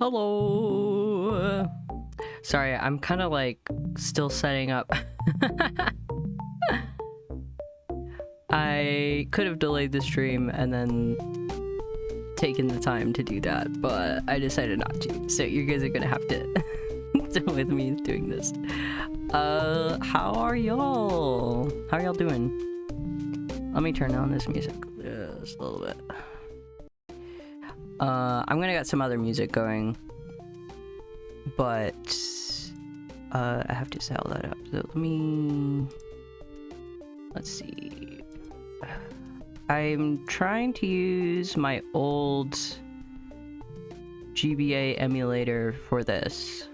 Hello. Sorry, I'm kind of like still setting up. I could have delayed the stream and then taken the time to do that, but I decided not to. So you guys are gonna have to deal with me doing this. How are y'all? How are y'all doing? Let me turn down this music just a little bit. I'm gonna get some other music going, but I have to settle that up. So let's see. I'm trying to use my old GBA emulator for this.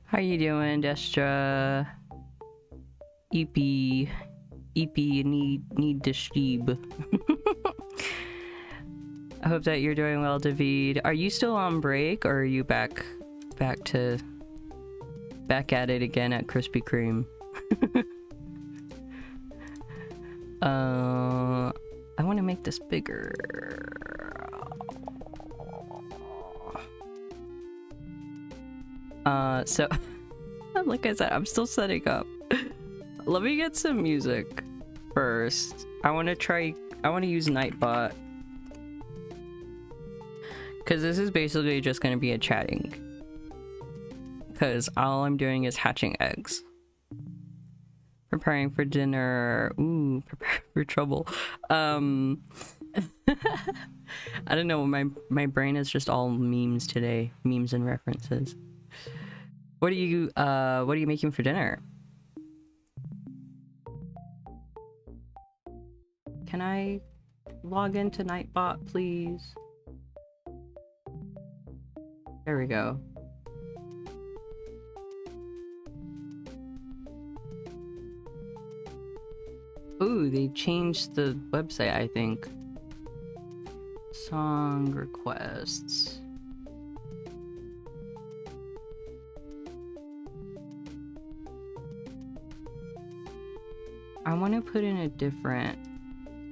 How you doing, Destra? EP, need to sheeb. I hope that you're doing well, David. Are you still on break, or are you back at it again at Krispy Kreme? I want to make this bigger. So like I said, I'm still setting up. Let me get some music first. I want to use Nightbot, because this is basically just going to be a chatting, because all I'm doing is hatching eggs. Preparing for dinner. Ooh, prepare for trouble. I don't know, my brain is just all memes today. Memes and references. What are you making for dinner? Can I log into Nightbot, please? There we go. Ooh, they changed the website, I think. Song requests. I want to put in a different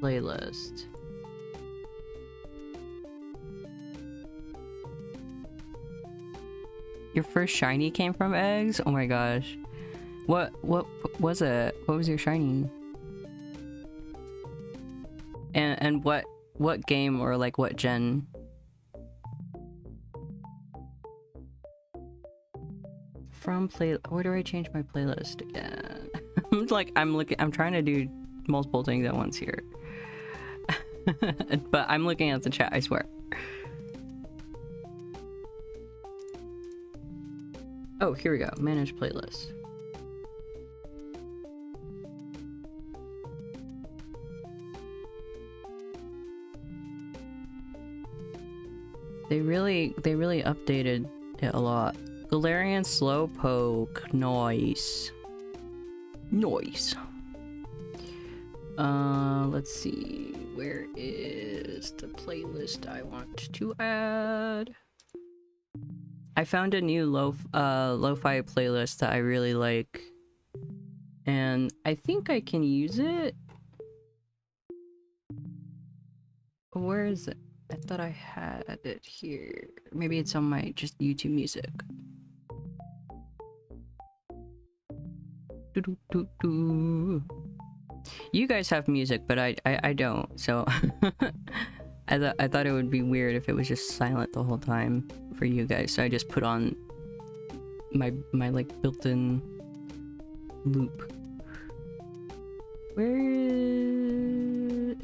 playlist. Your first shiny came from eggs? Oh my gosh. What was it? What was your shiny? And what game, or like what gen? Where do I change my playlist again? I'm trying to do multiple things at once here. But I'm looking at the chat, I swear. Oh, here we go. Manage playlist. They really updated it a lot. Galarian Slowpoke. Nice. Nice. Let's see. Where is the playlist I want to add? I found a new lo-fi playlist that I really like, and I think I can use it. Where is it? I thought I had it here. Maybe it's on my just YouTube music. You guys have music, but I don't, so I thought it would be weird if it was just silent the whole time for you guys, so I just put on my like built-in loop.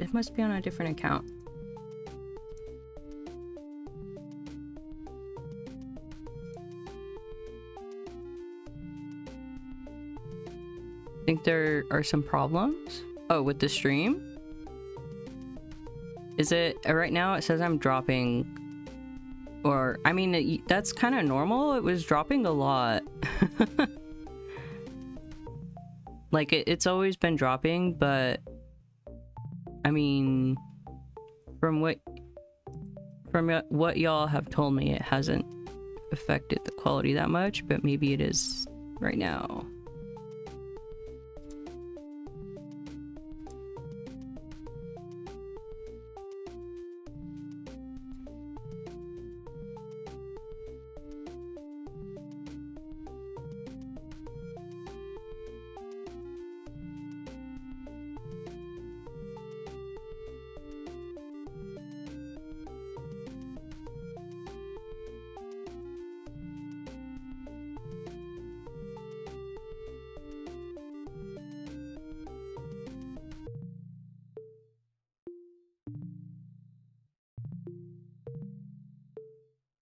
It must be on a different account. Think there are some problems? Oh, with the stream? Is it right now? It says I'm dropping, or I mean that's kind of normal. It was dropping a lot. Like it's always been dropping, but I mean from what y'all have told me, it hasn't affected the quality that much, but maybe it is right now.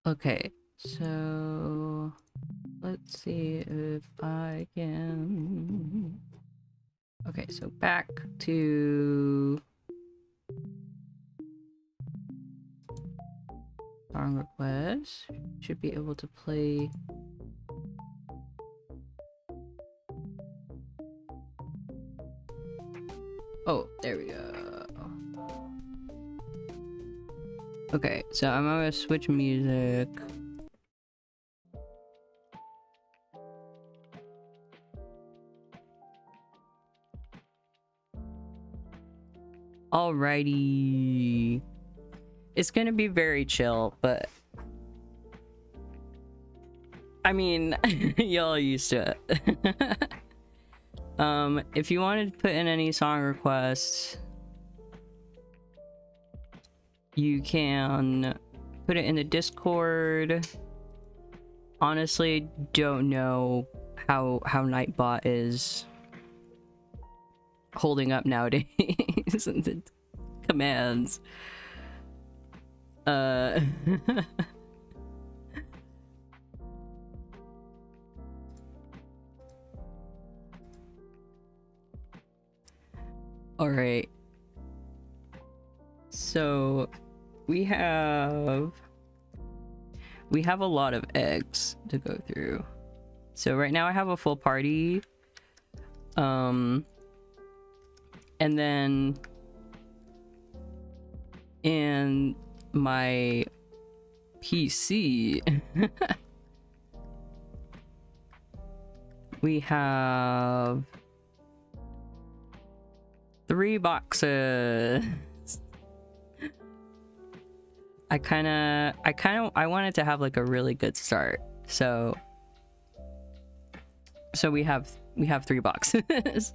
Okay, so let's see if I can. Okay, so back to song request. Should be able to play. Oh, there we go. Okay, so I'm gonna switch music. Alrighty. It's gonna be very chill, but I mean, y'all used to it. If you wanted to put in any song requests, you can put it in the Discord. Honestly, don't know how Nightbot is holding up nowadays and the commands. All right. So we have a lot of eggs to go through. So right now I have a full party. And then in my PC we have 3 boxes. I wanted to have like a really good start. So we have 3 boxes.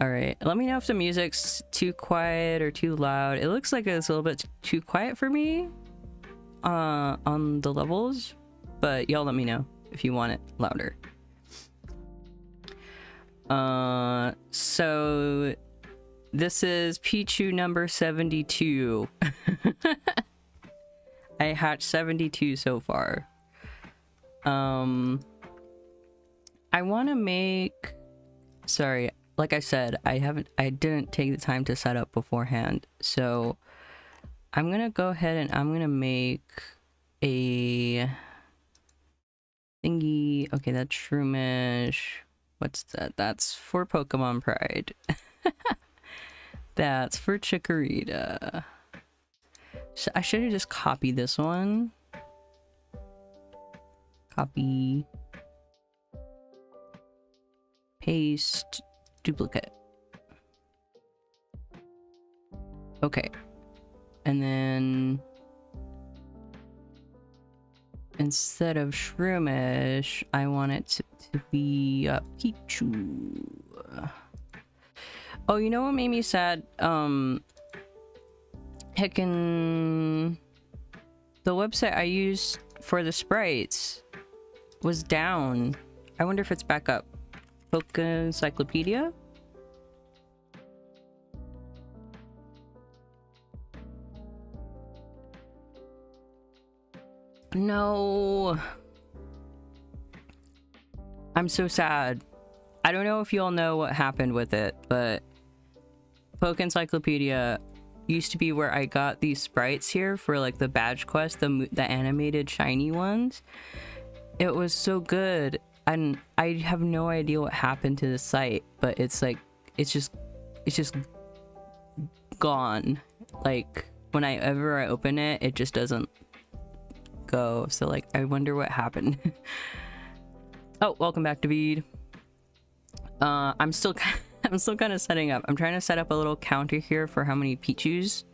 All right, let me know if the music's too quiet or too loud. It looks like it's a little bit too quiet for me on the levels, but y'all let me know if you want it louder. So this is Pichu number 72. I hatched 72 so far. I want to make, sorry, like I said, I didn't take the time to set up beforehand, so I'm gonna go ahead and I'm gonna make a thingy. Okay, that's Shroomish. What's that? That's for Pokemon Pride. That's for Chikorita. So I should have just copied this one. Copy. Paste. Duplicate. Okay. And then instead of Shroomish, I want it to be Pichu. Oh, you know what made me sad? Heckin', the website I used for the sprites was down. I wonder if it's back up. Pokemon Encyclopedia? No. I'm so sad. I don't know if you all know what happened with it, but Pokemon Encyclopedia used to be where I got these sprites here for like the badge quest, the animated shiny ones. It was so good, and I have no idea what happened to the site, but it's like it's just gone. Like whenever I open it, it just doesn't go. So like I wonder what happened. Oh, welcome back, David. I'm still kind of setting up. I'm trying to set up a little counter here for how many Pichus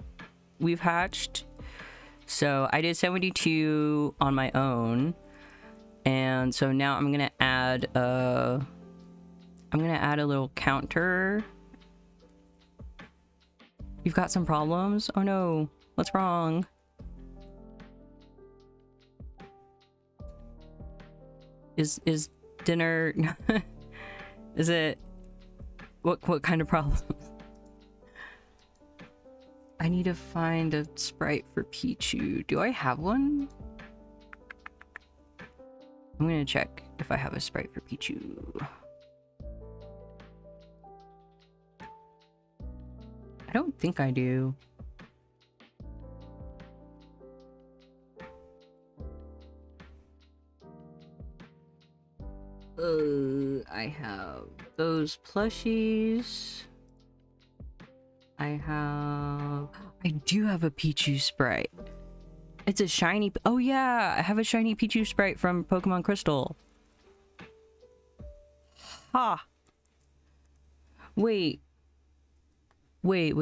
we've hatched. So I did 72 on my own, and so now I'm gonna add a little counter. You've got some problems? Oh no, what's wrong? Is dinner is it what kind of problem? I need to find a sprite for Pichu. Do I have one? I'm gonna check if I have a sprite for Pichu. I don't think I do. I have those plushies. I do have a Pichu sprite. It's a shiny. Oh yeah, I have a shiny Pichu sprite from Pokemon Crystal. Ha. Wait. Wait.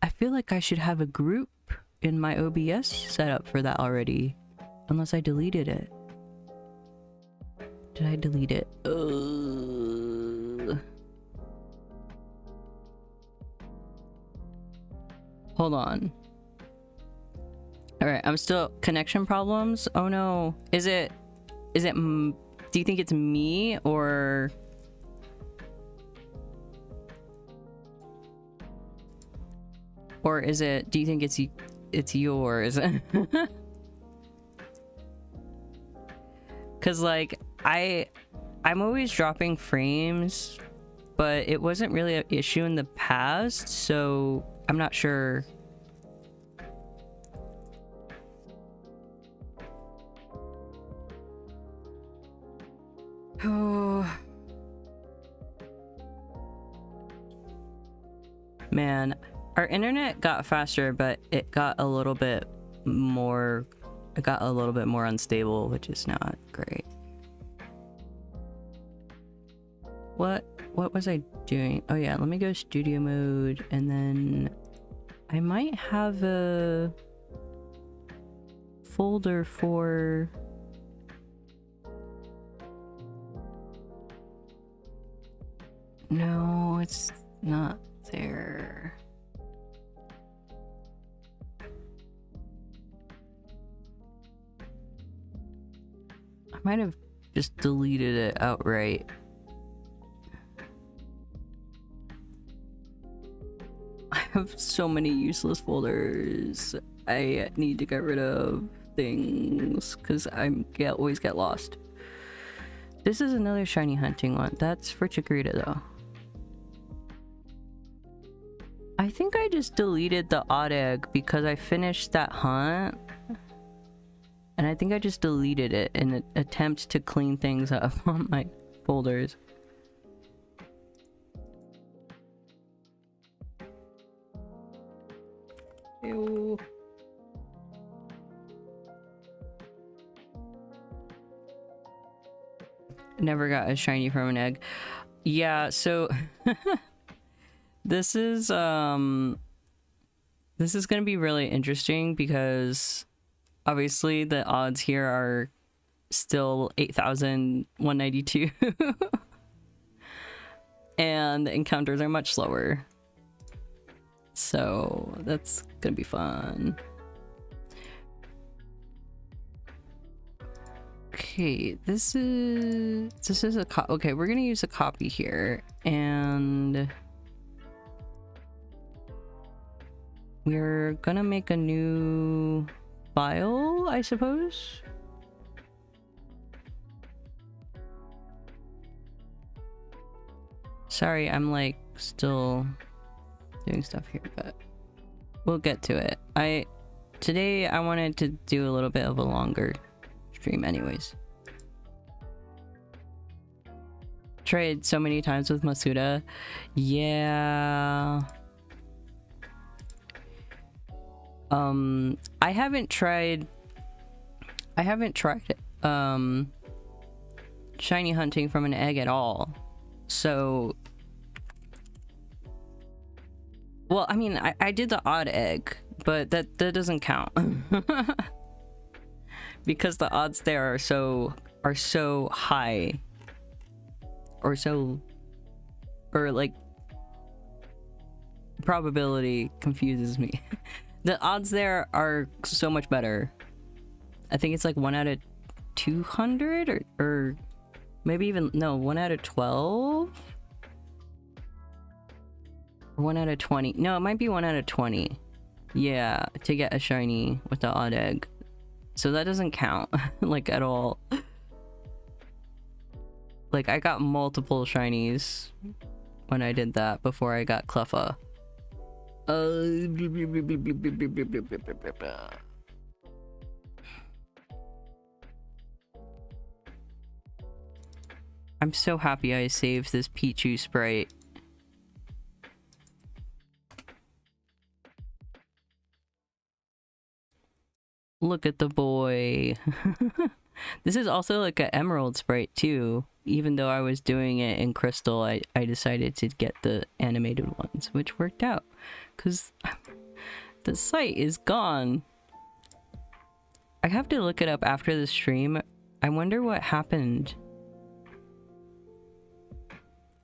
I feel like I should have a group in my OBS set up for that already. Unless I deleted it. Did I delete it? Hold on. Alright, I'm still... Connection problems? Oh no. Is it... Do you think it's me or... Or is it... Do you think it's yours? Cause like I'm always dropping frames, but it wasn't really an issue in the past, so I'm not sure. Oh man, our internet got faster, but it got a little bit more unstable, which is not great. What was I doing? Oh yeah, let me go studio mode, and then I might have a folder for... No, it's not there. I might have just deleted it outright. I have so many useless folders. I need to get rid of things because always get lost. This is another shiny hunting one. That's for Chikorita though. I think I just deleted the odd egg because I finished that hunt. And I think I just deleted it in an attempt to clean things up on my folders. Ew. Never got a shiny from an egg. Yeah, so this is gonna be really interesting because obviously the odds here are still 8,192 and the encounters are much slower. So that's gonna be fun. Okay, this is a okay, we're gonna use a copy here, and we're gonna make a new file, I suppose. Sorry, I'm like still doing stuff here, but we'll get to it. Today I wanted to do a little bit of a longer stream anyways. Tried so many times with Masuda. Yeah. I haven't tried shiny hunting from an egg at all. So, well, I mean, I did the odd egg, but that doesn't count. Because the odds there are so high, or like probability confuses me. The odds there are so much better. I think it's like 1 out of 200 or Maybe even, no, 1 out of 12? Or 1 out of 20. No, it might be 1 out of 20. Yeah, to get a shiny with the odd egg. So that doesn't count, like, at all. Like, I got multiple shinies when I did that before I got Cleffa. I'm so happy I saved this Pichu sprite. Look at the boy. This is also like an emerald sprite too. Even though I was doing it in crystal, I decided to get the animated ones, which worked out. Because the site is gone. I have to look it up after the stream. I wonder what happened.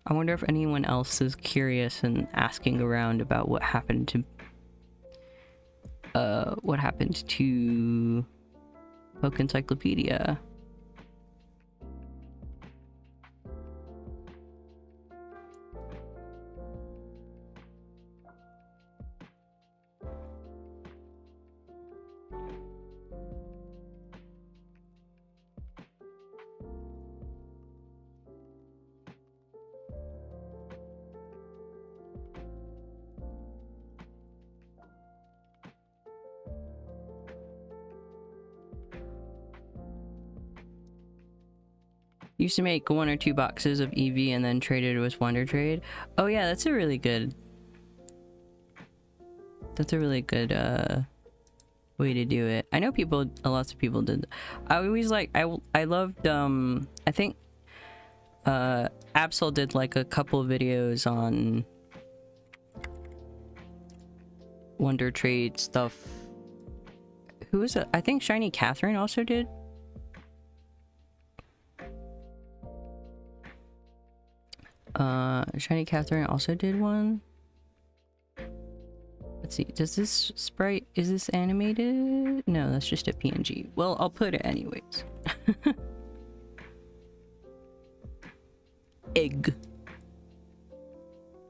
I wonder if anyone else is curious and asking around about what happened to Poke Encyclopedia. Used to make 1 or 2 boxes of EV and then traded with Wonder Trade. Oh yeah, that's a really good way to do it. I know lots of people did. I always like, I loved, I think Absol did like a couple of videos on Wonder Trade stuff. Who was it? I think Shiny Catherine also did. Shiny Catherine also did one. Let's see, does this sprite, is this animated? No, that's just a PNG. Well, I'll put it anyways. Egg.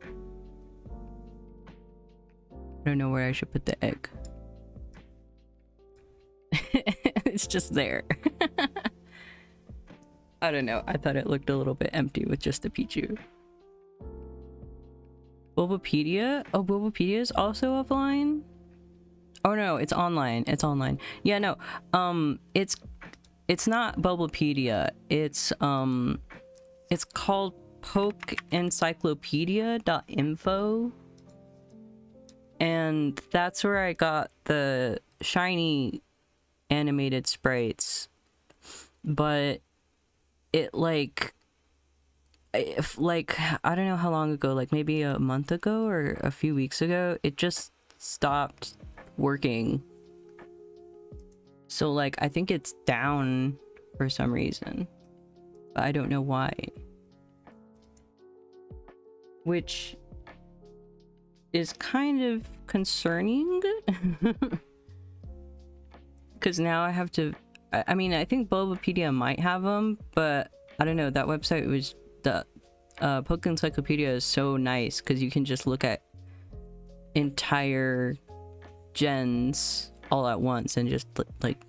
I don't know where I should put the egg. It's just there. I don't know, I thought it looked a little bit empty with just the Pichu. Bulbapedia? Oh, Bulbapedia is also offline? Oh no, it's online. It's online. Yeah, no. It's not Bulbapedia. It's called pokeencyclopedia.info. And that's where I got the shiny animated sprites. But it I don't know how long ago, like maybe a month ago or a few weeks ago, it just stopped working. So like I think it's down for some reason, but I don't know why, which is kind of concerning. Because now I have to, I mean, I think Bulbapedia might have them, but I don't know, that website was, the Poke Encyclopedia is so nice because you can just look at entire gens all at once and just like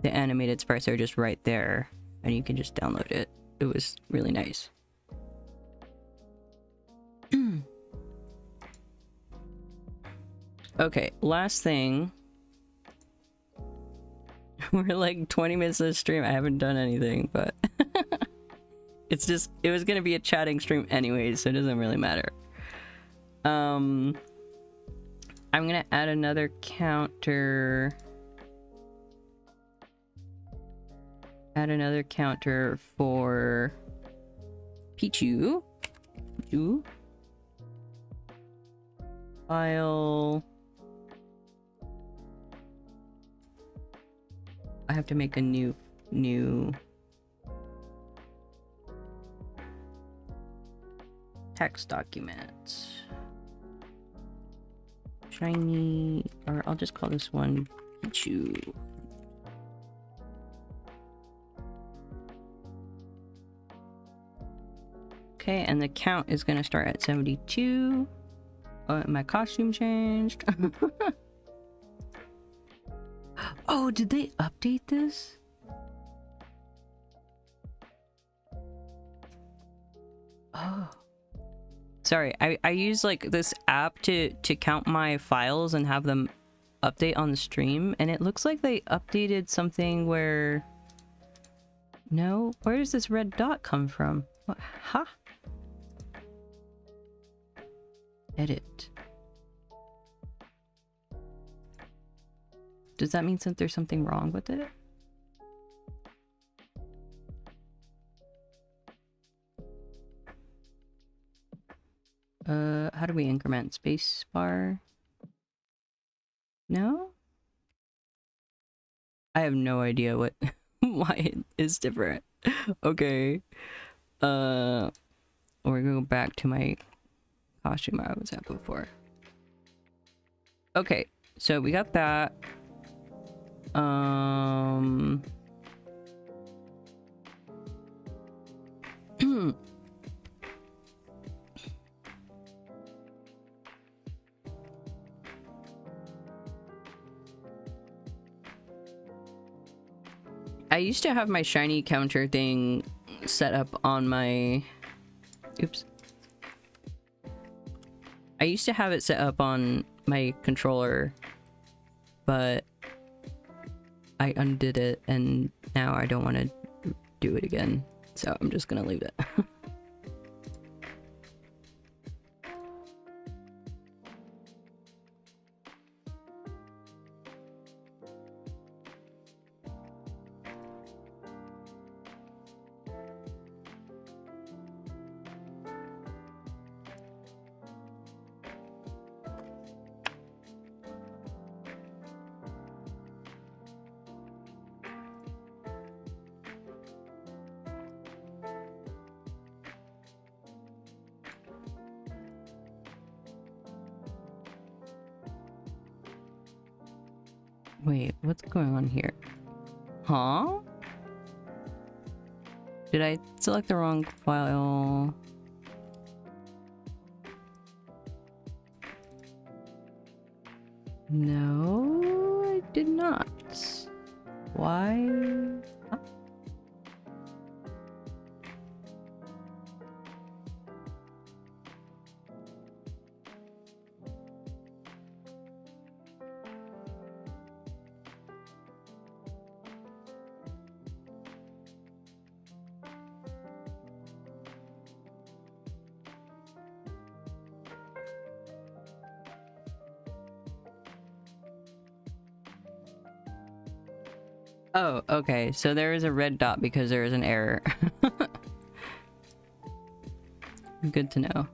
the animated sprites are just right there and you can just download it. It was really nice. Okay, last thing. We're like 20 minutes of the stream. I haven't done anything, but it's just, it was gonna be a chatting stream anyways, so it doesn't really matter. I'm gonna add another counter. Add another counter for Pichu. File. I have to make a new text document. Shiny, or I'll just call this one Pichu. Okay, and the count is gonna start at 72. My costume changed. Oh, did they update this? Oh. Sorry, I use like this app to count my files and have them update on the stream, and it looks like they updated something where... No? Where does this red dot come from? What? Huh? Edit. Does that mean that there's something wrong with it? How do we increment? Space bar? No? I have no idea what why it is different. Okay. We're gonna go back to my costume I was at before. Okay, so we got that. I used to have my shiny counter thing set up on my... Oops. I used to have it set up on my controller, but I undid it and now I don't want to do it again. So I'm just gonna leave it. Wait, what's going on here? Huh? Did I select the wrong file? No, I did not. Why? Huh? Oh, okay. So there is a red dot because there is an error. Good to know.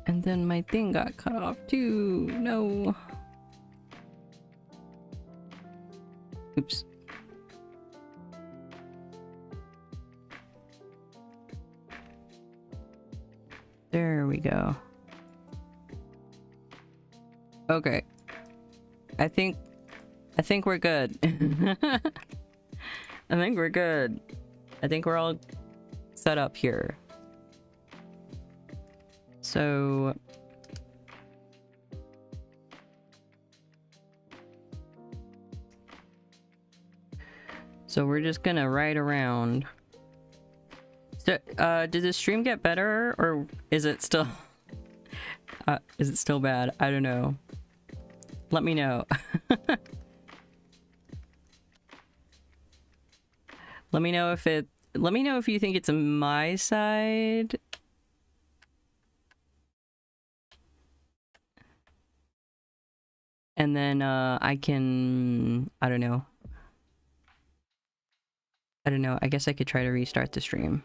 And then my thing got cut off too. No. Oops. There we go. Okay. I think we're good. I think we're good. I think we're all set up here. So we're just gonna ride around. So did the stream get better or is it still bad? I don't know. Let me know. Let me know if you think it's on my side. And then I can, I don't know. I guess I could try to restart the stream.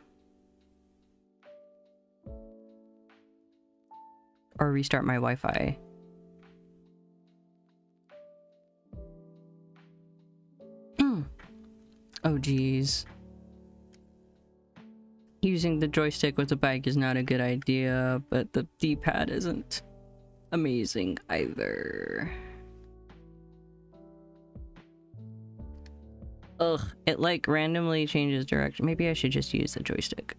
Or restart my Wi-Fi. Oh geez. Using the joystick with the bike is not a good idea, but the D-pad isn't amazing either. Ugh, it like randomly changes direction. Maybe I should just use the joystick.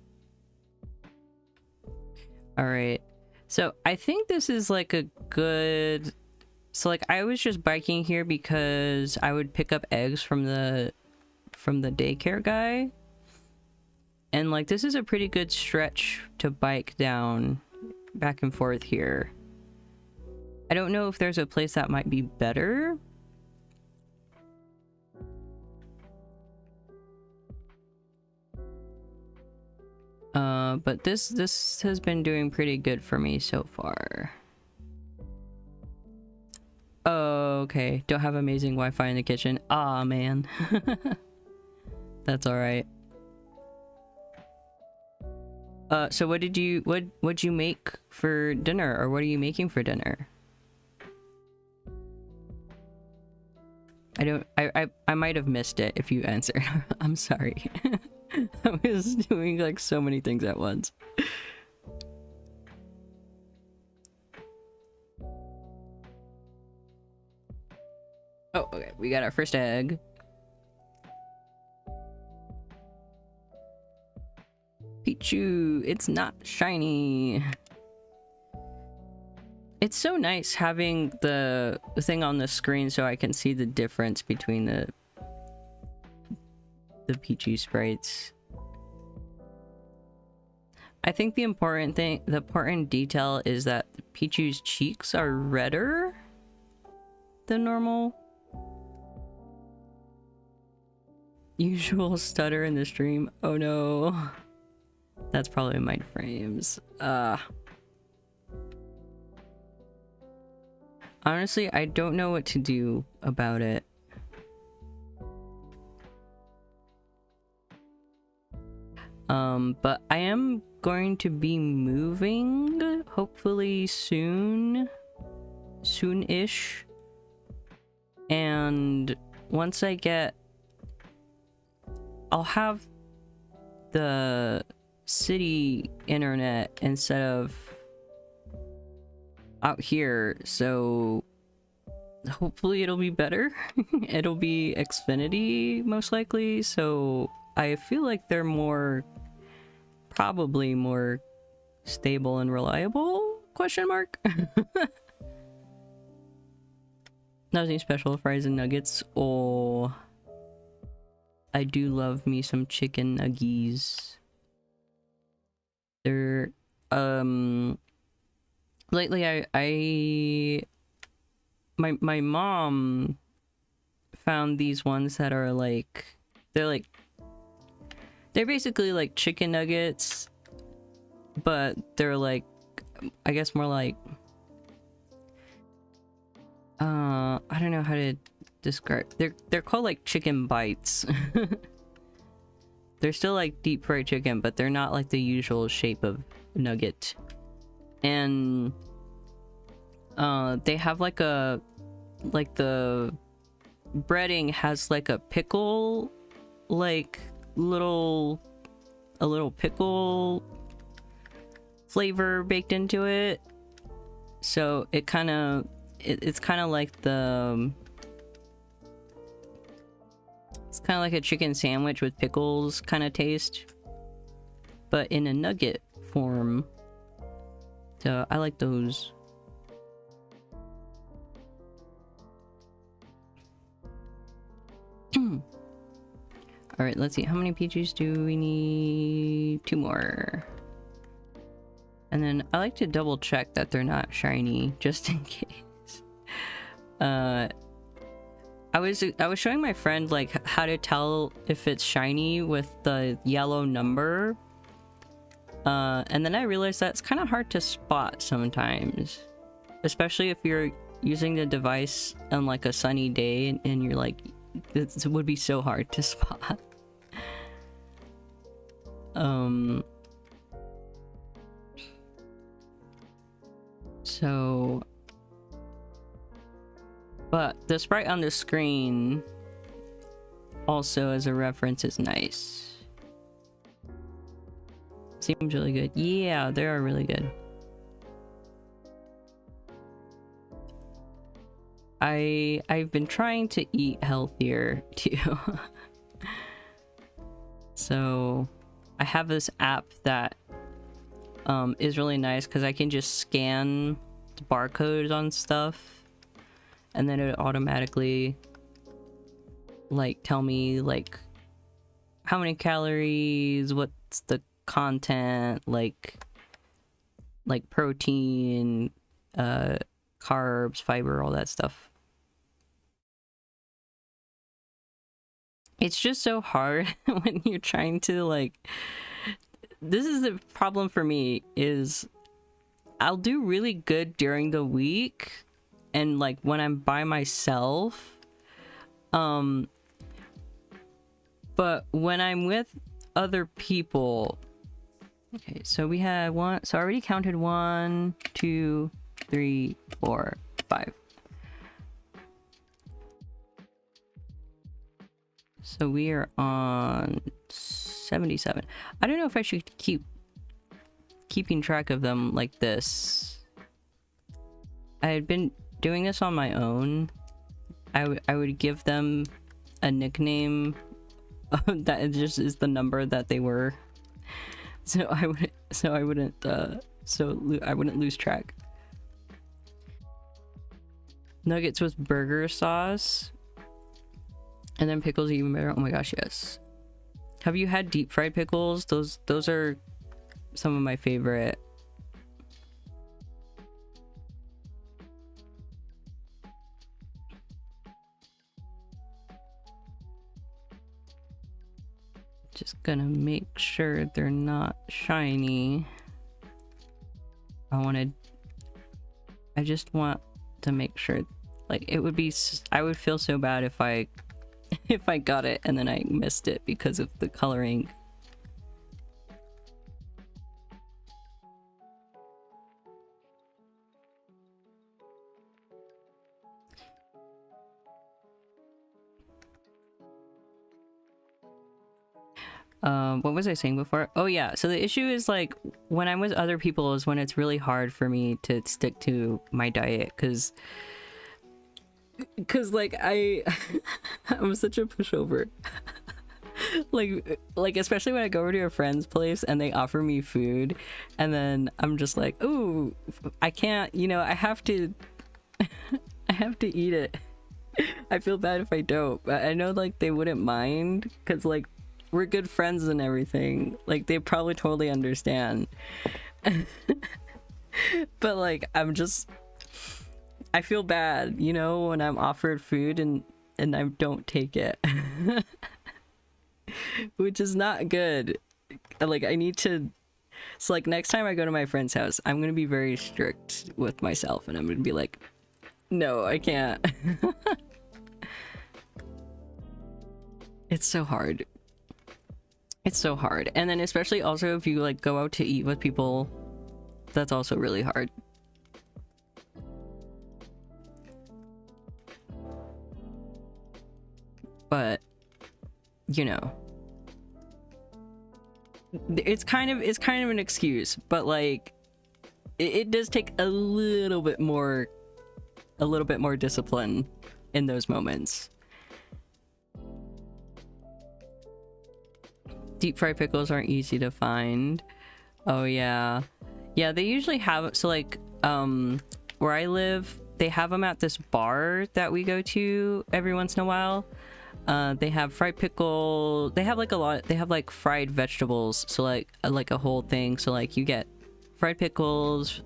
Alright. So I think this is like a good... So like I was just biking here because I would pick up eggs from the daycare guy. And like this is a pretty good stretch to bike down back and forth here. I don't know if there's a place that might be better. But this has been doing pretty good for me so far. Oh, okay. Don't have amazing Wi-Fi in the kitchen. Aw, man. That's alright. So what'd you make for dinner, or what are you making for dinner? I might have missed it if you answered. I'm sorry. I was doing like so many things at once. Oh, okay. We got our first egg. Pichu, it's not shiny. It's so nice having the thing on the screen so I can see the difference between the Pichu sprites. I think the important detail is that Pichu's cheeks are redder than normal. Usual stutter in the stream. Oh no. That's probably my frames. Honestly, I don't know what to do about it. But I am going to be moving, hopefully soon. Soon-ish. And once I get... I'll have the city internet instead of out here, so hopefully it'll be better. It'll be Xfinity most likely, so I feel like they're probably more stable and reliable, question mark. Nothing special, fries and nuggets. Oh, I do love me some chicken nuggies. They're lately my mom found these ones that are like they're basically like chicken nuggets, but they're like, I guess more like I don't know how to describe. They're called like chicken bites. They're still like deep fried chicken, but they're not like the usual shape of nugget. And they have like the breading has like a pickle, like a little pickle flavor baked into it. So it's kind of like it's kind of like a chicken sandwich with pickles kind of taste, but in a nugget form. So I like those. Alright, let's see. How many peaches do we need? 2 more. And then I like to double check that they're not shiny, just in case. I was showing my friend like how to tell if it's shiny with the yellow number. And then I realized that it's kind of hard to spot sometimes. Especially if you're using the device on like a sunny day and you're like, it would be so hard to spot. So... But the sprite on the screen also as a reference is nice. Seems really good. Yeah, they are really good. I've been trying to eat healthier too. So I have this app that is really nice because I can just scan the barcodes on stuff and then it automatically like tell me like how many calories, what's the content, like protein, carbs, fiber, all that stuff. It's just so hard when you're trying to like, this is the problem for me, is I'll do really good during the week and like when I'm by myself, but when I'm with other people, okay, so we had one, so I already counted 1, 2, 3, 4, 5. So we are on 77. I don't know if I should keeping track of them like this. I had been doing this on my own. I would give them a nickname that just is the number that they were. So I wouldn't lose track. Nuggets with burger sauce. And then pickles are even better. Oh my gosh, yes. Have you had deep fried pickles? Those are some of my favorite. Just gonna make sure they're not shiny. I just want to make sure, like, it would be, I would feel so bad if I got it and then I missed it because of the coloring. What was I saying before? Oh yeah, so the issue is like when I'm with other people is when it's really hard for me to stick to my diet because like I'm such a pushover. like especially when I go over to a friend's place and they offer me food and then I'm just like, ooh, I can't, you know, I have to eat it. I feel bad if I don't, but I know like they wouldn't mind because like we're good friends and everything, like they probably totally understand. But like I feel bad, you know, when I'm offered food and I don't take it. Which is not good. Like I need to, so like next time I go to my friend's house, I'm gonna be very strict with myself and I'm gonna be like, no, I can't. It's so hard. It's so hard. And then especially also if you like go out to eat with people, that's also really hard. But you know, it's kind of an excuse, but like it does take a little bit more discipline in those moments. Deep fried pickles aren't easy to find. Oh yeah, they usually have, so like where I live, they have them at this bar that we go to every once in a while. They have fried pickle, they have like a lot, they have like fried vegetables, so like a whole thing, so like you get fried pickles,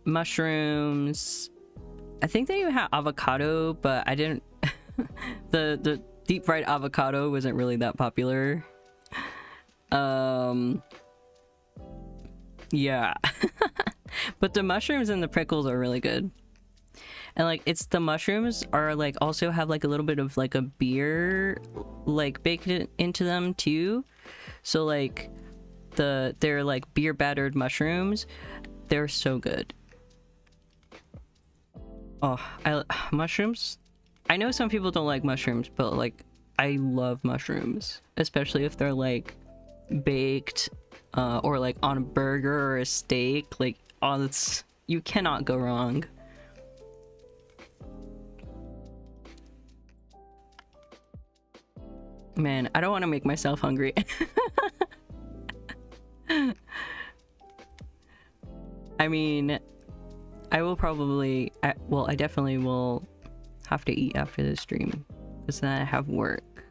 mushrooms, I think they even have avocado, but I didn't the deep fried avocado wasn't really that popular. Yeah. But the mushrooms and the pickles are really good. And like it's the mushrooms are like also have like a little bit of like a beer like baked into them too. So like they're like beer battered mushrooms. They're so good. Oh, mushrooms. I know some people don't like mushrooms, but like I love mushrooms, especially if they're like baked or like on a burger or a steak. Like, oh, you cannot go wrong. Man, I don't want to make myself hungry. I mean, I will probably... well, I definitely will have to eat after this stream. Because then I have work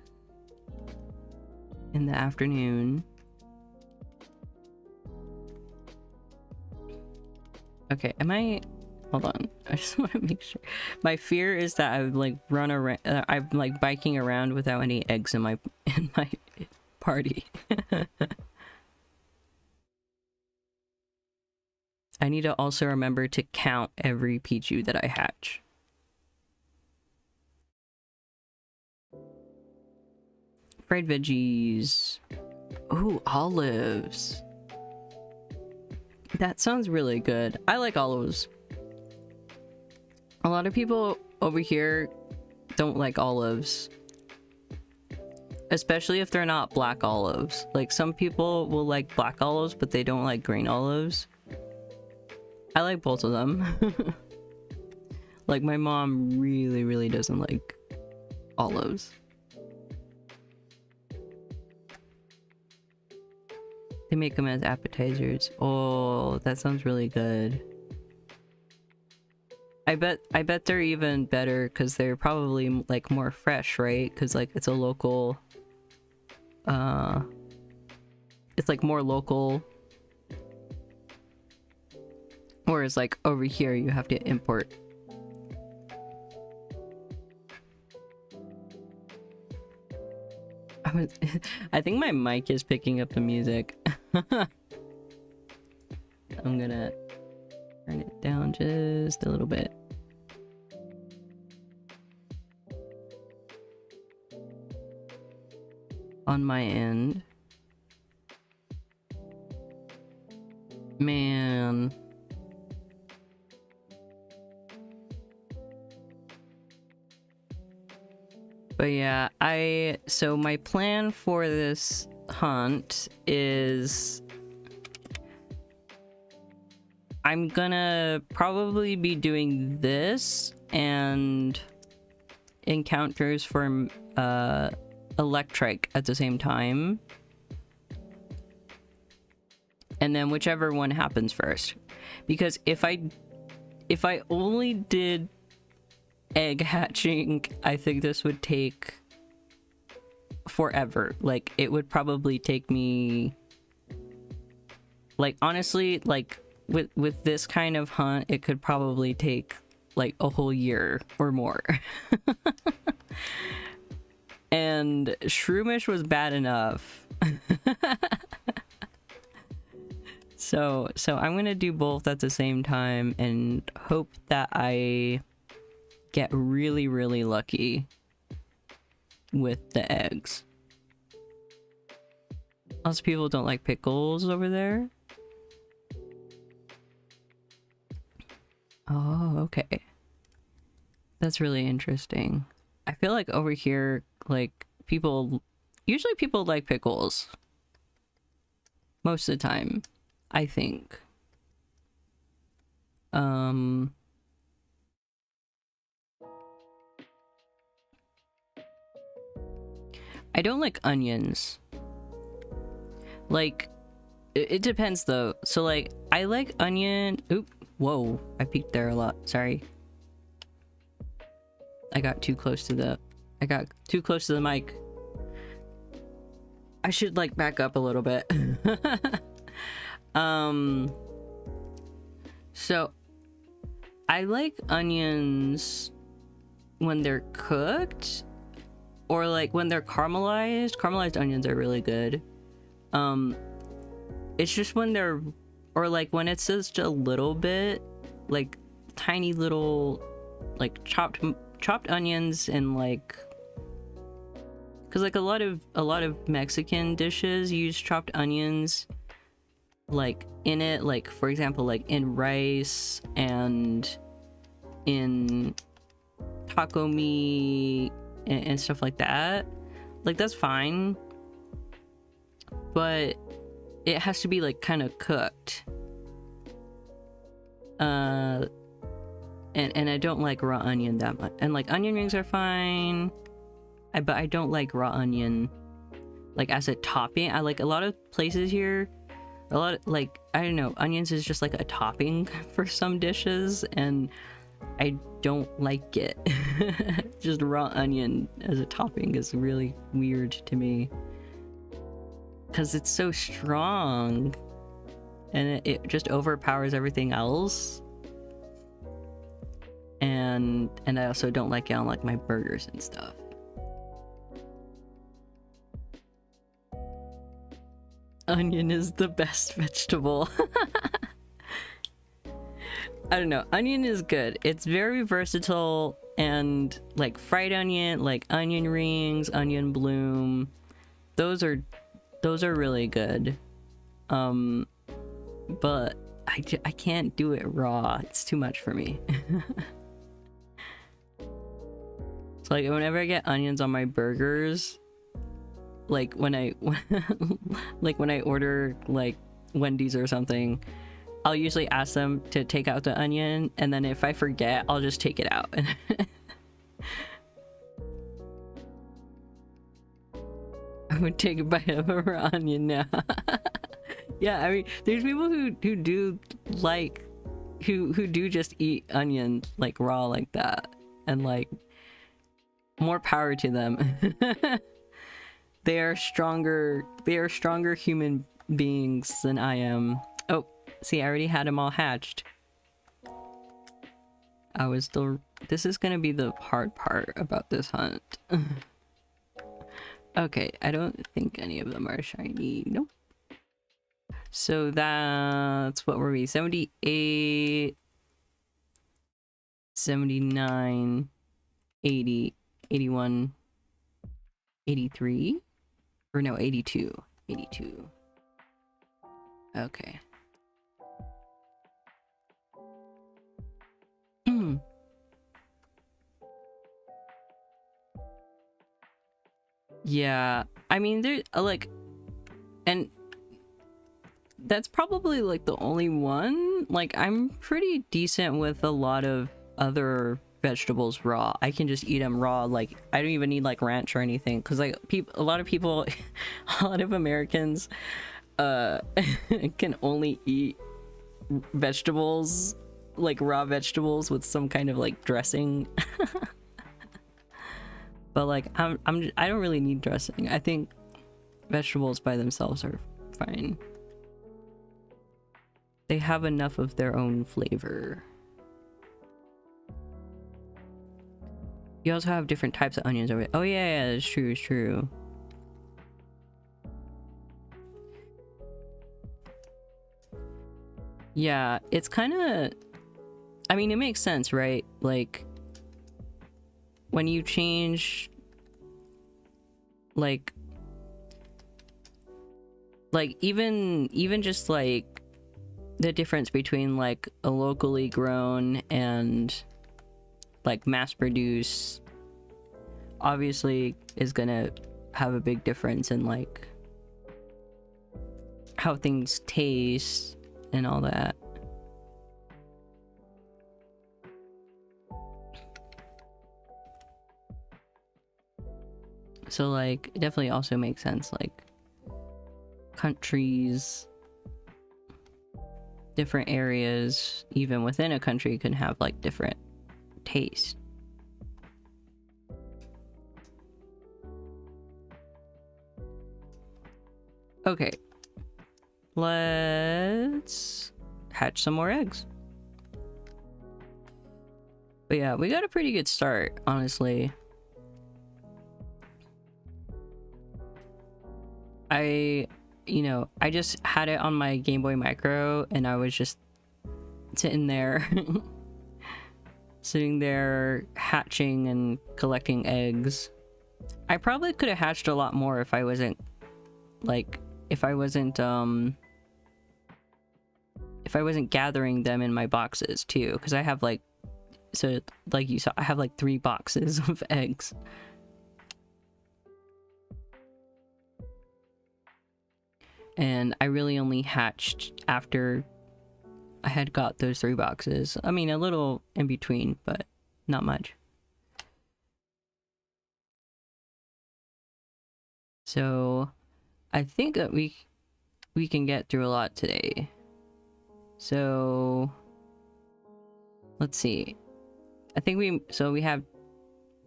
in the afternoon. Okay, am I... Hold on. I just want to make sure. My fear is that I would like run around... I'm like biking around without any eggs in my party. I need to also remember to count every Pichu that I hatch. Fried veggies. Ooh, olives. That sounds really good. I like olives. A lot of people over here don't like olives. Especially if they're not black olives. Like, some people will like black olives, but they don't like green olives. I like both of them. Like, my mom really, really doesn't like olives. They make them as appetizers. Oh, that sounds really good. I bet they're even better because they're probably like more fresh, right? Because like it's a local, it's like more local. Whereas like over here you have to import. I think my mic is picking up the music. I'm gonna turn it down just a little bit. On my end. Man. But yeah, so my plan for this hunt is I'm gonna probably be doing this and encounters for electric at the same time, and then whichever one happens first, because if I only did egg hatching, I think this would take forever. Like, it would probably take me, like, honestly, like with this kind of hunt, it could probably take like a whole year or more. And Shroomish was bad enough. So I'm gonna do both at the same time and hope that I get really, really lucky with the eggs. Lots of people don't like pickles over there. Oh, okay. That's really interesting. I feel like over here, like, usually people like pickles. Most of the time, I think. I don't like onions. Like, it depends though. So like, I like onion. Oop, whoa, I peeked there a lot. Sorry. I got too close to the mic. I should like back up a little bit. So I like onions when they're cooked, or like when they're caramelized. Caramelized onions are really good. It's just when they're, or like when it's just a little bit, like tiny little, like chopped onions, and like, because like a lot of Mexican dishes use chopped onions, like in it, like for example, like in rice and in taco meat and stuff like that. Like, that's fine, but it has to be like kind of cooked. And I don't like raw onion that much. And like onion rings are fine, but I don't like raw onion like as a topping. I like a lot of places here, a lot of, like, I don't know, onions is just like a topping for some dishes, and I don't like it. Just raw onion as a topping is really weird to me because it's so strong and it just overpowers everything else. And I also don't like it on like my burgers and stuff. Onion is the best vegetable. I don't know. Onion is good. It's very versatile, and like fried onion, like onion rings, onion bloom, those are really good. But I can't do it raw. It's too much for me. So like whenever I get onions on my burgers, like when I like when I order like Wendy's or something, I'll usually ask them to take out the onion, and then if I forget, I'll just take it out. I would take a bite of a raw onion now. Yeah, I mean, there's people who do like who do just eat onion like raw like that, and like more power to them. They are stronger human beings than I am. Oh, see, I already had them all hatched. I was still... This is gonna be the hard part about this hunt. Okay, I don't think any of them are shiny. Nope. So that's... What were we? 78... 79... 80... 81... 83? Or no, 82. 82. Okay. Yeah, I mean, there's like, and that's probably like the only one. Like, I'm pretty decent with a lot of other vegetables raw. I can just eat them raw. Like, I don't even need like ranch or anything, because like a lot of people, a lot of Americans can only eat vegetables, like raw vegetables, with some kind of like dressing. But like I don't really need dressing. I think vegetables by themselves are fine. They have enough of their own flavor. You also have different types of onions over. Oh yeah, it's true, it's true. Yeah, it's kind of, I mean, it makes sense, right? Like, when you change, like even just like the difference between like a locally grown and like mass produced, obviously is gonna have a big difference in like how things taste and all that. So like it definitely also makes sense, like countries, different areas even within a country can have like different taste. Okay, let's hatch some more eggs. But yeah, we got a pretty good start, honestly. I just had it on my Game Boy Micro, and I was just sitting there hatching and collecting eggs. I probably could have hatched a lot more if I wasn't gathering them in my boxes too, because I have like, so like you saw, I have like 3 boxes of eggs. And I really only hatched after I had got those 3 boxes. I mean, a little in between, but not much. So I think that we can get through a lot today. So let's see. I think we have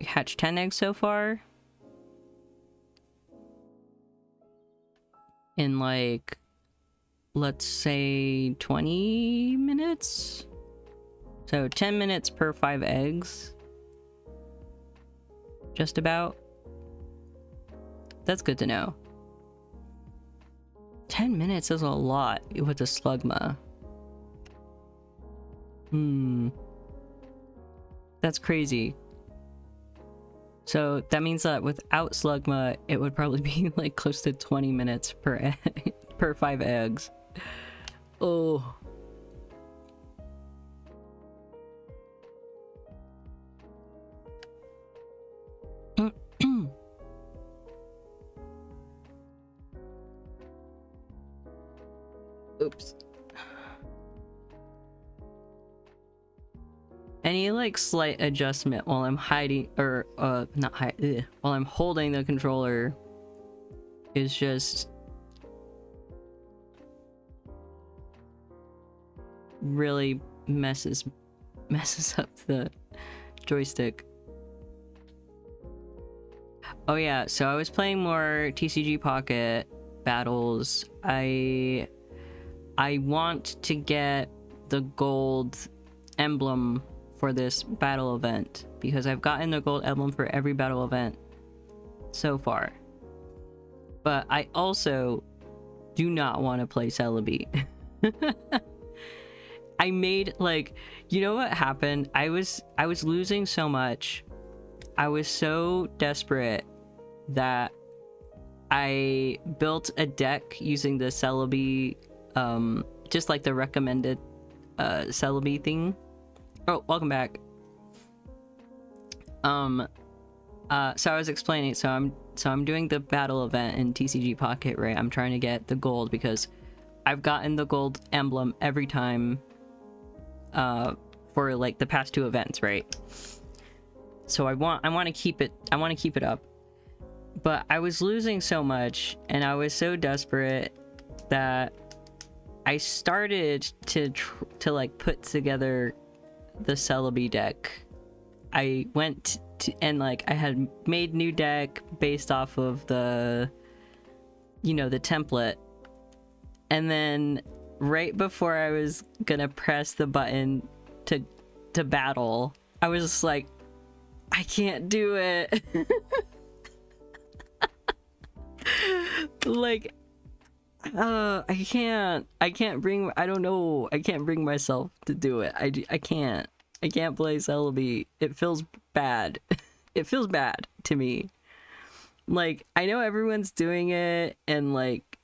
hatched 10 eggs so far. In like, let's say 20 minutes. So 10 minutes per 5 eggs. Just about. That's good to know. 10 minutes is a lot with the slugma. That's crazy. So that means that without slugma, it would probably be like close to 20 minutes per egg, per 5 eggs. Oh. Oops. Any like slight adjustment while I'm hiding, or not hide, while I'm holding the controller is just really messes up the joystick. Oh yeah, so I was playing more TCG Pocket battles. I want to get the gold emblem for this battle event because I've gotten the gold emblem for every battle event so far. But I also do not want to play Celebi. I made like, you know what happened? I was losing so much. I was so desperate that I built a deck using the Celebi, just like the recommended Celebi thing. Oh, welcome back. So I was explaining, so I'm doing the battle event in TCG Pocket, right? I'm trying to get the gold because I've gotten the gold emblem every time for like the past 2 events, right? So I want to keep it up. But I was losing so much and I was so desperate that I started to like put together the Celebi deck. I went to, and like I had made new deck based off of the, you know, the template, and then right before I was gonna press the button to battle, I was just like, I can't do it. Like I can't bring myself to do it. I can't play Celebi. It feels bad. It feels bad to me. Like, I know everyone's doing it, and like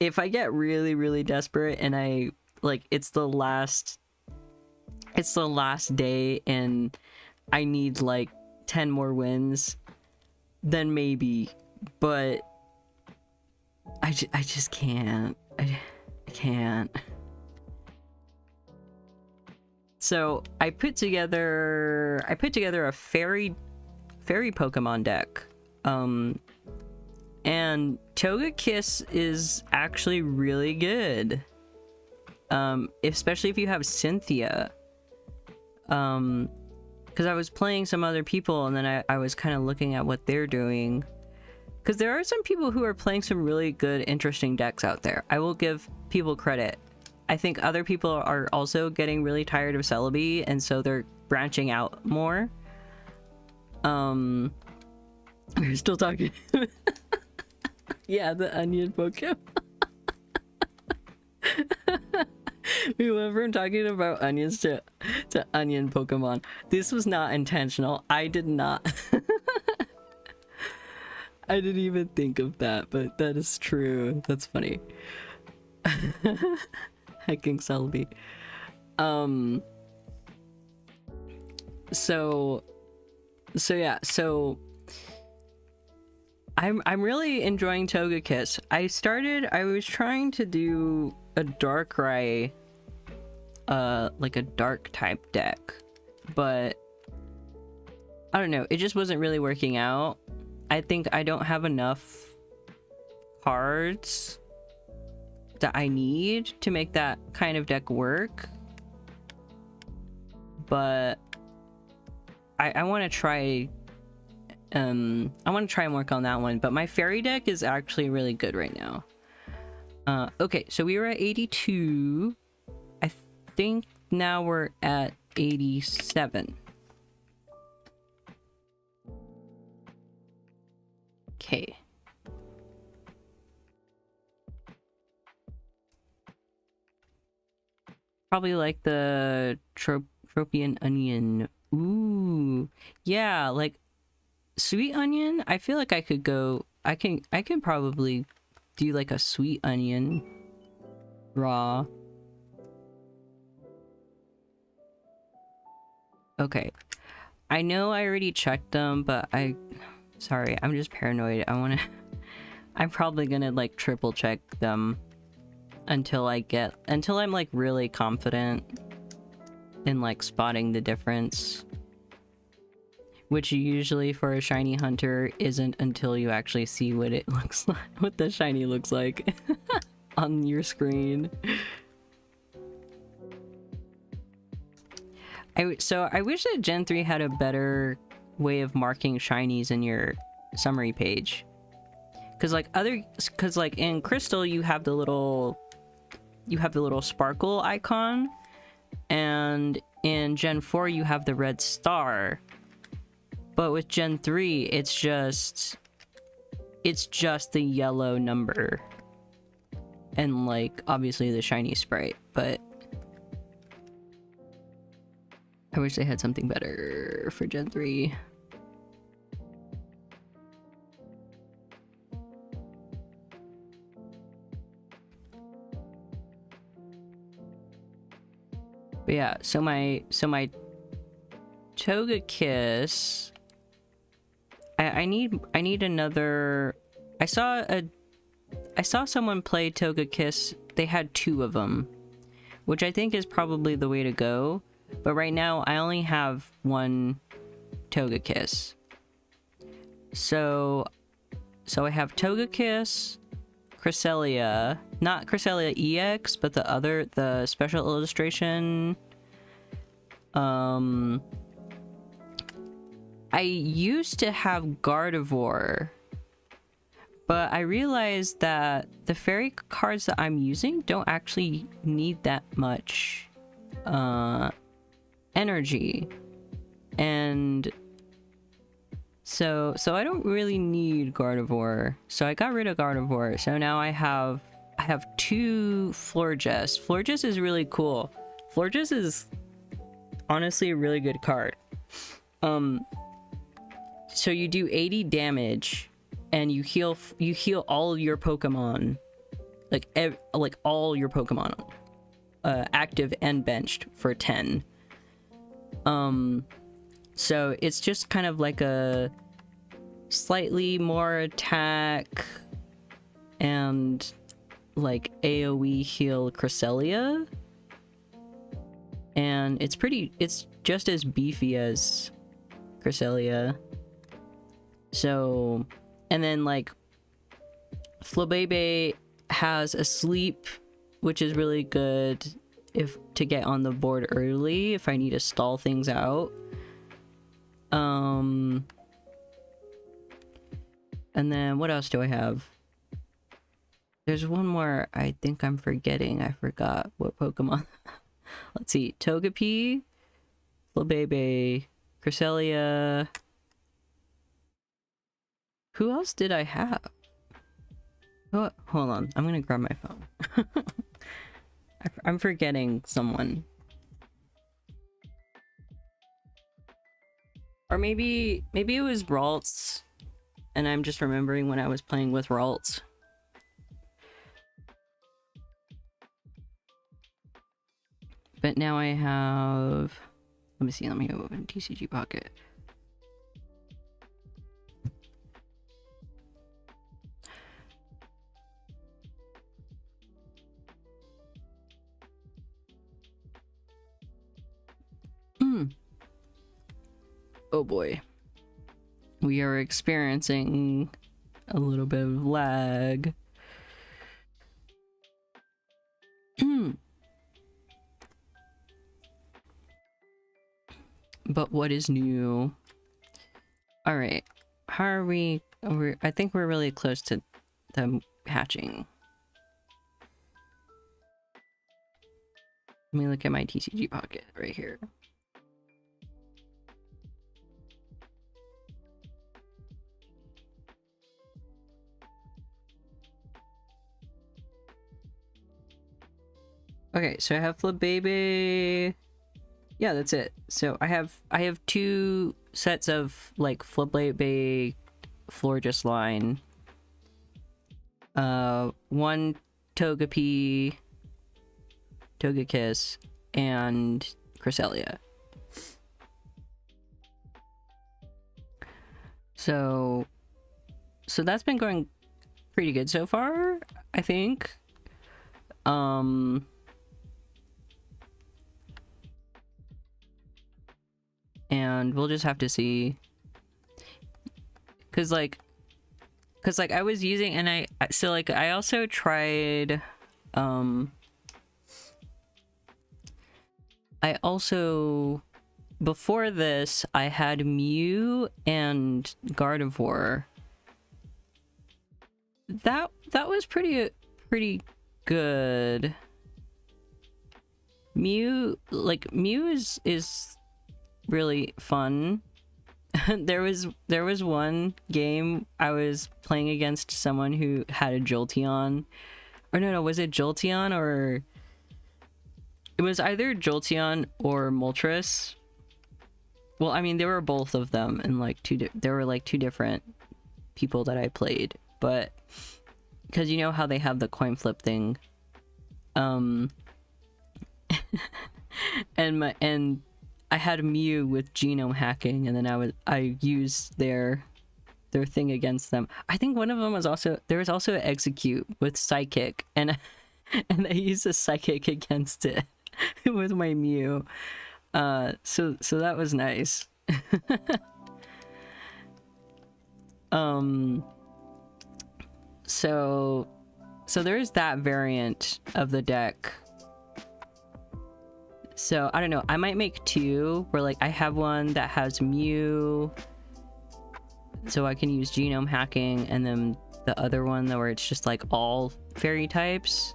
if I get really, really desperate and I like it's the last day and I need like 10 more wins, then maybe, but I just can't. I can't. So I put together a fairy Pokemon deck. And Togekiss is actually really good. Especially if you have Cynthia. Because I was playing some other people and then I was kind of looking at what they're doing. Because there are some people who are playing some really good, interesting decks out there. I will give people credit. I think other people are also getting really tired of Celebi, and so they're branching out more. We're still talking. Yeah, the onion Pokemon. We went from talking about onions to onion Pokemon. This was not intentional. I did not. I didn't even think of that, but that is true. That's funny. Hecking Celebi. So yeah, so I'm really enjoying Togekiss. I was trying to do a Darkrai, like a dark type deck, but I don't know, it just wasn't really working out. I think I don't have enough cards that I need to make that kind of deck work. But I want to try and work on that one. But my fairy deck is actually really good right now. Okay, so we were at 82. I think now we're at 87. Okay. Probably like the tropian onion. Ooh, yeah, like sweet onion. I feel like I could go. I can probably do like a sweet onion raw. Okay, I know I already checked them, but sorry, I'm just paranoid. I'm probably gonna like triple check them until I'm like really confident in like spotting the difference, which usually for a shiny hunter isn't until you actually see what it looks like, what the shiny looks like on your screen. So I wish that Gen 3 had a better way of marking shinies in your summary page, because like in Crystal you have the little sparkle icon, and in Gen 4 you have the red star, but with Gen 3 it's just the yellow number and like obviously the shiny sprite. But I wish they had something better for Gen 3. But yeah, so my Togekiss, I need another. I saw someone play Togekiss. They had 2 of them, which I think is probably the way to go. But right now I only have 1 Togekiss. So I have Togekiss, Cresselia, not Cresselia EX, but the special illustration. I used to have Gardevoir, but I realized that the fairy cards that I'm using don't actually need that much energy, and so I don't really need Gardevoir. So I got rid of Gardevoir. So now I have 2 Florges. Florges is really cool. Florges is honestly a really good card. So you do 80 damage and you heal all your Pokemon, like all your Pokemon, active and benched, for 10. So it's just kind of like a slightly more attack and like AoE heal Cresselia, and it's just as beefy as Cresselia. So, and then like Flabebe has a sleep, which is really good to get on the board early if I need to stall things out. And then what else do I have? There's one more I think I'm forgetting. I forgot what Pokemon. Let's see. Togepi, Flabebe, Cresselia. Who else did I have? Oh, hold on. I'm gonna grab my phone. I'm forgetting someone. Or maybe it was Ralts, and I'm just remembering when I was playing with Ralts. But now I have... Let me see. Let me open TCG Pocket. Oh boy. We are experiencing a little bit of lag. But what is new? All right, how are we? I think we're really close to them hatching. Let me look at my TCG pocket right here. Okay, so I have Flip Baby. Yeah, that's it. So I have 2 sets of like Flip Baby Florges line. 1 Togepi, Togekiss, and Cresselia. So that's been going pretty good so far, I think. And we'll just have to see, cause like I was using, and I also tried, I also, before this, I had Mew and Gardevoir. That was pretty good. Mew is really fun. there was one game I was playing against someone who had a Jolteon, or no, was it Jolteon, or it was either Jolteon or Moltres. Well, I mean, there were both of them, and like there were like 2 different people that I played, but because you know how they have the coin flip thing, and I had Mew with genome hacking, and then I used their thing against them. I think one of them was also, there was also an Execute with Psychic, and I used a Psychic against it with my Mew. So that was nice. So there's that variant of the deck. So I don't know, I might make 2 where like I have one that has Mew, so I can use genome hacking, and then the other one where it's just like all fairy types,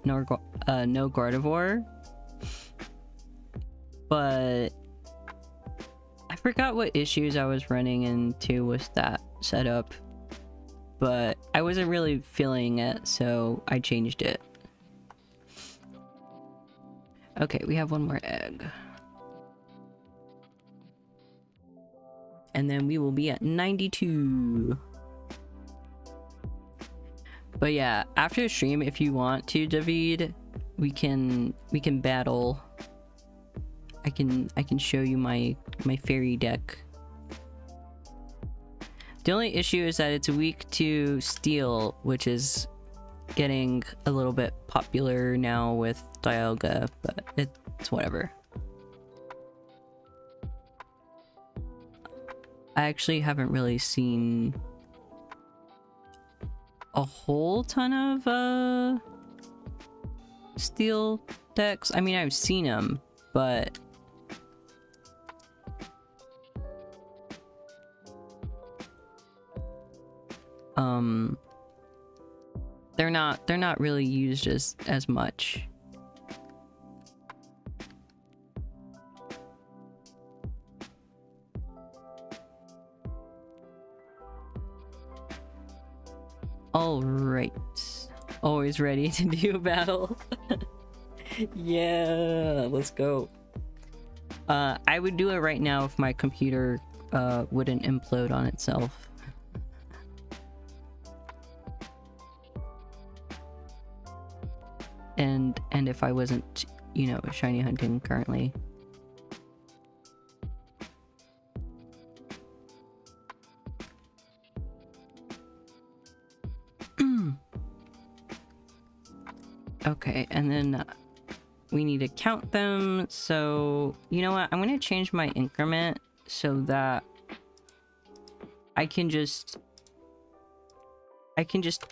no Gardevoir. But I forgot what issues I was running into with that setup, but I wasn't really feeling it, so I changed it. Okay, we have 1 more egg. And then we will be at 92. But yeah, after the stream, if you want to, David, we can battle. I can show you my fairy deck. The only issue is that it's weak to steel, which is getting a little bit popular now with Dialga, but it's whatever. I actually haven't really seen a whole ton of steel decks. I mean, I've seen them, but they're not really used as much. All right, always ready to do a battle. Yeah, let's go. I would do it right now if my computer wouldn't implode on itself. And if I wasn't, you know, shiny hunting currently. Okay, and then we need to count them. So, you know what? I'm going to change my increment so that I can just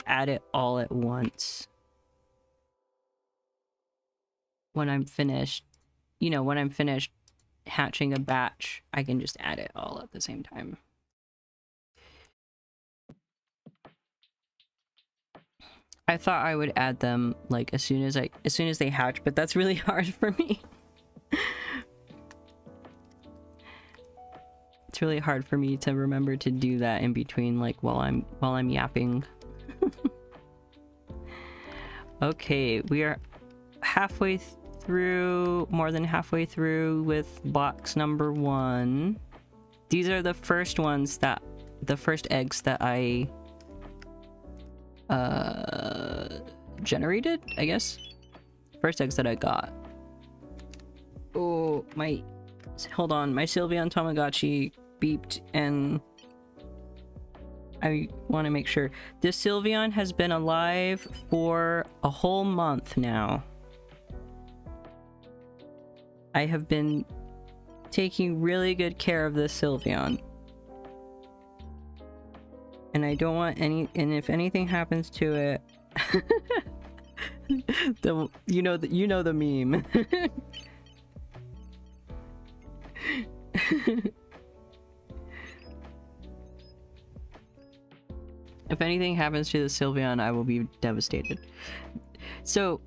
add it all at once. When I'm finished, you know, when I'm finished hatching a batch, I can just add it all at the same time. I thought I would add them like as soon as they hatch, but that's really hard for me. It's really hard for me to remember to do that in between, like while I'm yapping. Okay, we are halfway through, more than halfway through with box number 1. These are the first ones that, the first eggs that I generated, I guess. First eggs that I got. Oh, hold on, my Sylvian Tamagotchi beeped, and I want to make sure. This Sylvian has been alive for a whole month now. I have been taking really good care of this Sylvian. And I don't want any, and if anything happens to it, you know the meme. If anything happens to the Sylvian, I will be devastated. So,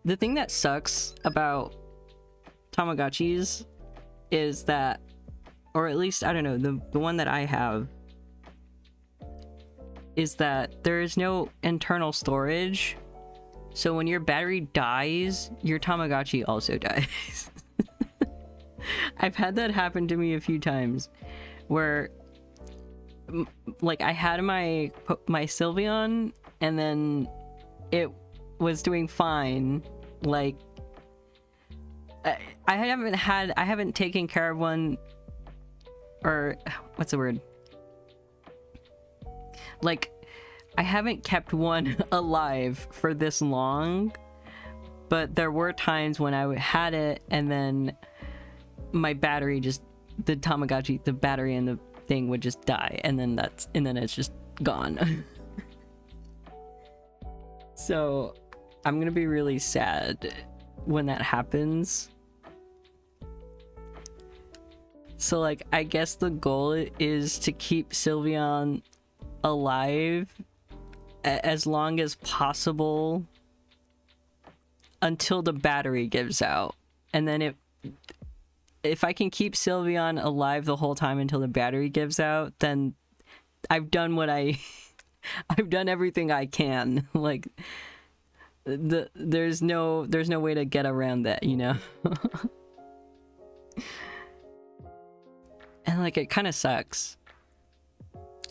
the thing that sucks about Tamagotchis is that, or at least, I don't know, the one that I have, is that there is no internal storage. So when your battery dies, your Tamagotchi also dies. I've had that happen to me a few times, where like I had my Sylvian, and then it was doing fine. Like I haven't taken care of one, or what's the word? Like, I haven't kept one alive for this long, but there were times when I had it, and then my battery just, the Tamagotchi, the battery and the thing would just die, and then it's just gone. So I'm gonna be really sad when that happens. So like, I guess the goal is to keep Sylvian alive as long as possible until the battery gives out, and then if I can keep Sylvian alive the whole time until the battery gives out, then I've done what I've done everything I can. Like there's no way to get around that, you know. And like, it kind of sucks,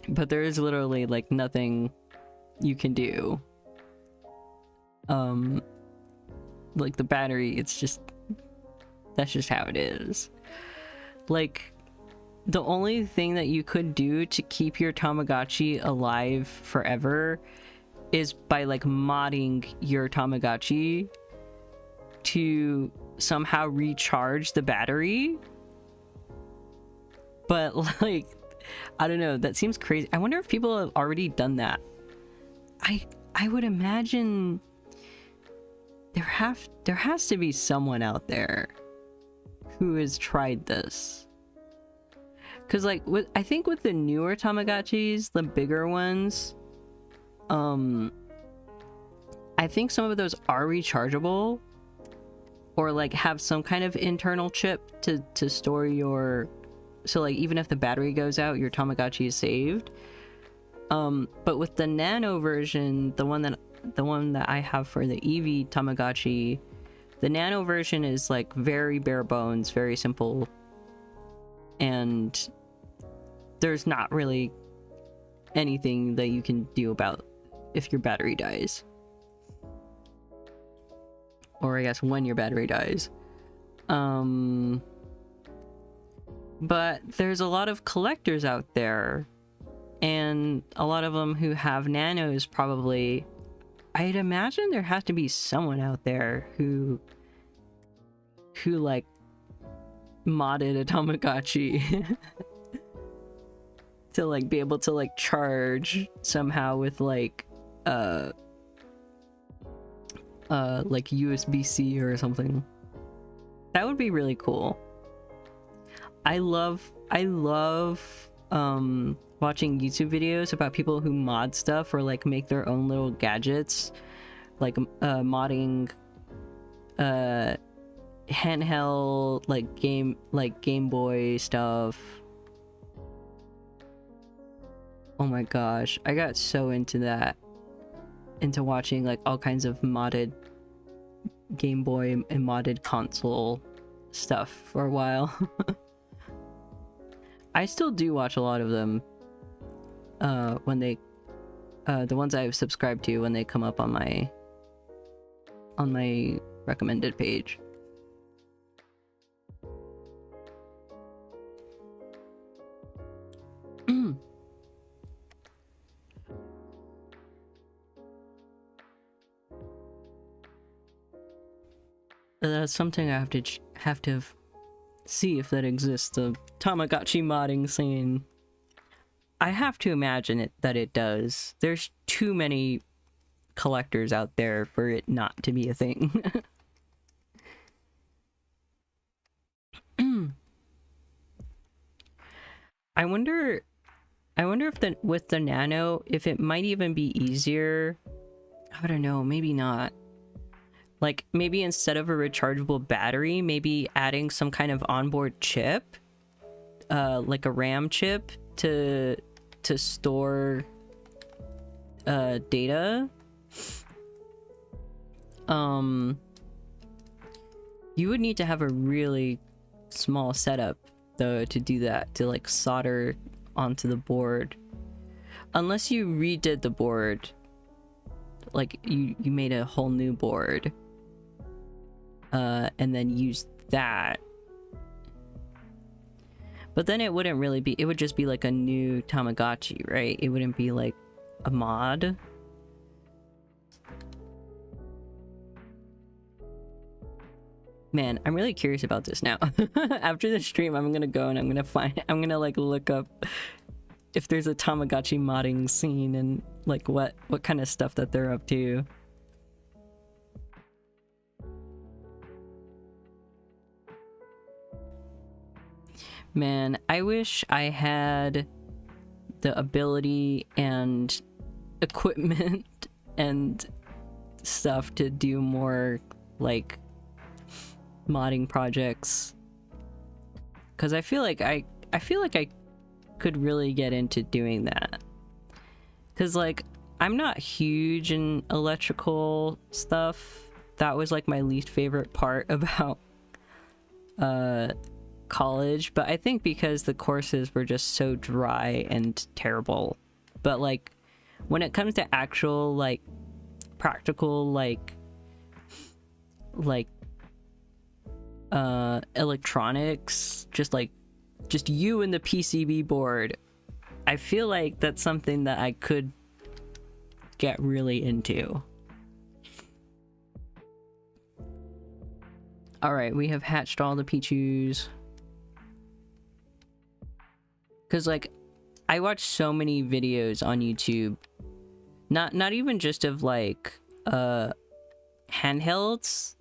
but there is literally like nothing you can do. Like the battery, it's just, that's just how it is. Like, the only thing that you could do to keep your Tamagotchi alive forever is by like modding your Tamagotchi to somehow recharge the battery. But like, I don't know, that seems crazy. I wonder if people have already done that. I would imagine there has to be someone out there who has tried this. Cause like, I think with the newer Tamagotchis, the bigger ones, I think some of those are rechargeable, or like have some kind of internal chip to store your, so like even if the battery goes out, your Tamagotchi is saved. But with the nano version, the one that I have for the Eevee Tamagotchi, the nano version is like very bare bones, very simple, and there's not really anything that you can do about if your battery dies, or I guess when your battery dies. But there's a lot of collectors out there, and a lot of them who have nanos probably. I'd imagine there has to be someone out there who like modded a Tamagotchi to like be able to like charge somehow with like USB-C or something. That would be really cool. I love watching YouTube videos about people who mod stuff or like make their own little gadgets, like modding handheld like Game Boy stuff. Oh my gosh, I got so into that, into watching like all kinds of modded Game Boy and modded console stuff for a while. I still do watch a lot of them when they the ones I've subscribed to when they come up on my recommended page. That's something I have to see if that exists, the Tamagotchi modding scene. I have to imagine that it does. There's too many collectors out there for it not to be a thing. I wonder if with the Nano, if it might even be easier. I don't know, maybe not. Like, maybe instead of a rechargeable battery, maybe adding some kind of onboard chip, like a RAM chip to store data. You would need to have a really small setup though to do that, to like solder onto the board, unless you redid the board, like you made a whole new board and then used that. But then it wouldn't really be, it would just be like a new Tamagotchi, right? It wouldn't be like a mod. Man, I'm really curious about this now. After the stream, I'm gonna go and I'm gonna like look up if there's a Tamagotchi modding scene and like what kind of stuff that they're up to. Man, I wish I had the ability and equipment and stuff to do more like modding projects, because I feel like I could really get into doing that, because like I'm not huge in electrical stuff. That was like my least favorite part about college, but I think because the courses were just so dry and terrible. But like when it comes to actual like practical like electronics, just you and the PCB board, I feel like that's something that I could get really into. All right, we have hatched all the Pichus. Because like I watch so many videos on YouTube, not even just of like handhelds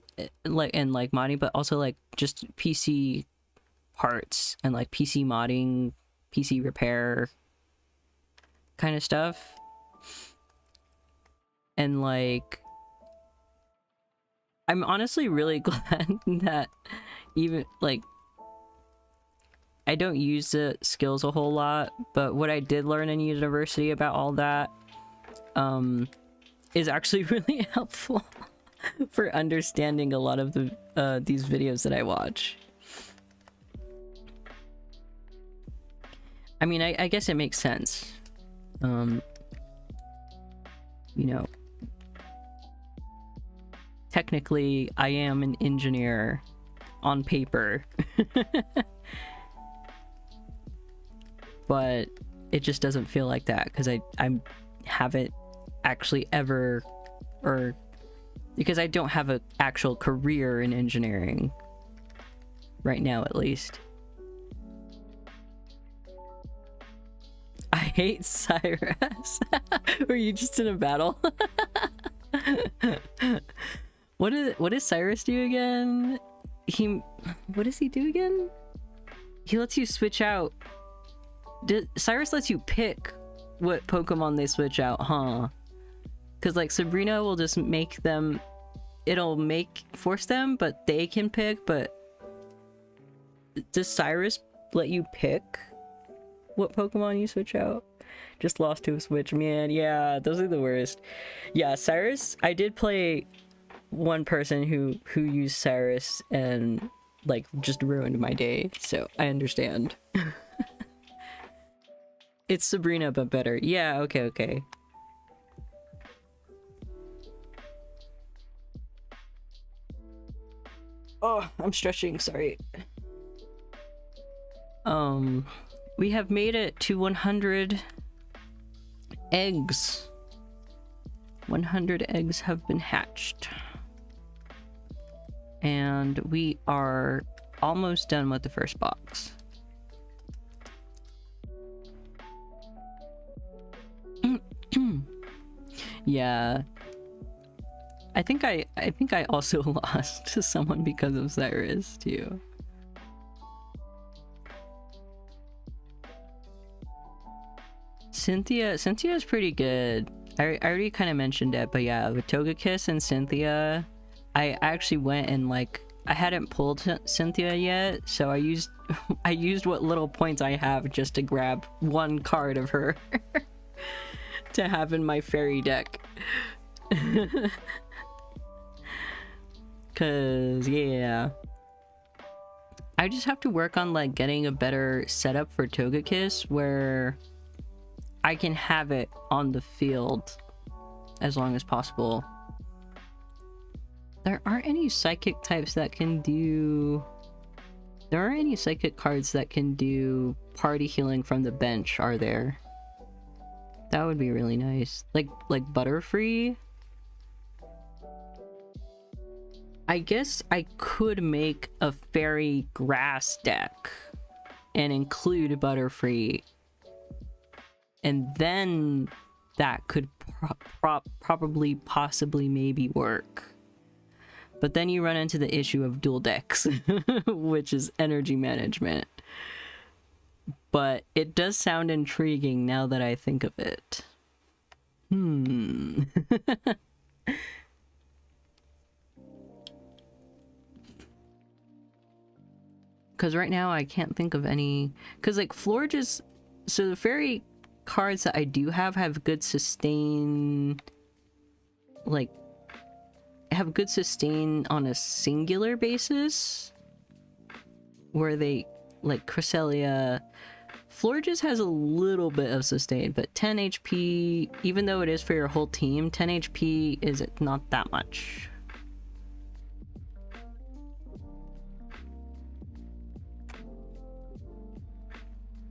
like and like modding, but also like just PC parts and like PC modding, PC repair kind of stuff. And like I'm honestly really glad that even like I don't use the skills a whole lot, but what I did learn in university about all that is actually really helpful for understanding a lot of the these videos that I watch. I mean, I guess it makes sense. You know, technically I am an engineer on paper. But it just doesn't feel like that because I haven't actually ever, or because I don't have an actual career in engineering right now, at least. I hate Cyrus. Were you just in a battle? What does Cyrus do again? What does he do again? He lets you switch out. Cyrus lets you pick what Pokemon they switch out, huh? Because like Sabrina will just make them, force them, but they can pick. But does Cyrus let you pick what Pokemon you switch out? Just lost to a switch, man. Yeah, those are the worst. Yeah, Cyrus, I did play one person who used Cyrus and like just ruined my day, so I understand. It's Sabrina but better. Yeah, okay. Oh, I'm stretching, sorry. We have made it to 100 eggs. 100 eggs have been hatched. And we are almost done with the first box. Yeah. I think I also lost to someone because of Cyrus too. Cynthia's pretty good. I already kind of mentioned it, but yeah, with Togekiss and Cynthia, I actually went and like I hadn't pulled Cynthia yet, so I used what little points I have just to grab one card of her to have in my fairy deck. Cause yeah, I just have to work on like getting a better setup for Togekiss where I can have it on the field as long as possible. There aren't any psychic types that can do... There aren't any psychic cards that can do party healing from the bench, are there? That would be really nice. Like Butterfree? I guess I could make a fairy grass deck and include Butterfree. And then that could probably, possibly, maybe work. But then you run into the issue of dual decks, which is energy management. But it does sound intriguing now that I think of it. Because right now I can't think of any... Because like Florges... So the fairy cards that I do have good sustain... Like... have good sustain on a singular basis, where they like Cresselia. Florges has a little bit of sustain, but 10 HP, even though it is for your whole team, 10 HP is not that much.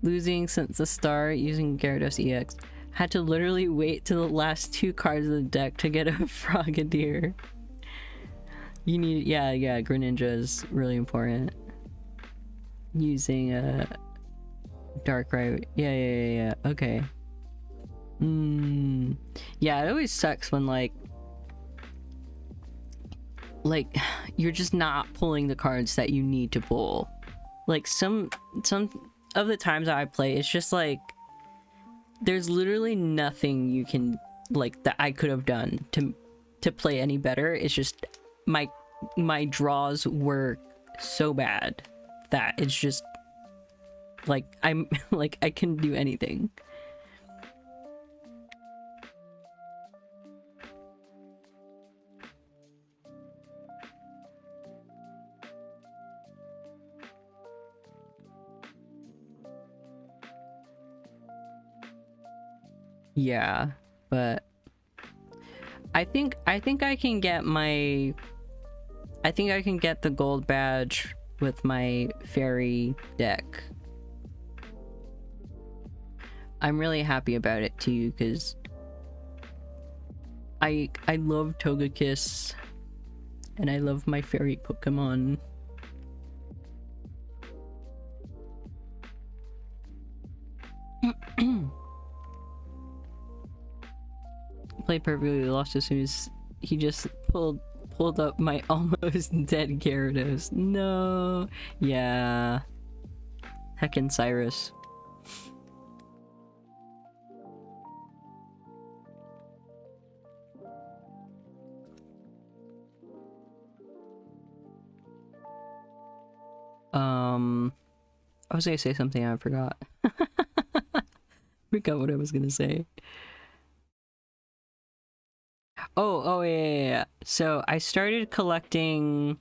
Losing since the start using Gyarados EX. Had to literally wait till the last 2 cards of the deck to get a Frogadier. You need, yeah, Greninja is really important. Using a Darkrai, yeah, okay. Yeah, it always sucks when like you're just not pulling the cards that you need to pull. Like some of the times that I play, it's just like there's literally nothing you can like that I could have done to play any better. It's just my draws were so bad that it's just like I'm like I couldn't do anything. Yeah, but I think I can get the gold badge with my fairy deck. I'm really happy about it too, because I love Togekiss and I love my fairy Pokemon. Played perfectly, lost as soon as he just pulled up my almost dead Gyarados. No. Yeah. Heckin' Cyrus. I was gonna say something, I forgot. Forgot what I was gonna say. Oh yeah. So I started collecting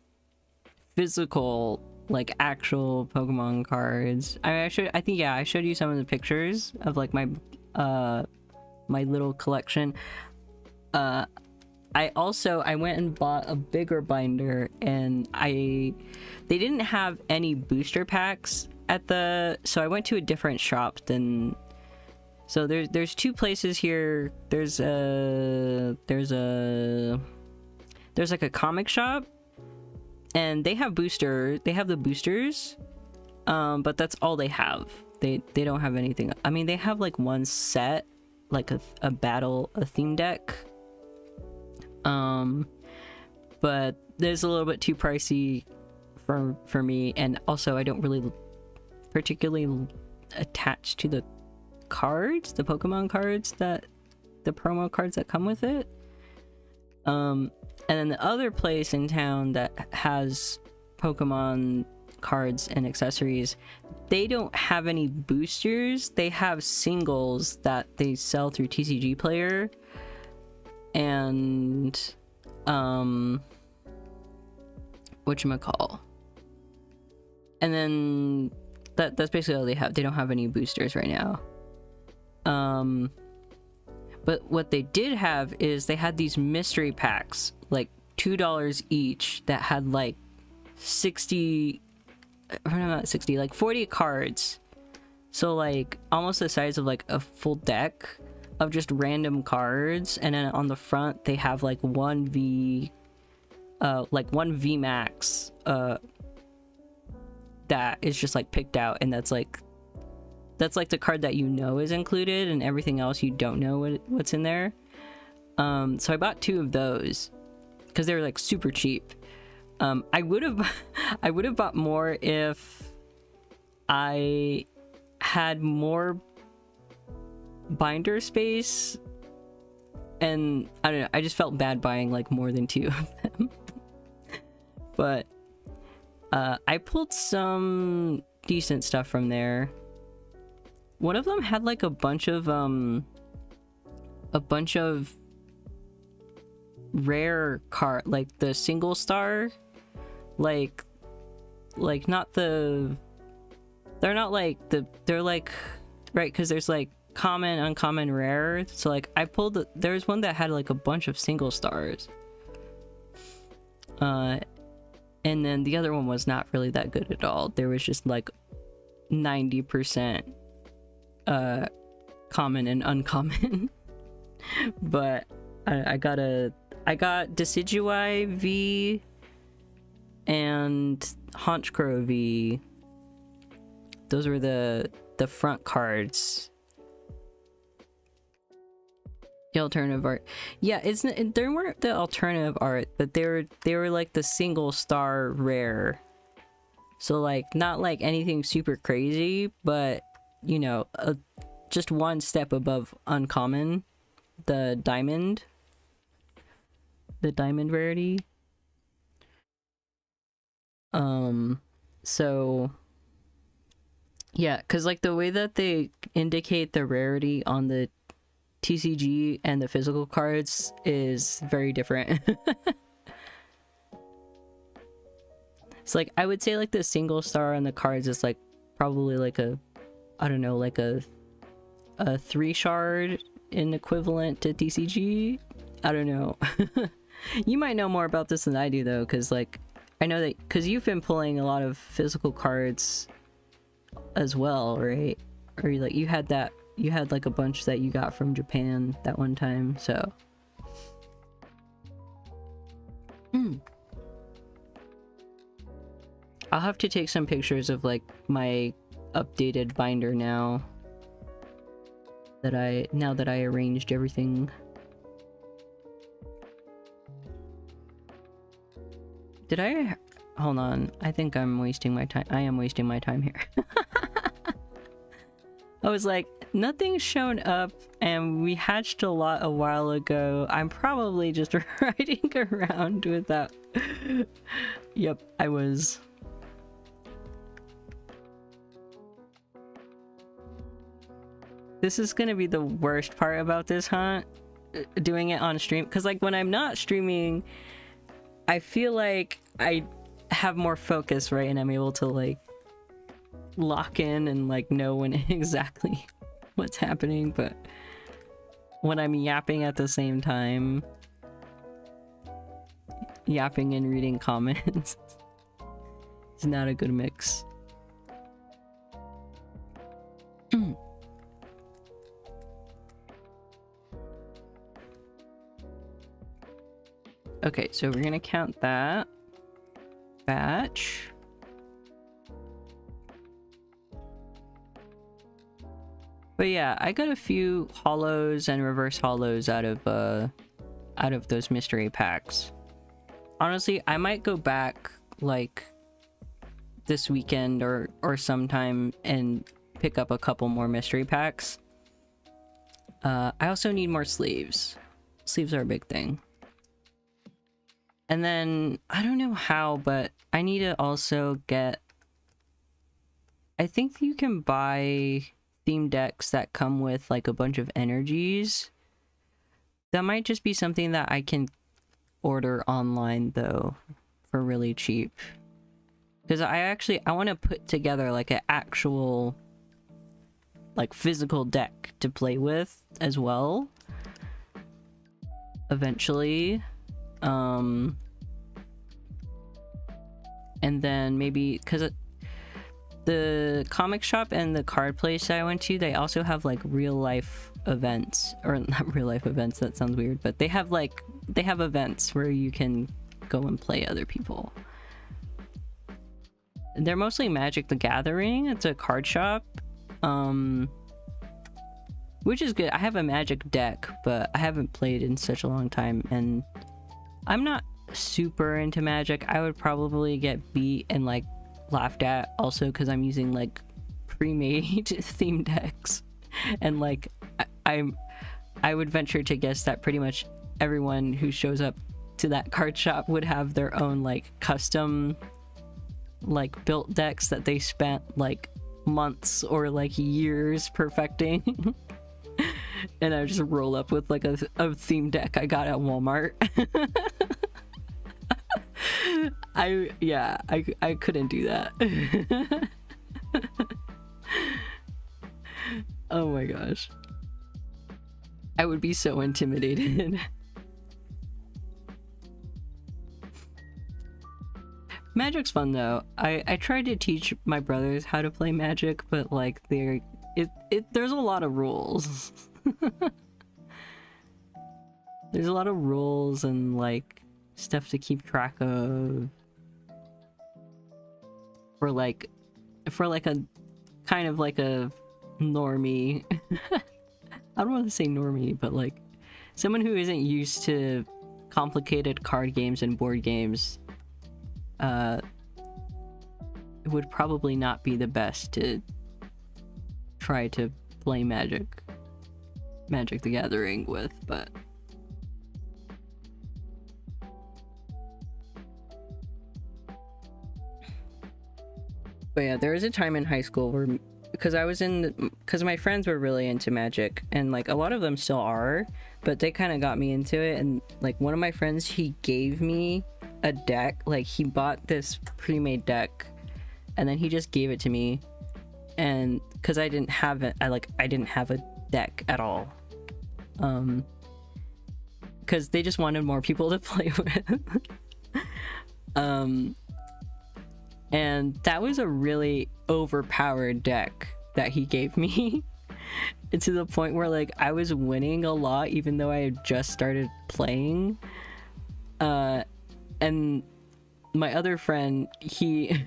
physical, like actual Pokemon cards. I think I showed you some of the pictures of like my my little collection. I went and bought a bigger binder, and they didn't have any booster packs at so I went to a different shop than. So there's two places here. There's like a comic shop, and they have the boosters, but that's all they have. They don't have anything. I mean, they have like one set, like a theme deck. But there's a little bit too pricey for me, and also I don't really particularly attach to the cards, the Pokemon cards, the promo cards that come with it. And then the other place in town that has Pokemon cards and accessories, they don't have any boosters. They have singles that they sell through TCG Player, and whatchamacall. And then that's basically all they have. They don't have any boosters right now. But what they did have is they had these mystery packs, like $2 each, that had like 40 cards. So like almost the size of like a full deck of just random cards, and then on the front they have like one VMAX that is just like picked out, and that's like the card that you know is included, and everything else you don't know what's in there. So I bought 2 of those because they were like super cheap. I would have bought more if I had more binder space, and I don't know, I just felt bad buying like more than 2 of them. But I pulled some decent stuff from there. One of them had like a bunch of rare card, like the single star, like not the, they're not like they're like, right, because there's like common, uncommon, rare. So like I pulled there's one that had like a bunch of single stars, and then the other one was not really that good at all. There was just like 90% common and uncommon. But I got Decidueye V and Honchkrow V. Those were the front cards. The alternative art, yeah, there weren't the alternative art, but they were like the single star rare. So like not like anything super crazy, but you know, just one step above uncommon, the diamond rarity. So yeah, because like the way that they indicate the rarity on the TCG and the physical cards is very different. It's like I would say like the single star on the cards is like probably like a, I don't know, like a 3 shard in equivalent to TCG. I don't know. You might know more about this than I do though, because like I know that because you've been pulling a lot of physical cards as well, right? Or like you had like a bunch that you got from Japan that one time, so I'll have to take some pictures of like my updated binder now that I arranged everything. Did I hold on? I think I'm wasting my time. I am wasting my time here. was like, nothing's shown up, and we hatched a lot a while ago. I'm probably just riding around without... Yep, I was. This is gonna be the worst part about this hunt, doing it on stream, because like when I'm not streaming, I feel like I have more focus, right? And I'm able to like lock in and like know when exactly what's happening, but when I'm yapping at the same time, yapping and reading comments, it's not a good mix. Okay, so we're gonna count that batch. But yeah, I got a few hollows and reverse hollows out of those mystery packs. Honestly, I might go back like this weekend or sometime and pick up a couple more mystery packs. I also need more sleeves. Sleeves are a big thing. And then, I don't know how, but I need to also get... I think you can buy theme decks that come with like a bunch of energies. That might just be something that I can order online though, for really cheap. Because I want to put together like an actual like physical deck to play with as well. Eventually. And then maybe, because the comic shop and the card place I went to, they also have like real life events, or not real life events, that sounds weird, but they have events where you can go and play other people. They're mostly Magic the Gathering. It's a card shop, which is good. I have a Magic deck, but I haven't played in such a long time, and I'm not super into Magic. I would probably get beat and like laughed at also because I'm using like pre-made theme decks, and like I would venture to guess that pretty much everyone who shows up to that card shop would have their own like custom like built decks that they spent like months or like years perfecting. And I just roll up with like a theme deck I got at Walmart. I couldn't do that. Oh my gosh. I would be so intimidated. Magic's fun though. I tried to teach my brothers how to play Magic, but like there's a lot of rules. There's a lot of rules and like stuff to keep track of for like a kind of like a normie. I don't want to say normie, but like someone who isn't used to complicated card games and board games would probably not be the best to try to play Magic the Gathering with, but yeah, there was a time in high school where, because my friends were really into Magic, and like a lot of them still are, but they kind of got me into it. And like one of my friends, he gave me a deck, like he bought this pre-made deck and then he just gave it to me, and because I didn't have it, I didn't have a deck at all, because they just wanted more people to play with. And that was a really overpowered deck that he gave me. To the point where like I was winning a lot even though I had just started playing. And my other friend, he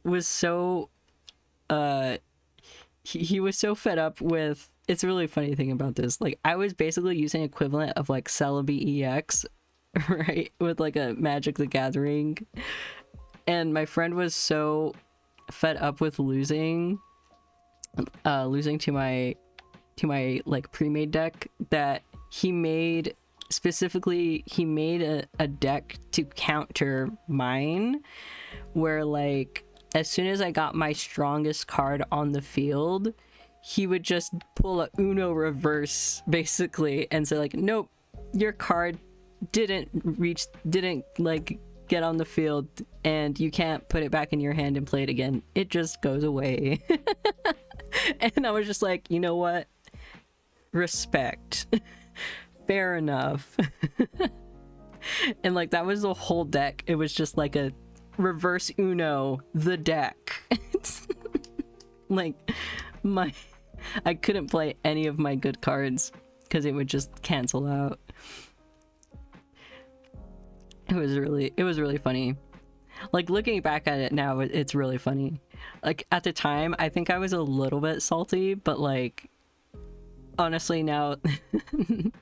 was so he was so fed up with, it's a really funny thing about this, like I was basically using equivalent of like Celebi EX, right, with like a Magic the Gathering, and my friend was so fed up with losing losing to my like pre-made deck that he made. Specifically, he made a deck to counter mine, where like as soon as I got my strongest card on the field, he would just pull a Uno reverse basically and say like, nope, your card didn't like get on the field and you can't put it back in your hand and play it again. It just goes away. And I was just like, you know what? Respect. Fair enough. And like that was the whole deck. It was just like a reverse Uno, the deck. Like I couldn't play any of my good cards because it would just cancel out. It was really funny. Like looking back at it now, it's really funny. Like at the time, I think I was a little bit salty, but like honestly now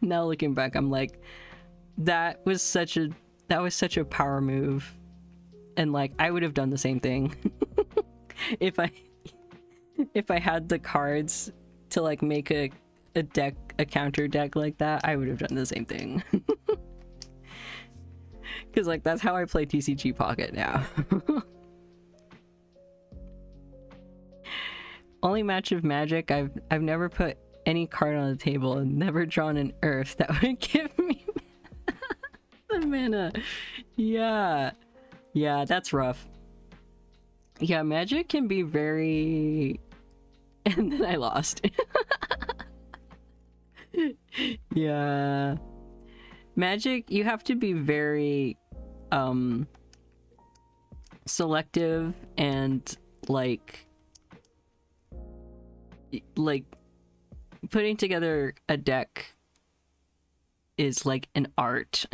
now looking back, I'm like, that was such a power move. And like I would have done the same thing. if I had the cards to like make a counter deck like that, I would have done the same thing. Because like that's how I play TCG Pocket now. Only match of Magic, I've never put any card on the table and never drawn an Earth that would give me the mana. Yeah, that's rough. Yeah, Magic can be very... And then I lost. Yeah. Magic, you have to be very selective and like putting together a deck is like an art.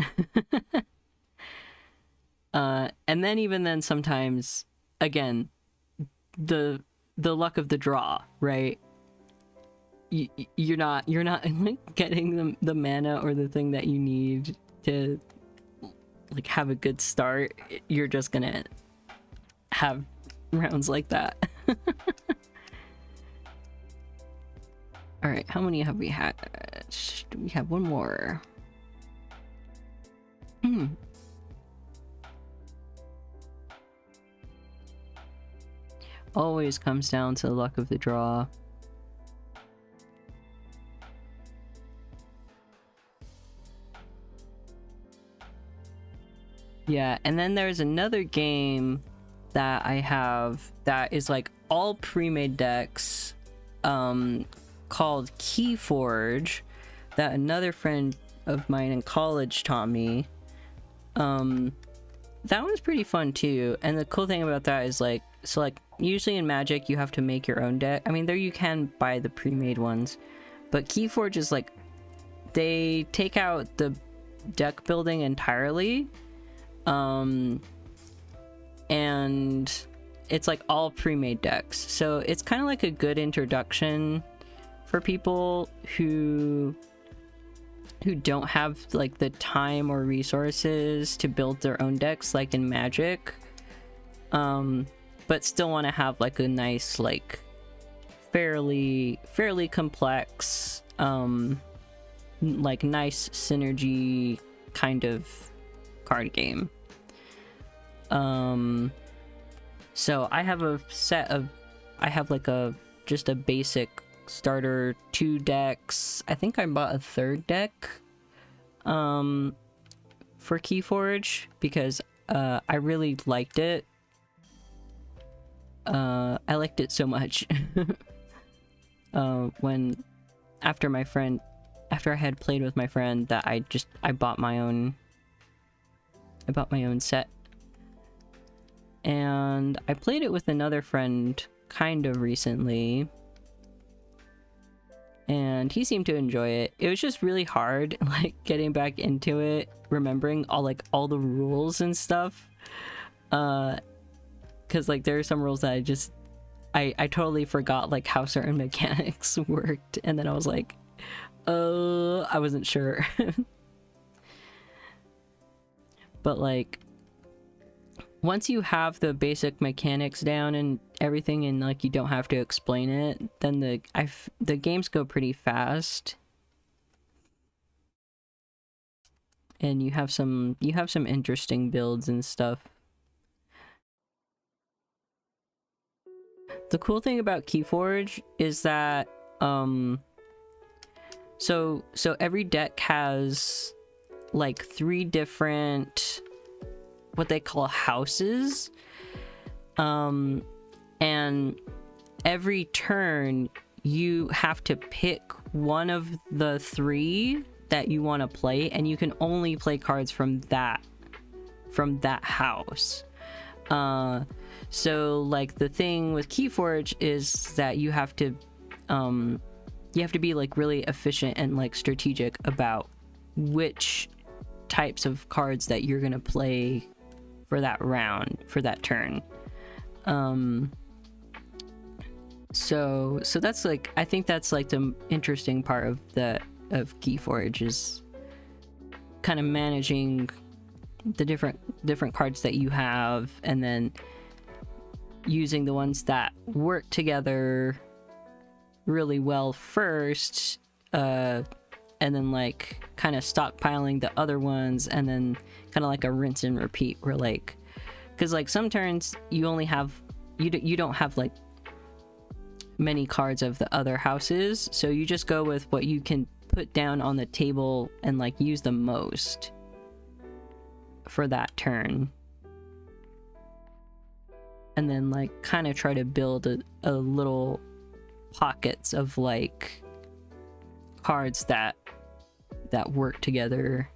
And then even then sometimes, again, the luck of the draw, right? You're not like getting the mana or the thing that you need to like have a good start. You're just gonna have rounds like that. All right, how many have we had? We have one more. Always comes down to the luck of the draw. Yeah, and then there's another game that I have that is like all pre-made decks, called Keyforge, that another friend of mine in college taught me. That one's pretty fun too, and the cool thing about that is like, so like usually in Magic you have to make your own deck. I mean, there you can buy the pre-made ones, but Keyforge is like, they take out the deck building entirely, and it's like all pre-made decks, so it's kind of like a good introduction for people who don't have like the time or resources to build their own decks like in Magic, but still want to have like a nice, like fairly complex, like nice synergy kind of card game. So I have a set of, I have like just a basic starter 2 decks. I think I bought a 3rd deck for Keyforge because I really liked it. I liked it so much. After I had played with my friend, that I bought my own set. And I played it with another friend kind of recently, and he seemed to enjoy it. It was just really hard, like getting back into it, remembering all the rules and stuff, because like there are some rules that I totally forgot like how certain mechanics worked, and then I was like, I wasn't sure. But like once you have the basic mechanics down and everything, and like you don't have to explain it, then the games go pretty fast, and you have some interesting builds and stuff. The cool thing about Keyforge is that so every deck has like 3 different what they call houses, and every turn you have to pick one of the 3 that you want to play, and you can only play cards from that house. So like the thing with Keyforge is that you have to be like really efficient and like strategic about which types of cards that you're gonna play for that round, for that turn. So that's like, I think that's like the interesting part of Keyforge, is kind of managing the different cards that you have, and then using the ones that work together really well first, and then like kind of stockpiling the other ones, and then kind of like a rinse and repeat, where like, because like some turns you only have you don't have like many cards of the other houses, so you just go with what you can put down on the table and like use the most for that turn, and then like kind of try to build a little pockets of like cards that work together.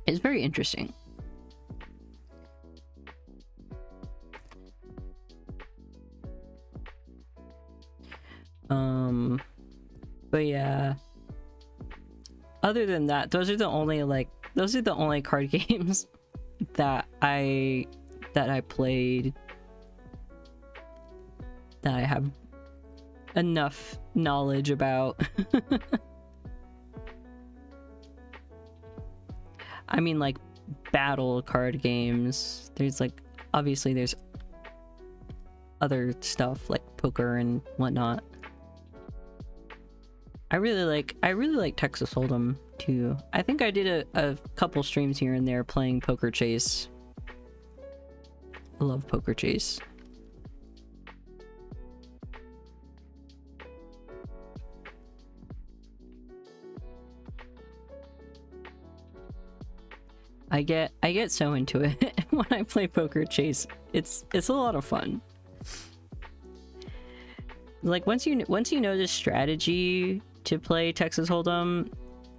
It's very interesting. But yeah, other than that, those are the only card games that I played that I have enough knowledge about. I mean, like battle card games, there's like, obviously there's other stuff like poker and whatnot. I really like Texas Hold'em too. I think I did a couple streams here and there playing Poker Chase. I love Poker Chase. I get so into it when I play Poker Chase. It's a lot of fun. Like once you know the strategy to play Texas Hold'em,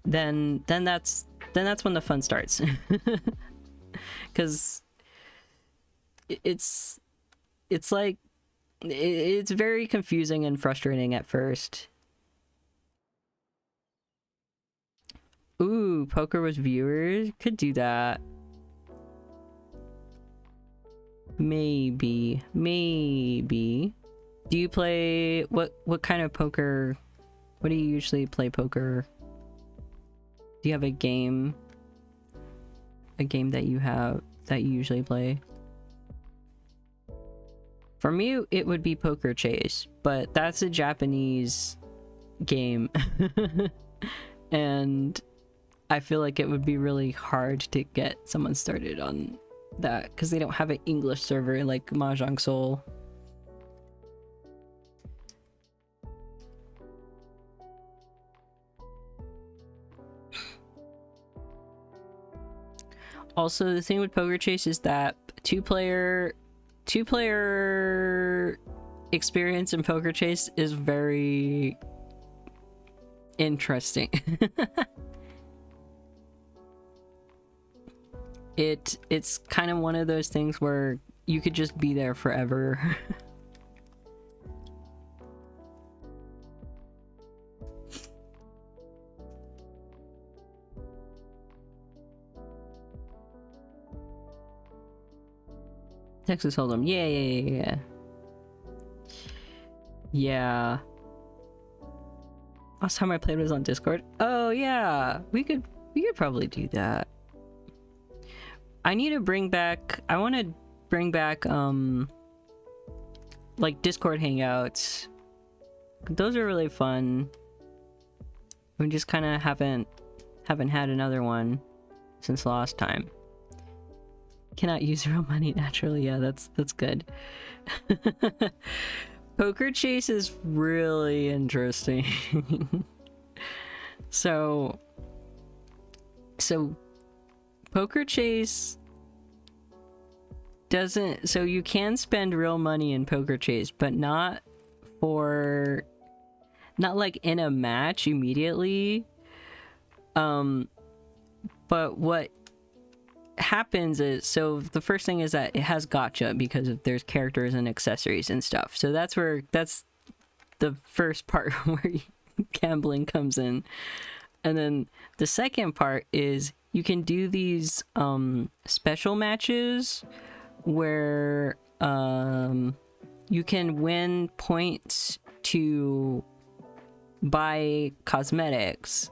then that's when the fun starts. Because it's like it's very confusing and frustrating at first. Ooh, poker with viewers, could do that. Maybe. Do you play what kind of poker? What do you usually play poker? Do you have a game that you usually play? For me, it would be Poker Chase, but that's a Japanese game. And I feel like it would be really hard to get someone started on that because they don't have an English server like Mahjong Soul. Also, the thing with Poker Chase is that two-player experience in Poker Chase is very interesting. It's kind of one of those things where you could just be there forever. Texas Hold'em. Yeah. Last time I played was on Discord. Oh yeah, we could probably do that. I need to bring back, I want to bring back like Discord hangouts. Those are really fun. We just kind of haven't had another one since last time. Cannot use real money naturally. Yeah, that's good. Poker Chase is really interesting. So Poker Chase doesn't, so you can spend real money in Poker Chase, but not like in a match immediately. But what happens is, so the first thing is that it has gacha because there's characters and accessories and stuff. So that's the first part where gambling comes in. And then the second part is you can do these special matches where you can win points to buy cosmetics,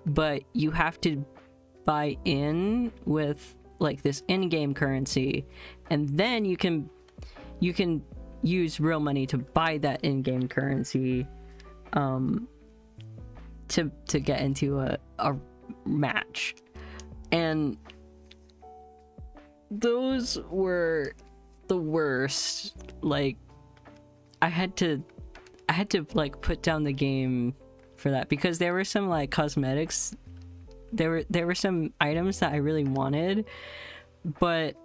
but you have to buy in with like this in-game currency, and then you can use real money to buy that in-game currency to get into a match. And those were the worst. Like I had to like put down the game for that, because there were some like cosmetics, there were some items that I really wanted, but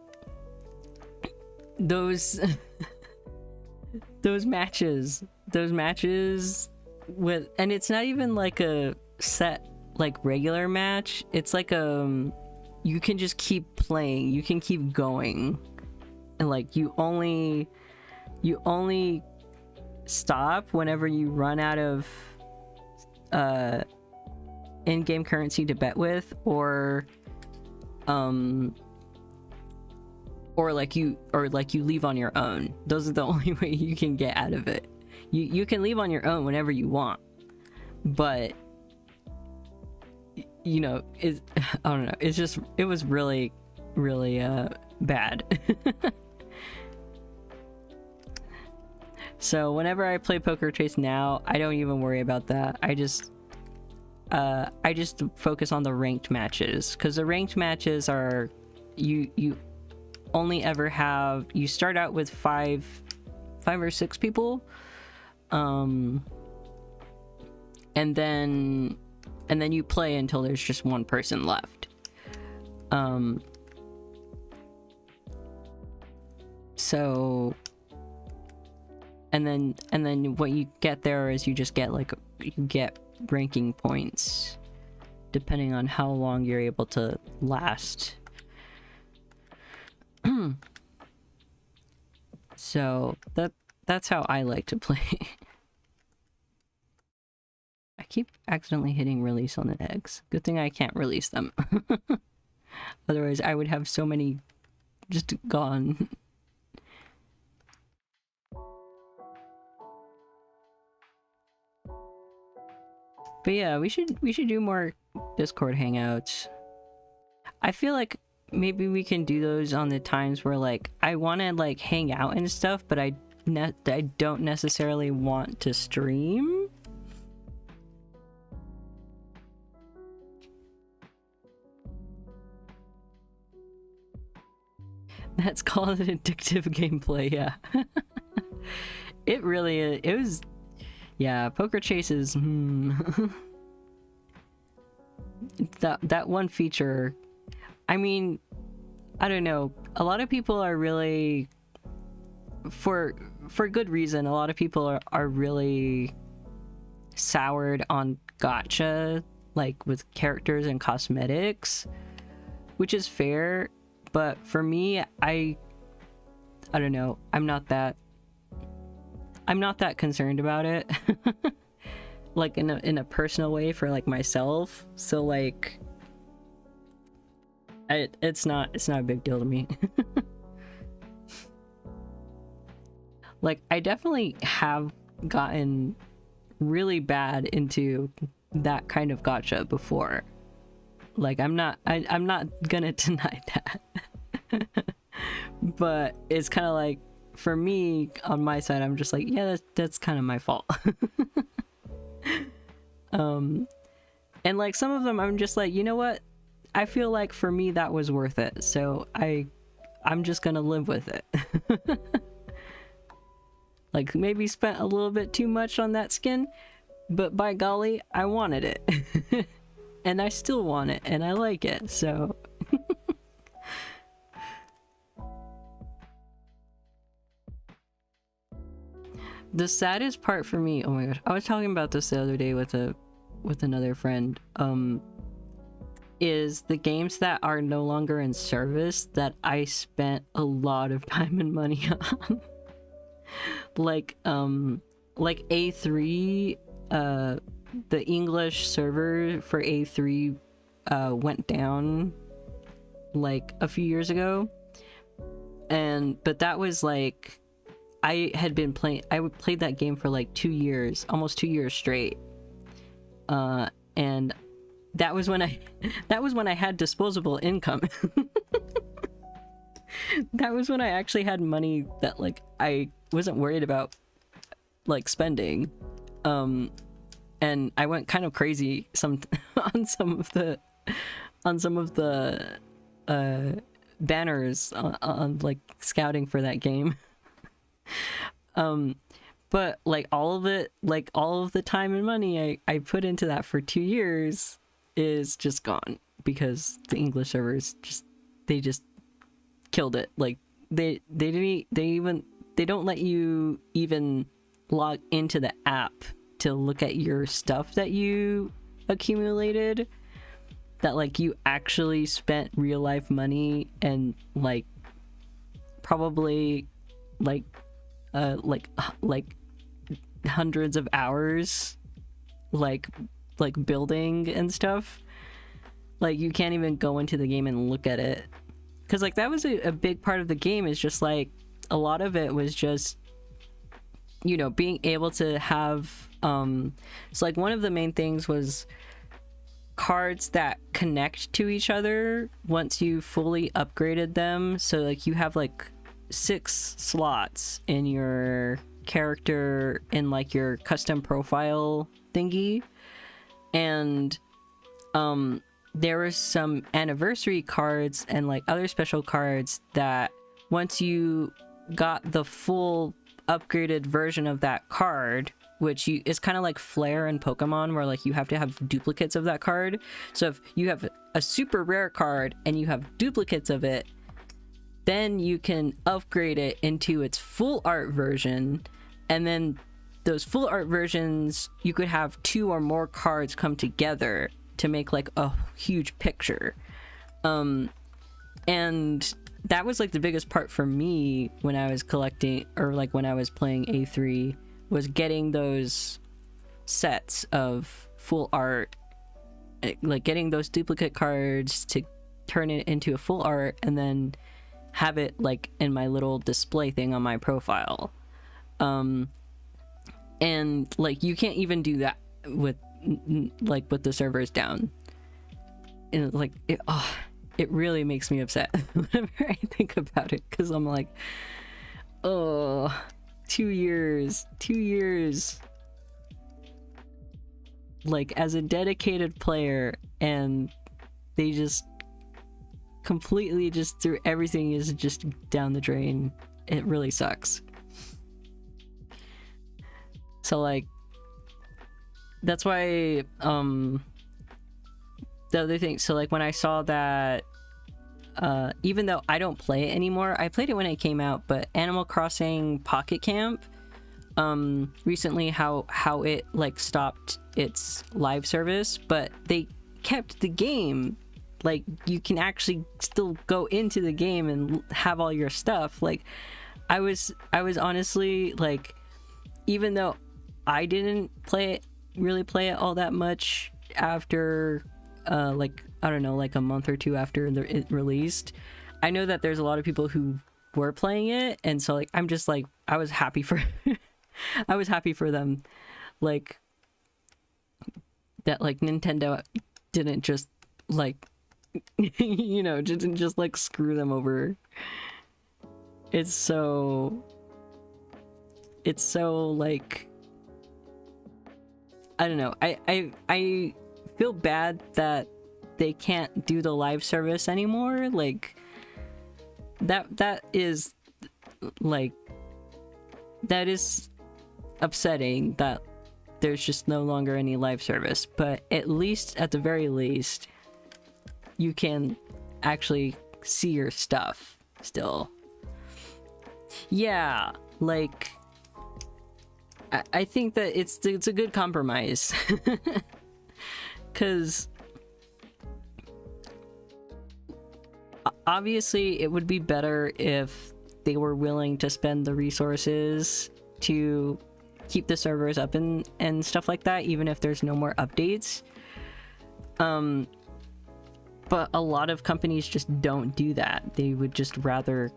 those matches with, and it's not even like a set like regular match, it's like you can just keep playing, you can keep going, and like you only stop whenever you run out of in-game currency to bet with, or like you leave on your own. Those are the only way you can get out of it. You can leave on your own whenever you want, but you know, I don't know, it was really bad. So whenever I play Poker Chase now, I don't even worry about that. I just focus on the ranked matches, because the ranked matches are, you only ever have, you start out with five or six people, and then you play until there's just one person left. So and then what you get there is you just get like, you get ranking points depending on how long you're able to last. So that's how I like to play. I keep accidentally hitting release on the eggs. Good thing I can't release them. Otherwise I would have so many just gone. But yeah, we should do more Discord hangouts. I feel like maybe we can do those on the times where like I want to like hang out and stuff, but I don't necessarily want to stream. That's called addictive gameplay, yeah. It really is. It was, yeah, Poker Chase is that one feature. I mean, I don't know, a lot of people are really, for good reason, a lot of people are really soured on gacha, like with characters and cosmetics, which is fair. But for me, I don't know, I'm not that concerned about it. Like in a personal way for like myself. So like it's not a big deal to me. Like I definitely have gotten really bad into that kind of gacha before. Like, I'm not gonna deny that. But it's kind of like, for me, on my side, I'm just like, yeah, that's kind of my fault. And like some of them, I'm just like, you know what? I feel like for me that was worth it, so I'm just gonna live with it. Like, maybe spent a little bit too much on that skin, but by golly, I wanted it. And I still want it, and I like it, so... The saddest part for me, oh my gosh, I was talking about this the other day with another friend, is the games that are no longer in service that I spent a lot of time and money on. like A3, the English server for A3 went down like a few years ago, but that was like, I played that game for like 2 years, almost 2 years straight. And that was when I had disposable income. That was when I actually had money that like I wasn't worried about like spending. And I went kind of crazy on some of the banners on like scouting for that game. But like all of the time and money I put into that for 2 years is just gone, because the English servers just killed it. Like they don't let you even log into the app to look at your stuff that you accumulated, that like you actually spent real life money and like probably like hundreds of hours like building and stuff. Like you can't even go into the game and look at it, because like that was a big part of the game, is just like a lot of it was just, you know, being able to have so like one of the main things was cards that connect to each other once you fully upgraded them. So like you have like 6 slots in your character in like your custom profile thingy, and there were some anniversary cards and like other special cards that once you got the full upgraded version of that card, which is kind of like Flare in Pokemon, where like you have to have duplicates of that card. So if you have a super rare card and you have duplicates of it, then you can upgrade it into its full art version, and then those full art versions, you could have 2 or more cards come together to make like a huge picture. And that was like the biggest part for me when I was collecting, or like when I was playing A3, was getting those sets of full art, like getting those duplicate cards to turn it into a full art and then have it like in my little display thing on my profile. And like you can't even do that with the servers down, and like it really makes me upset whenever I think about it, because I'm like, oh, 2 years like as a dedicated player, and they just completely just threw everything is just down the drain. It really sucks. So like that's why the other thing, so like when I saw that even though I don't play it anymore, I played it when it came out, but Animal Crossing Pocket Camp recently how it like stopped its live service, but they kept the game. Like you can actually still go into the game and have all your stuff. Like I was honestly like, even though I didn't really play it all that much after like I don't know, like a month or two after it released, I know that there's a lot of people who were playing it, and so like I'm just like, I was happy for I was happy for them, like that like Nintendo didn't just like, you know, just like screw them over. It's so like, I don't know. I feel bad that they can't do the live service anymore. Like that is like, that is upsetting that there's just no longer any live service, but at the very least, you can actually see your stuff still. Yeah, like, I think that it's a good compromise. Because obviously it would be better if they were willing to spend the resources to keep the servers up and stuff like that, even if there's no more updates. But a lot of companies just don't do that. They would just rather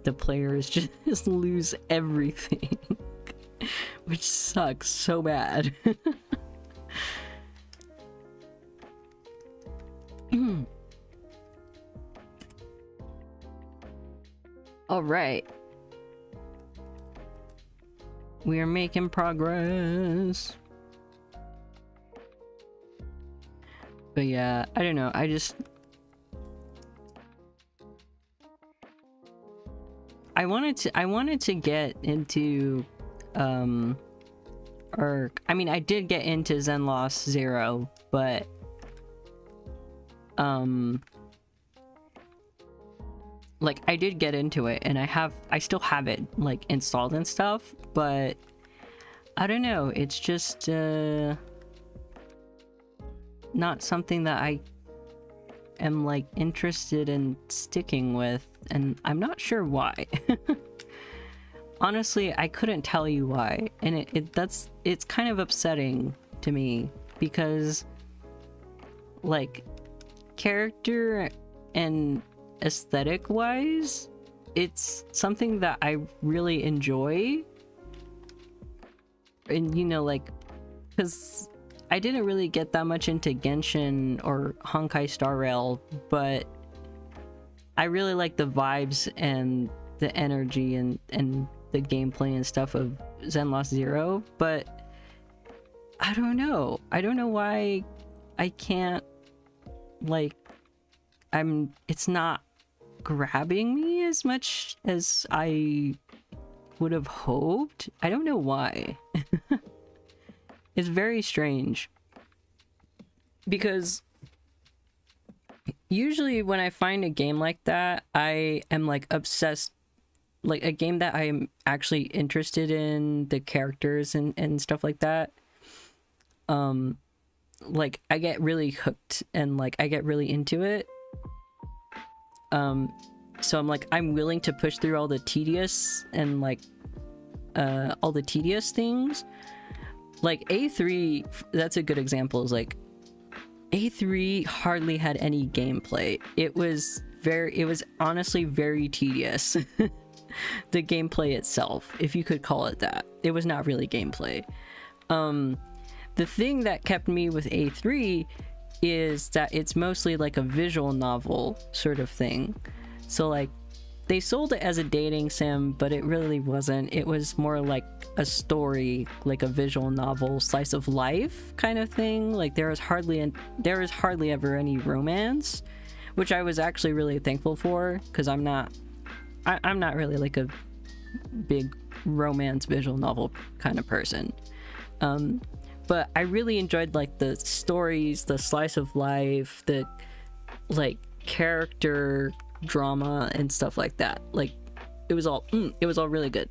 the players just lose everything. Which sucks so bad. All right. We are making progress. But yeah, I don't know. I wanted to get into or I mean, I did get into Zen Lost Zero, but like, I did get into it, and I still have it like installed and stuff, but I don't know, it's just not something that I am like interested in sticking with, and I'm not sure why. Honestly, I couldn't tell you why, and it's kind of upsetting to me, because like, character and aesthetic wise, it's something that I really enjoy. And you know, like, because I didn't really get that much into Genshin or Honkai Star Rail, but I really like the vibes and the energy and the gameplay and stuff of Zen Lost Zero, but I don't know why I can't, like, it's not grabbing me as much as I would have hoped. I don't know why. It's very strange, because usually when I find a game like that, I am like obsessed, like a game that I'm actually interested in the characters and stuff like that. Like, I get really hooked and like I get really into it. So I'm like, I'm willing to push through all the tedious and like all the tedious things. Like A3, that's a good example, is like A3 hardly had any gameplay. It was honestly very tedious. The gameplay itself, if you could call it that. It was not really gameplay. The thing that kept me with A3 is that it's mostly like a visual novel sort of thing. So like, they sold it as a dating sim, but it really wasn't. It was more like a story, like a visual novel, slice of life kind of thing. Like, there was hardly ever any romance, which I was actually really thankful for, because I'm not really like a big romance visual novel kind of person. But I really enjoyed like the stories, the slice of life, the like character drama and stuff like that. Like, it was all really good.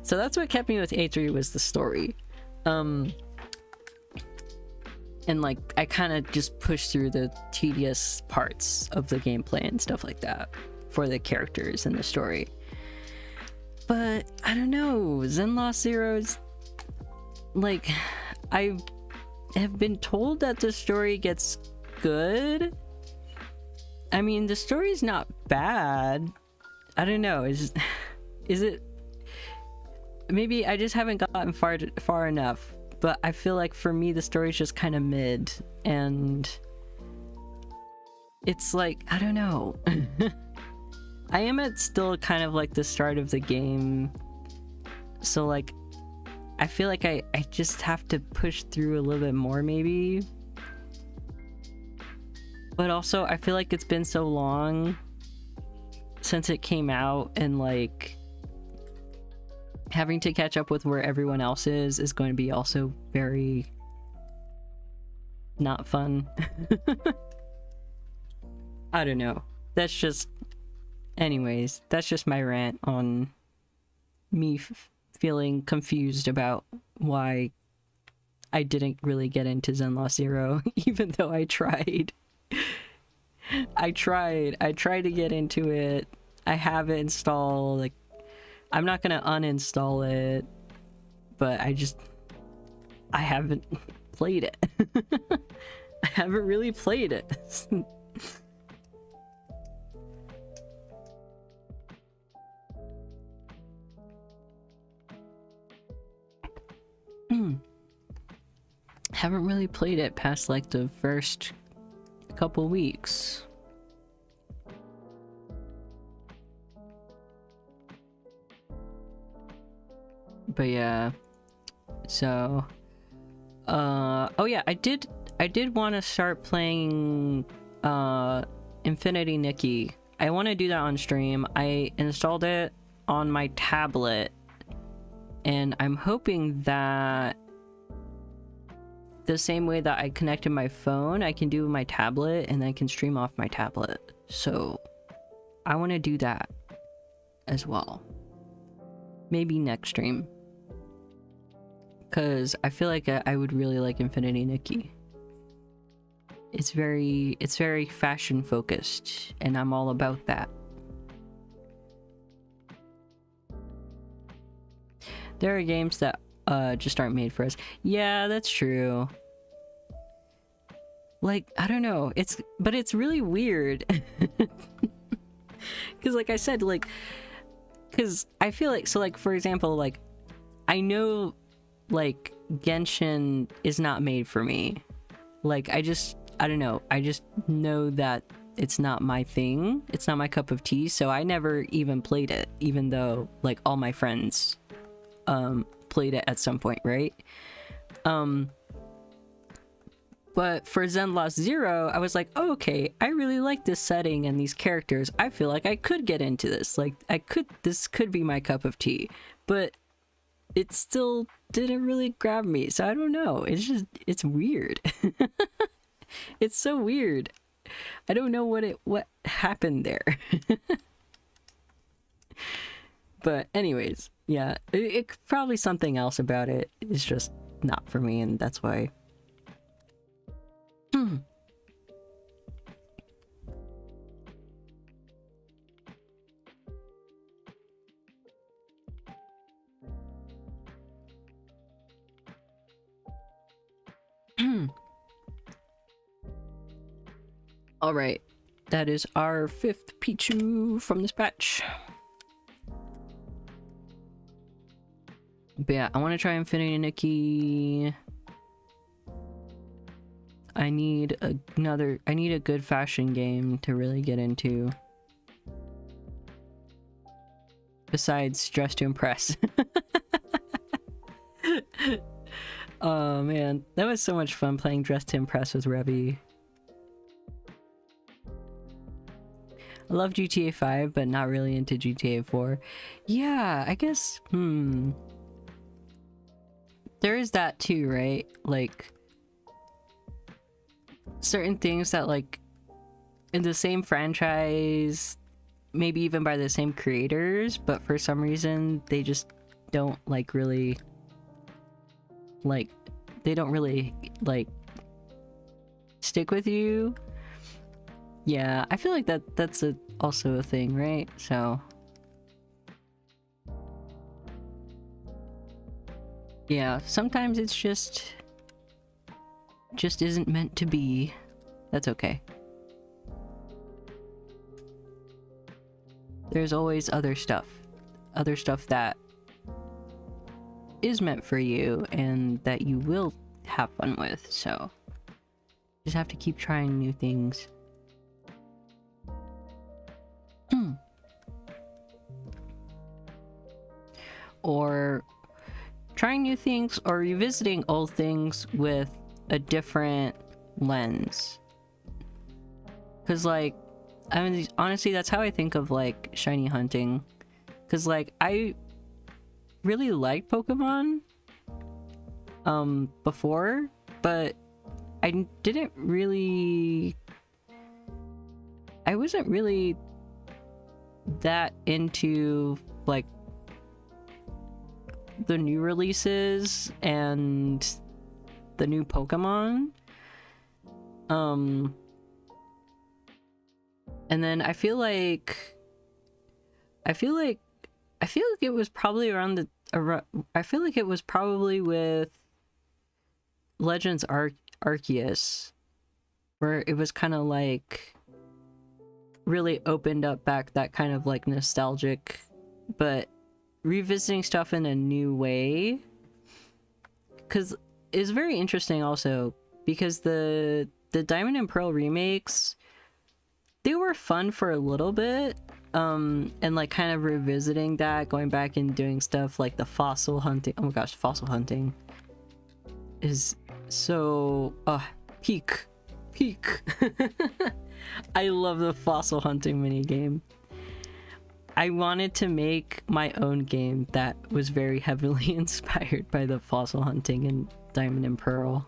So that's what kept me with A3, was the story. And like, I kind of just pushed through the tedious parts of the gameplay and stuff like that for the characters and the story. But I don't know, Zen Lost Zero's, like, I have been told that the story gets good. I mean, the story's not bad. I don't know, is it? Maybe I just haven't gotten far enough, but I feel like for me the story's just kind of mid, and it's like, I don't know. I am at still kind of like the start of the game, so like I feel like I just have to push through a little bit more maybe. But also I feel like it's been so long since it came out, and like having to catch up with where everyone else is going to be also very not fun. I don't know. That's just... Anyways, that's just my rant on me feeling confused about why I didn't really get into Zen Lost Zero, even though I tried. I tried to get into it. I have it installed. Like, I'm not gonna uninstall it, but I haven't played it. I haven't really played it. Haven't really played it past like the first couple weeks. But yeah, so oh yeah, I did want to start playing Infinity Nikki. I want to do that on stream. I installed it on my tablet, and I'm hoping that the same way that I connected my phone, I can do with my tablet, and I can stream off my tablet. So I want to do that as well. Maybe next stream. Because I feel like I would really like Infinity Nikki. It's very fashion focused, and I'm all about that. There are games that just aren't made for us. Yeah, that's true. Like, I don't know. But it's really weird. Because like I said, like, because I feel like, so like, for example, like, I know like Genshin is not made for me. Like, I don't know. I just know that it's not my thing. It's not my cup of tea. So I never even played it, even though like all my friends played it at some point, right? But for Zen Lost Zero, I was like, oh, okay, I really like this setting and these characters. I feel like I could get into this. Like, this could be my cup of tea. But it still didn't really grab me. So I don't know. It's weird. It's so weird. I don't know what happened there. But anyways, yeah, it probably something else about it is just not for me, and that's why. All right, that is our 5th Pichu from this patch. But yeah, I want to try Infinity Nikki. I need a good fashion game to really get into. Besides Dress to Impress. Oh man, that was so much fun playing Dress to Impress with Revy. I love GTA 5, but not really into GTA 4. Yeah, I guess, there is that too, right? Like, certain things that, like, in the same franchise, maybe even by the same creators, but for some reason, they just don't, like, really, like, they don't really, like, stick with you. Yeah, I feel like that's also a thing, right? So yeah, sometimes it's just isn't meant to be. That's okay. There's always other stuff that is meant for you and that you will have fun with, so just have to keep trying new things. or trying new things, or revisiting old things with a different lens. Because, like, I mean, honestly, that's how I think of, like, shiny hunting. Because, like, I really liked Pokemon before, but I wasn't really that into, like, the new releases and the new Pokemon. And then I feel like it was probably I feel like it was probably with Legends Arceus, where it was kind of like really opened up back that kind of like nostalgic, but revisiting stuff in a new way. Because it's very interesting also, because the Diamond and Pearl remakes, they were fun for a little bit, and like kind of revisiting that, going back and doing stuff like the fossil hunting. Oh my gosh, fossil hunting is so peak. I love the fossil hunting minigame. I wanted to make my own game that was very heavily inspired by the fossil hunting in Diamond and Pearl,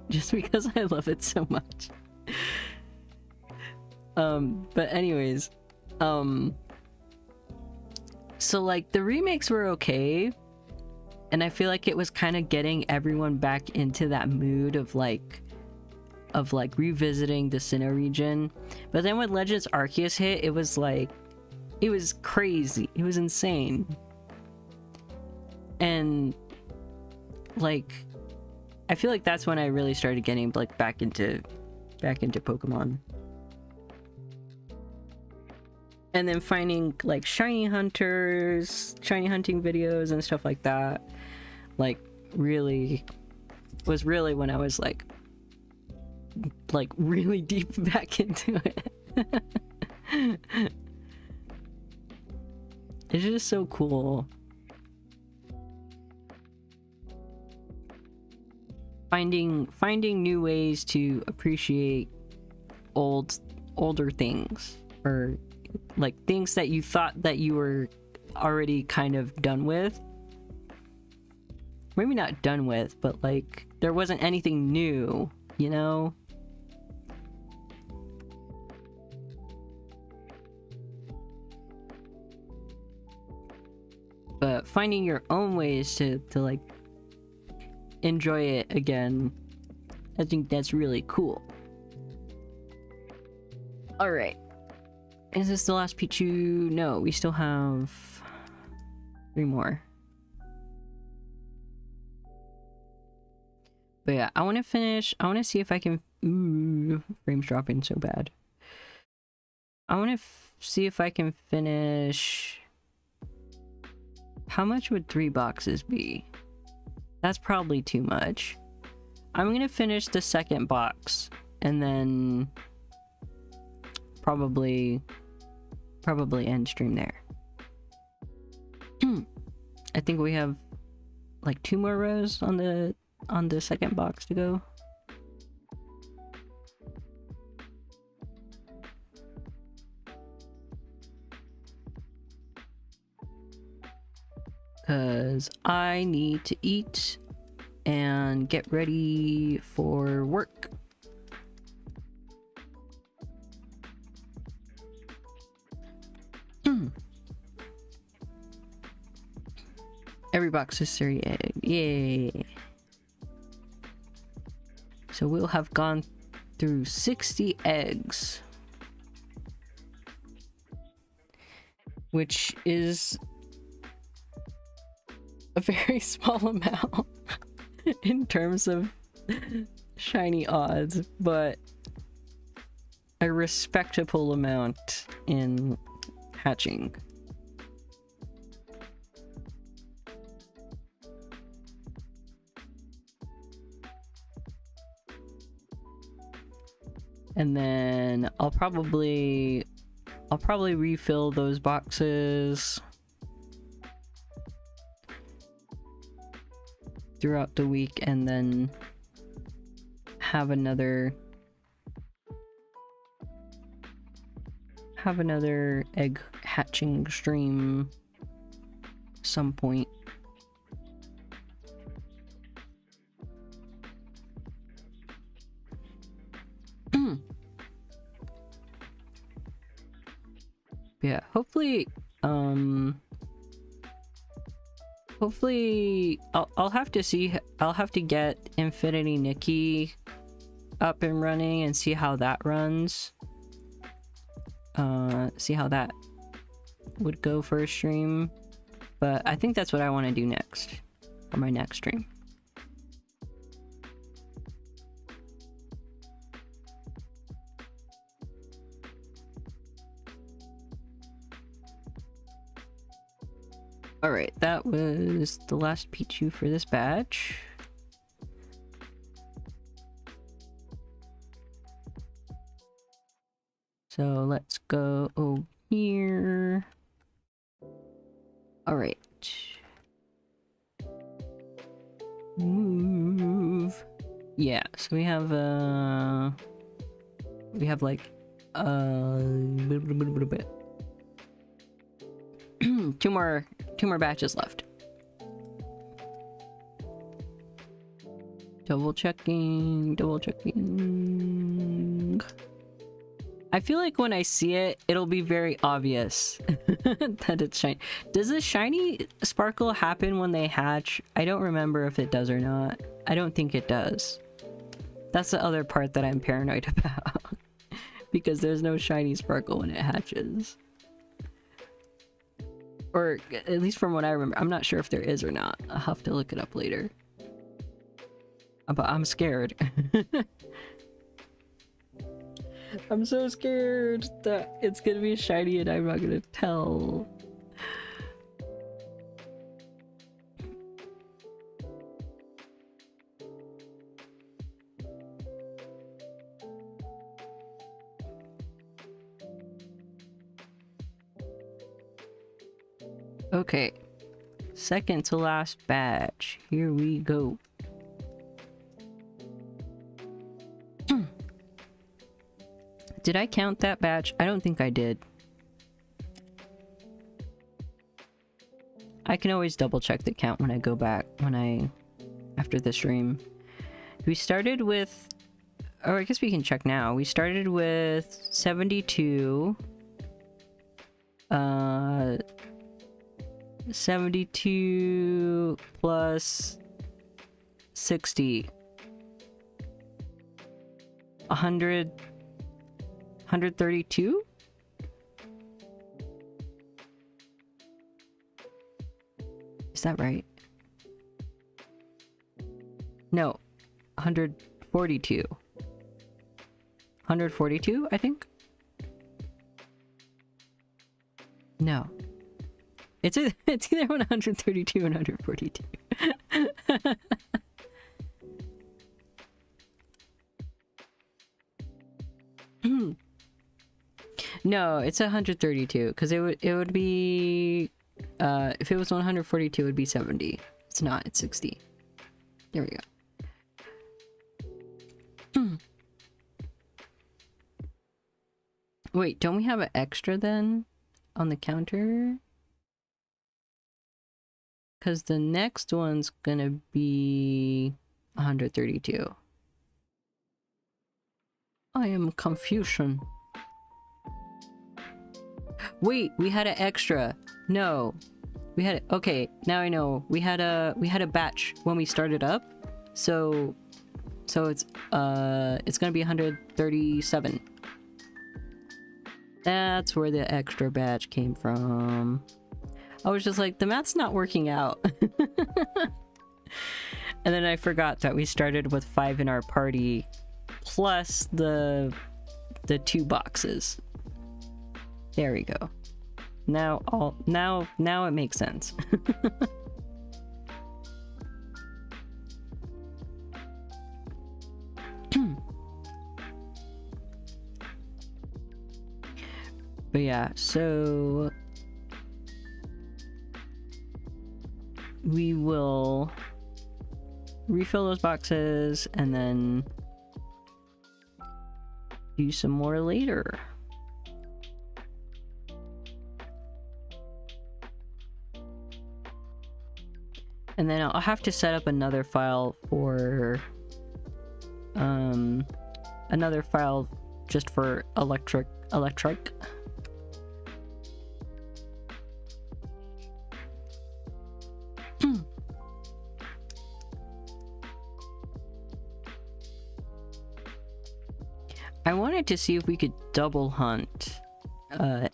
just because I love it so much. But anyways, so like the remakes were okay, and I feel like it was kind of getting everyone back into that mood of like revisiting the Sinnoh region. But then when Legends Arceus hit, it was like, it was crazy, it was insane. And like I feel like that's when I really started getting like back into Pokemon. And then finding like shiny hunting videos and stuff like that, like really when I was like really deep back into it. It's just so cool. Finding new ways to appreciate older things, or like things that you thought that you were already kind of done with. Maybe not done with, but like there wasn't anything new, you know? But finding your own ways to like enjoy it again, I think that's really cool. Alright. Is this the last Pichu? No, we still have 3 more. But yeah, I want to see if I can... Ooh, frames dropping so bad. I want to see if I can finish... How much would 3 boxes be? That's probably too much. I'm gonna finish the second box, and then probably end stream there. I think we have like 2 more rows on the second box to go. Cause I need to eat and get ready for work. Every box is 3 egg. Yay. So we'll have gone through 60 eggs, which is a very small amount in terms of shiny odds, but a respectable amount in hatching. And then I'll probably refill those boxes throughout the week and then have another egg hatching stream some point. Yeah, hopefully I'll have to see. I'll have to get Infinity Nikki up and running and see how that runs. See how that would go for a stream. But I think that's what I want to do next for my next stream. Alright, that was the last Pichu for this batch. So let's go over here. Alright. Move. Yeah, so we have like two more batches left. Double checking. I feel like when I see it, it'll be very obvious that it's shiny. Does the shiny sparkle happen when they hatch? I don't remember if it does or not. I don't think it does. That's the other part that I'm paranoid about. Because there's no shiny sparkle when it hatches. Or at least from what I remember. I'm not sure if there is or not. I'll have to look it up later. But I'm scared. I'm so scared that it's gonna be shiny and I'm not gonna tell. Okay, second to last batch. Here we go. Did I count that batch? I don't think I did. I can always double check the count when I go back, after the stream. We started with, or I guess we can check now. We started with 72. 72 plus 60. 132? Is that right? No, 142. 142, I think? No. It's either 132 and 142. No, it's 132 because it would be if it was 142 it would be 70. It's not, it's 60. There we go. Wait, don't we have an extra then on the counter? Because the next one's gonna be 132. I am Confucian. Wait, we had an extra. No, we had okay. Now I know. We had a batch when we started up, so it's gonna be 137. That's where the extra batch came from. I was just like, the math's not working out. And then I forgot that we started with 5 in our party, plus the 2 boxes. There we go. Now it makes sense. But yeah, so we will refill those boxes and then do some more later. And then I'll have to set up another file for another file just for electric. I wanted to see if we could double hunt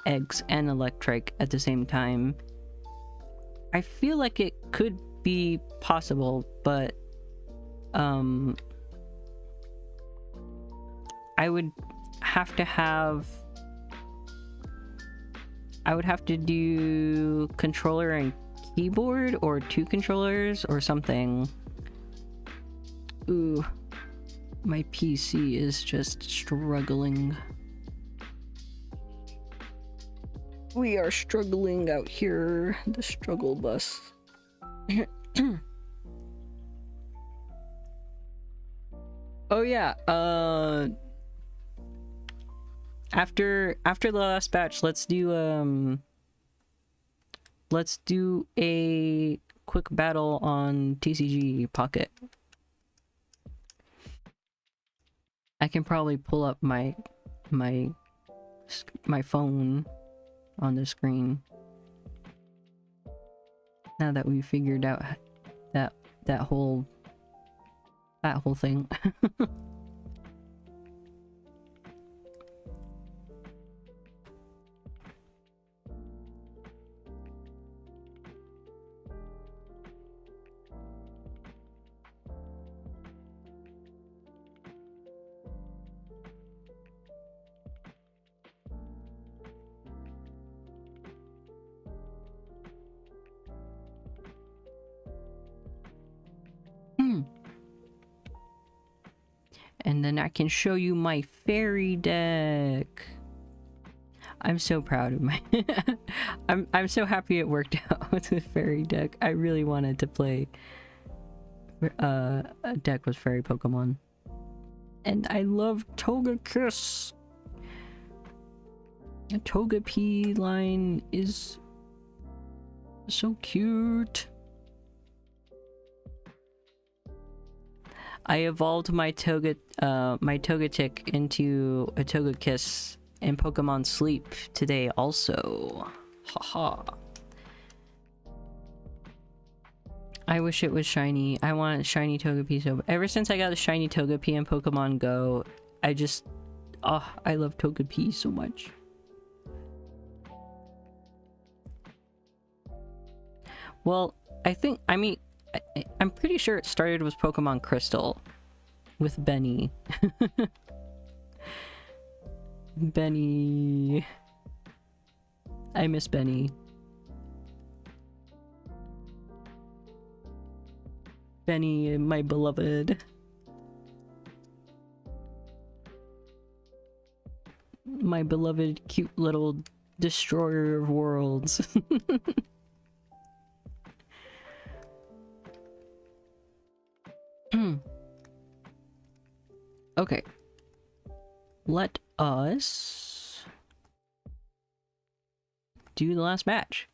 eggs and electric at the same time. I feel like it could be possible, but I would have to do controller and keyboard, or 2 controllers or something. Ooh, my PC is just struggling. We are struggling out here, the struggle bus. Oh yeah, after the last batch, let's do a quick battle on TCG Pocket. I can probably pull up my phone on the screen now that we figured out that whole thing. And then I can show you my fairy deck. I'm so proud of my I'm so happy it worked out with the fairy deck. I really wanted to play a deck with fairy Pokemon. And I love Togekiss. The Togepi line is so cute. I evolved my Togetic into a Togekiss in Pokemon Sleep today also. Haha. I wish it was shiny. I want shiny Togepi so ever since I got a shiny Togepi in Pokemon Go, I love Togepi so much. Well, I'm pretty sure it started with Pokemon Crystal with Benny. Benny. I miss Benny. Benny, my beloved. My beloved cute little destroyer of worlds. Okay. Let us do the last match.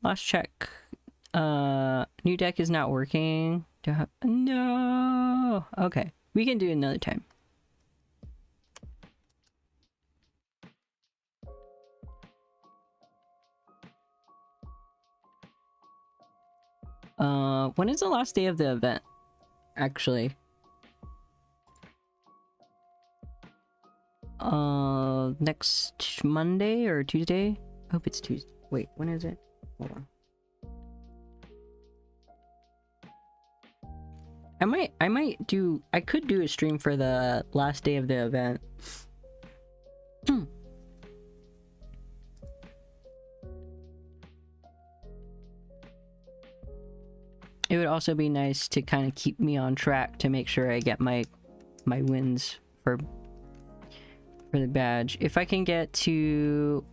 Last check. New deck is not working. No. Okay. We can do it another time. When is the last day of the event? Actually. Next Monday or Tuesday? I hope it's Tuesday. Wait, when is it? Hold on. I could do a stream for the last day of the event. It would also be nice to kind of keep me on track to make sure I get my wins for the badge. If I can get to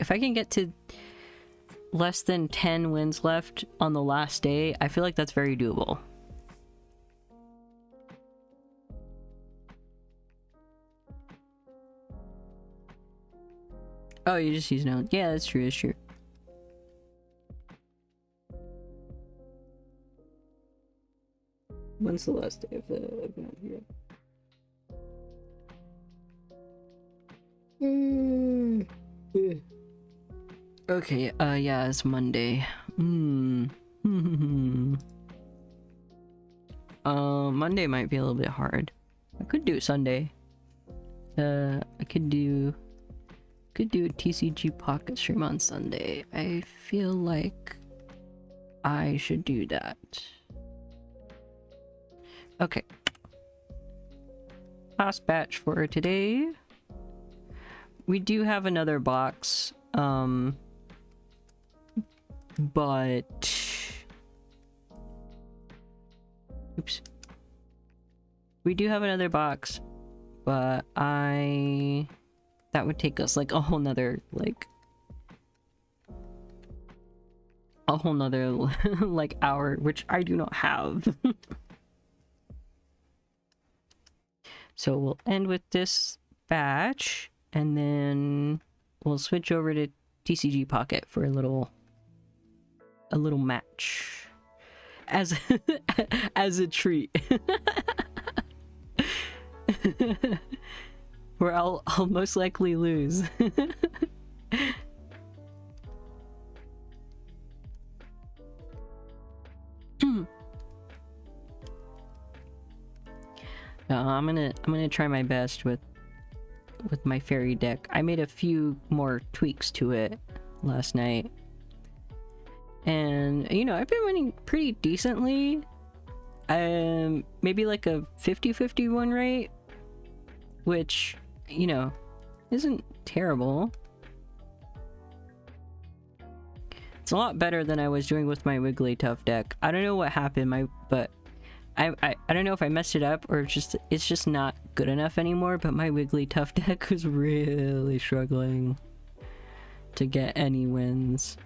less than 10 wins left on the last day, I feel like that's very doable. Oh, you just use now. Yeah, that's true. That's true. When's the last day of the event here? Okay, yeah, it's Monday. Monday might be a little bit hard. I could do it Sunday. I could do a TCG pocket stream on Sunday. I feel like I should do that. Okay. Last batch for today. We do have another box, but oops. We do have another box, but that would take us like a whole nother like hour, which I do not have. So we'll end with this batch, and then we'll switch over to TCG Pocket for a little match as as a treat. Where I'll most likely lose. No, I'm gonna try my best with my fairy deck. I made a few more tweaks to it last night, and you know, I've been winning pretty decently. Maybe like a 50-50 win rate, which, you know, isn't terrible. It's a lot better than I was doing with my Wigglytuff deck. I don't know what happened, but I don't know if I messed it up or it's just not good enough anymore, but my Wigglytuff deck was really struggling to get any wins.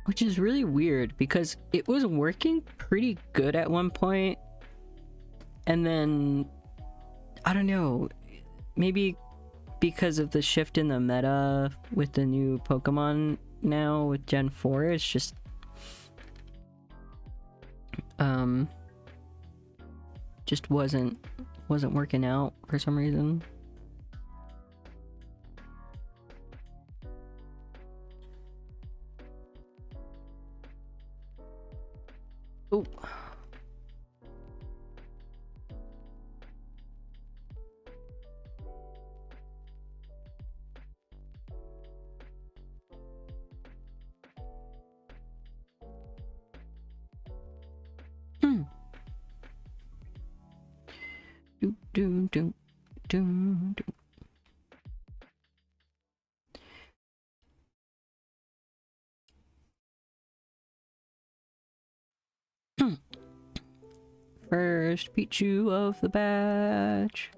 Which is really weird because it was working pretty good at one point, and then I don't know, maybe because of the shift in the meta with the new Pokemon now with Gen 4, it's just wasn't working out for some reason. Oh. Do. First Pichu of the batch.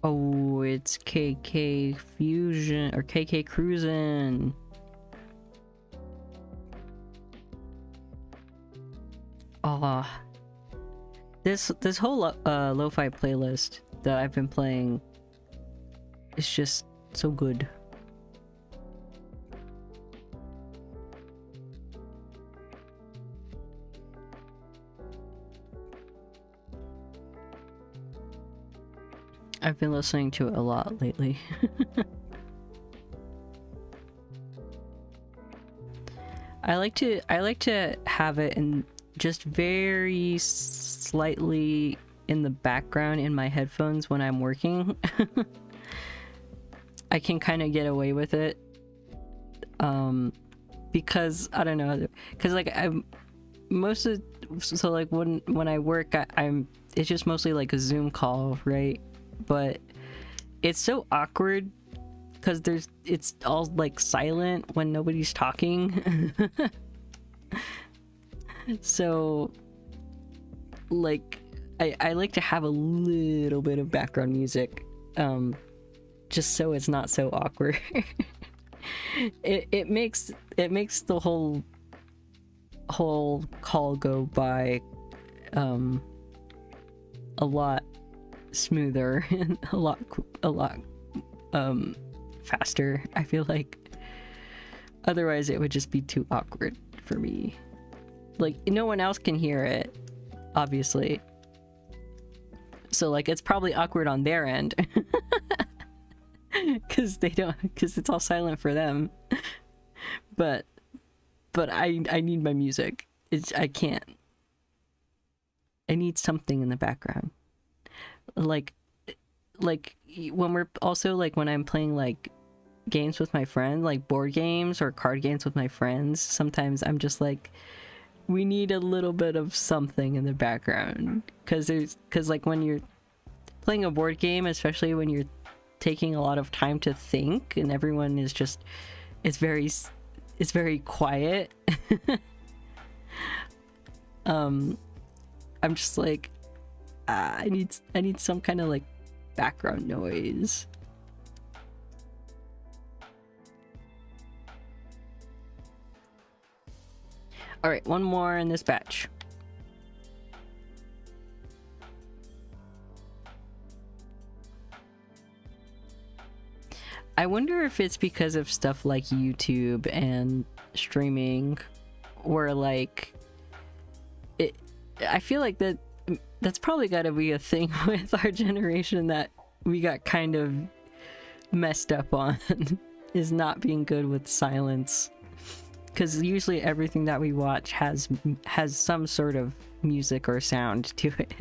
Oh, it's KK Fusion or KK Cruisin'. Oh, this whole lo-fi playlist that I've been playing is just so good. I've been listening to it a lot lately. I like to have it in just very slightly in the background in my headphones when I'm working. I can kind of get away with it. Because I don't know, because like most of so like when I work, I'm it's just mostly like a Zoom call, right? But it's so awkward because it's all like silent when nobody's talking. So like I like to have a little bit of background music, just so it's not so awkward. it makes the whole call go by a lot smoother and a lot faster, I feel like. Otherwise it would just be too awkward for me. Like, no one else can hear it, obviously, so like it's probably awkward on their end. Because it's all silent for them. But I need my music. I can't. I need something in the background. Like when we're also like when I'm playing like games with my friends, like board games or card games with my friends, sometimes I'm just like, we need a little bit of something in the background. Because like when you're playing a board game, especially when you're taking a lot of time to think and everyone is just, it's very quiet. I'm just like, I need some kind of like background noise. All right, one more in this batch. I wonder if it's because of stuff like YouTube and streaming, or like it. I feel like that's probably got to be a thing with our generation that we got kind of messed up on, is not being good with silence. Because usually everything that we watch has some sort of music or sound to it.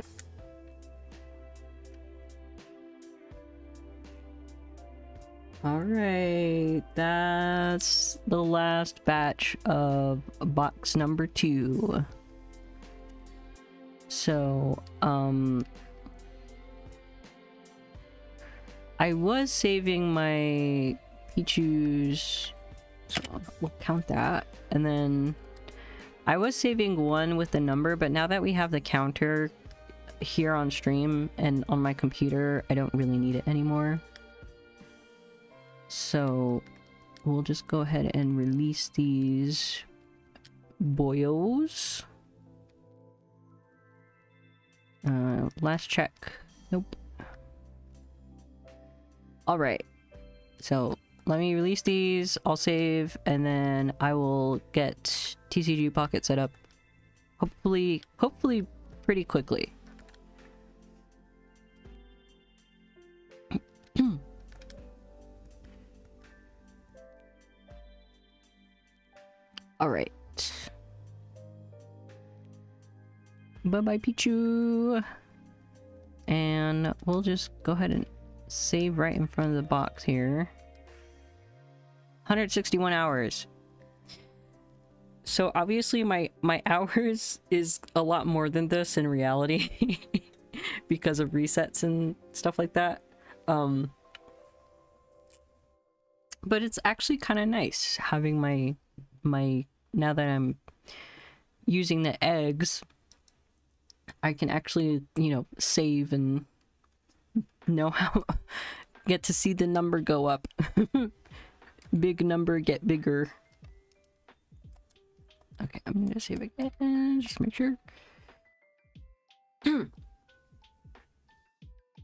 Alright, that's the last batch of box number 2. So, I was saving my Pichu's, so we'll count that. And then I was saving one with the number, but now that we have the counter here on stream and on my computer, I don't really need it anymore. So we'll just go ahead and release these boyos. Last check. Nope. Alright. So let me release these, I'll save, and then I will get TCG Pocket set up hopefully pretty quickly. Alright. Bye-bye, Pichu! And we'll just go ahead and save right in front of the box here. 161 hours. So obviously my hours is a lot more than this in reality because of resets and stuff like that. But it's actually kind of nice having my now that I'm using the eggs, I can actually, you know, save and know how get to see the number go up. Big number get bigger. Okay, I'm gonna save again, just make sure.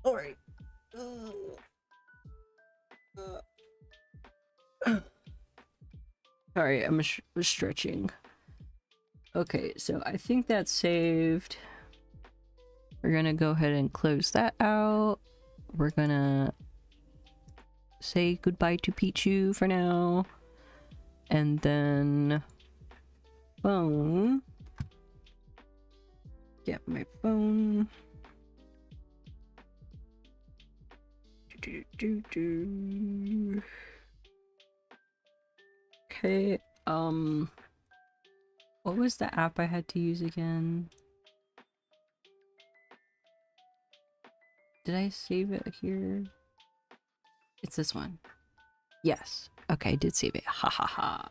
Alright. Sorry, I'm stretching. Okay, so I think that's saved. We're gonna go ahead and close that out. We're gonna say goodbye to Pichu for now. And then phone. Get my phone. Okay, What was the app I had to use again? Did I save it here? It's this one. Yes. Okay, I did save it. Ha ha ha.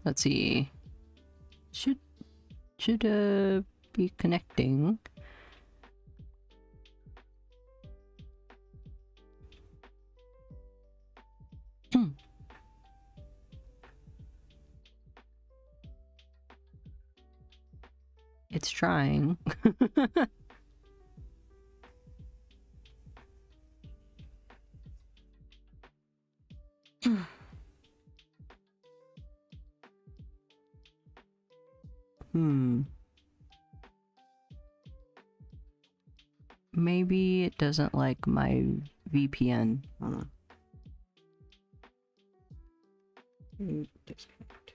Let's see. Should be connecting. It's trying. Maybe it doesn't like my VPN. Hold on. Disconnect.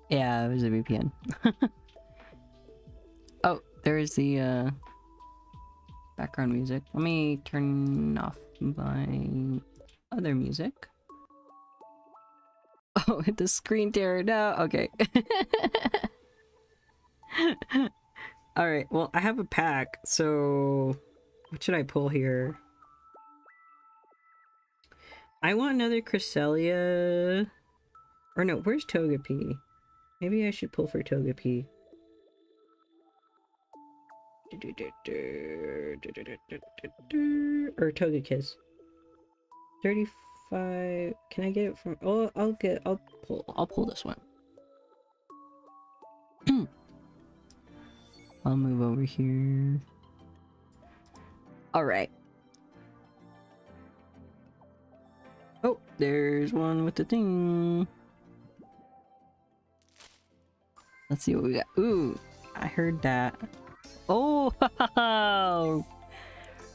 Yeah, it was a VPN. Oh, there's the background music. Let me turn off my other music. Oh, hit the screen tear now. Okay. Alright, well, I have a pack, so what should I pull here? I want another Cresselia. Or no, where's Togepi? Maybe I should pull for Togepi. Or Togekiss. 35. Can I get it from? Oh, I'll pull this one. I'll move over here. All right. Oh, there's one with the thing. Let's see what we got. Ooh, I heard that. Oh,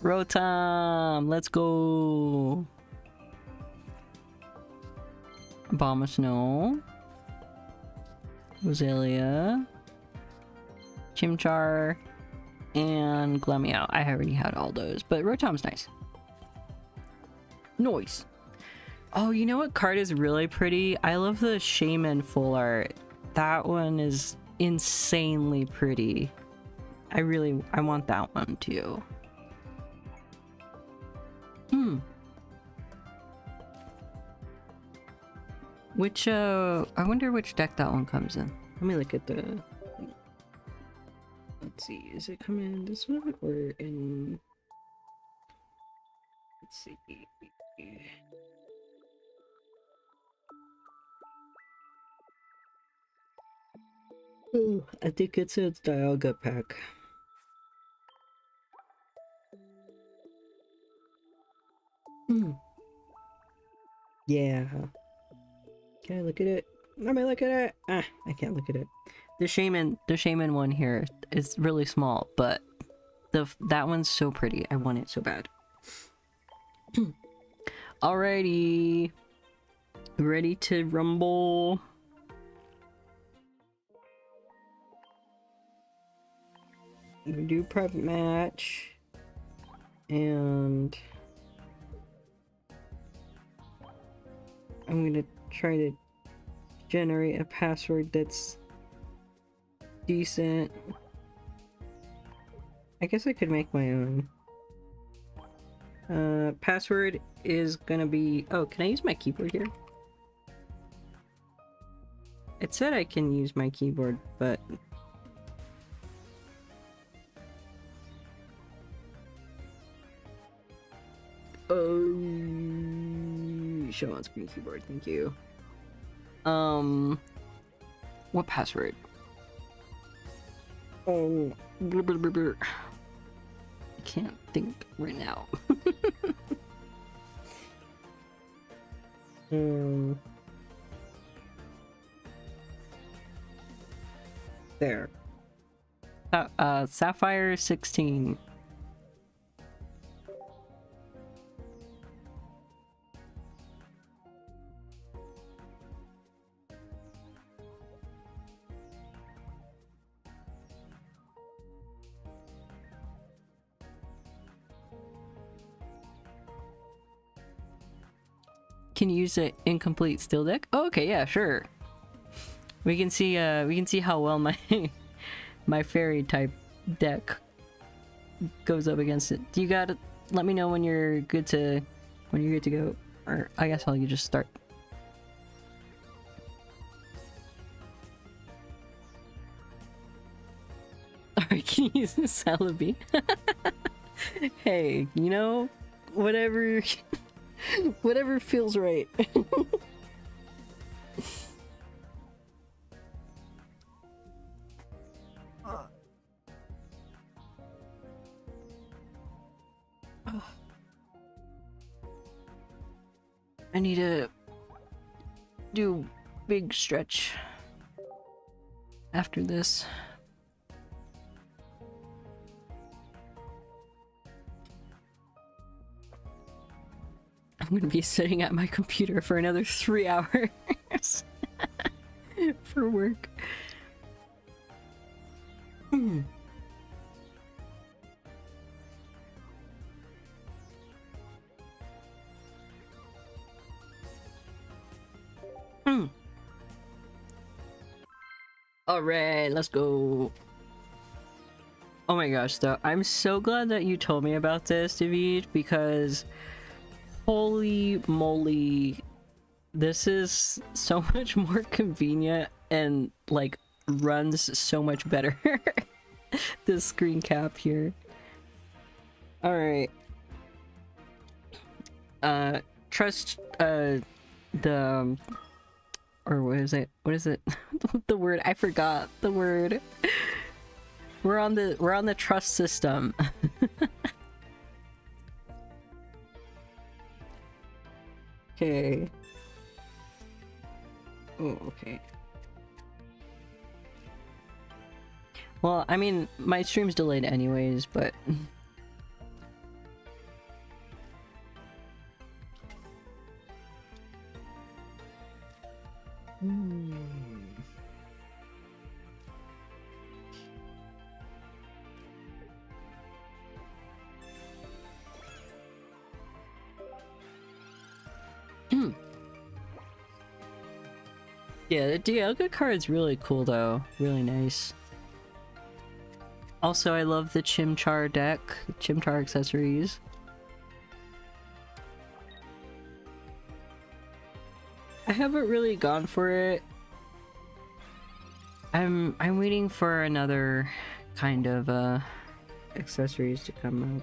Rotom, let's go. Abomasnow, Roselia, Chimchar, and Glumeow. I already had all those, but Rotom's nice. Noise. Oh, you know what card is really pretty? I love the Shaman full art. That one is insanely pretty. I want that one too. Which, I wonder which deck that one comes in. Let me look at the... Let's see, is it coming in this one or in... Let's see... Oh, I think it's a Dialga pack. Yeah. Can I look at it? Let me look at it. Ah, I can't look at it. The shaman one here is really small, but that one's so pretty. I want it so bad. Alrighty. Ready to rumble. We do private match. And I'm gonna try to generate a password that's decent. I guess I could make my own. Password is gonna be... Oh, can I use my keyboard here? It said I can use my keyboard, but... Oh, show on screen keyboard, thank you. What password? Oh, I can't think right now. There. Sapphire 16. Can you use an incomplete steel deck? Oh, okay, yeah, sure. We can see how well my my fairy type deck goes up against it. You gotta let me know when you're good to go. Or I guess I'll just start. Alright, can you use a Celebi? Hey, you know, whatever whatever feels right. I need to do big stretch after this. I'm gonna be sitting at my computer for another 3 hours for work. Alright, let's go. Oh my gosh, though, I'm so glad that you told me about this, David, because holy moly, this is so much more convenient and like runs so much better. This screen cap here. Alright. Trust the or what is it? What is it? The word, I forgot the word. We're on the trust system. Okay. Oh, okay. Well, I mean, my stream's delayed anyways, but yeah, the Dialga card's really cool though. Really nice. Also, I love the Chimchar deck, Chimchar accessories. I haven't really gone for it. I'm waiting for another kind of accessories to come out.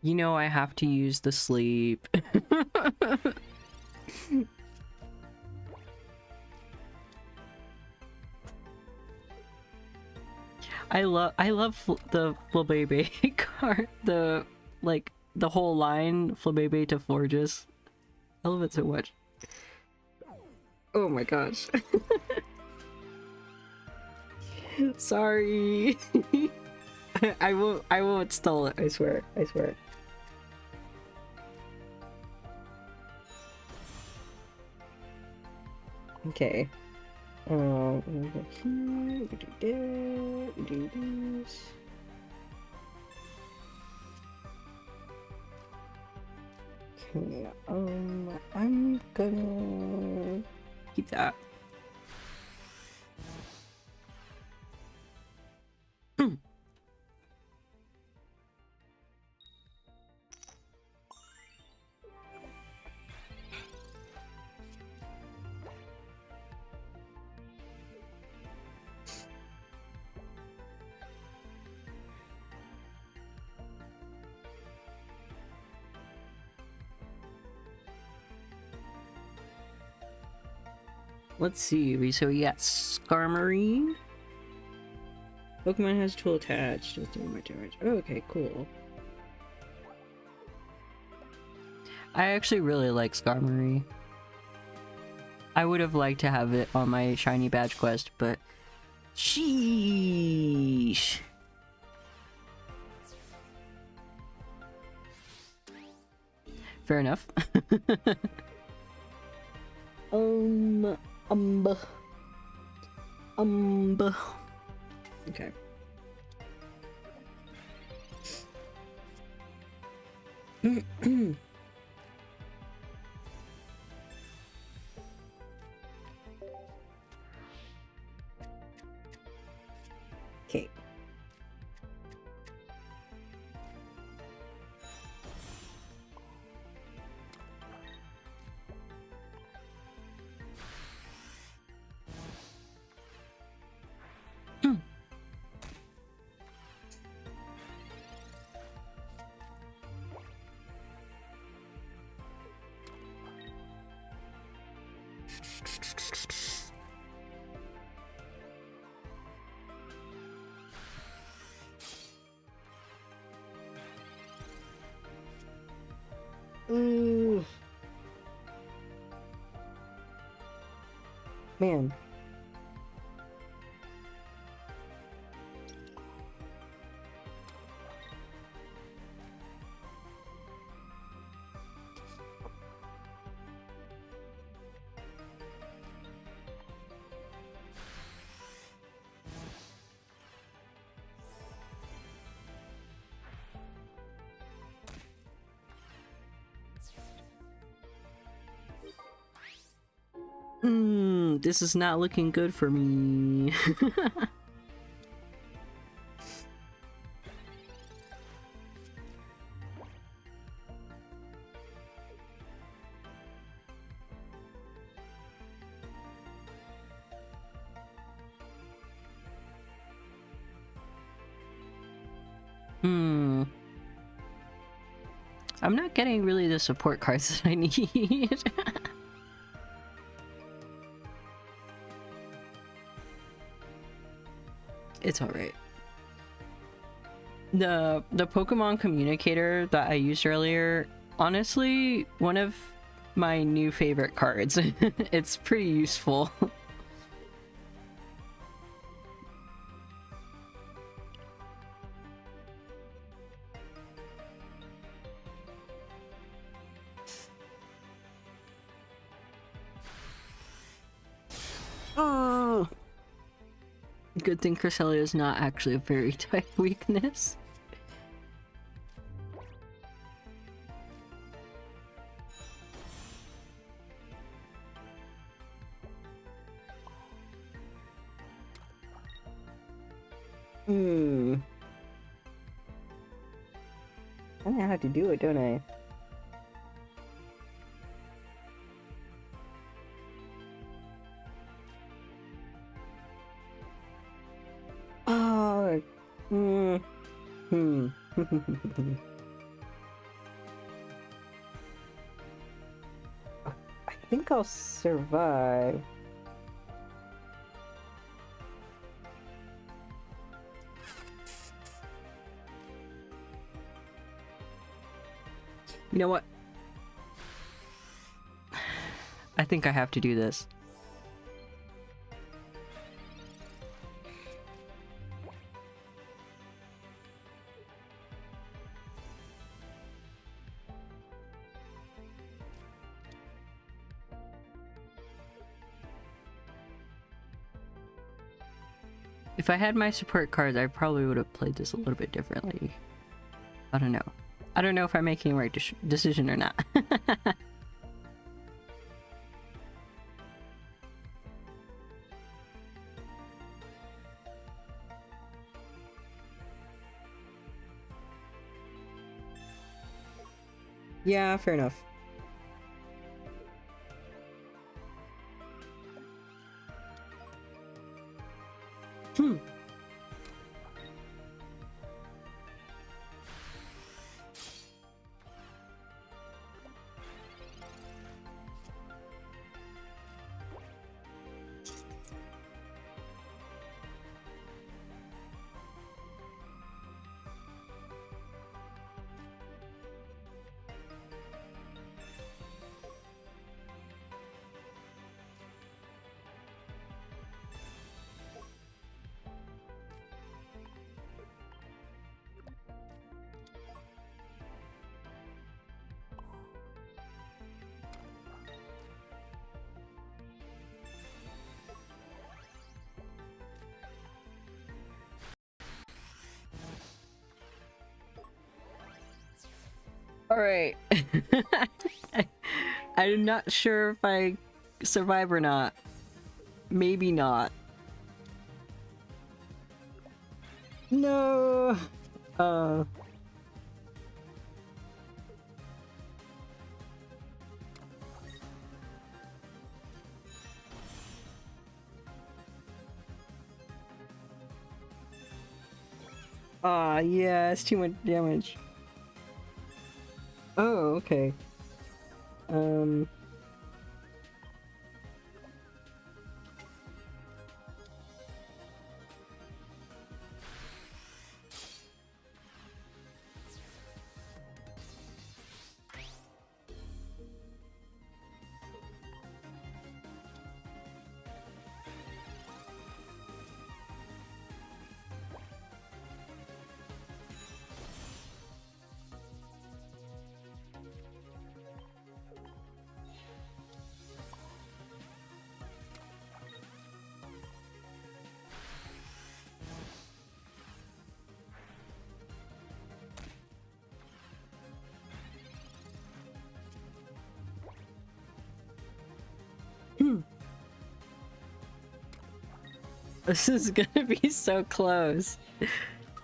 You know I have to use the sleep. I love the Flabébé card, the whole line Flabébé to Forges. I love it so much. Oh my gosh. Sorry. I won't stall it, I swear. I swear. Okay. We go here, we do that, we do this. Okay, I'm gonna keep that. let's see. So we got Skarmory. Pokemon has tool attached. Just doing my damage. Oh, okay, cool. I actually really like Skarmory. I would have liked to have it on my shiny badge quest, but sheesh. Fair enough. Okay. Okay. Ooh. Man. This is not looking good for me. I'm not getting really the support cards that I need. It's alright. The Pokemon communicator that I used earlier, honestly, one of my new favorite cards. It's pretty useful. Oh! Good thing Cresselia is not actually a fairy type weakness. I know how to do it, don't I? Oh, I think I'll survive. You know what? I think I have to do this. If I had my support cards, I probably would have played this a little bit differently. I don't know. I don't know if I'm making the right decision or not. Yeah, fair enough. Alright. I'm not sure if I survive or not. Maybe not. No! Yeah, it's too much damage. Oh, okay. This is gonna be so close.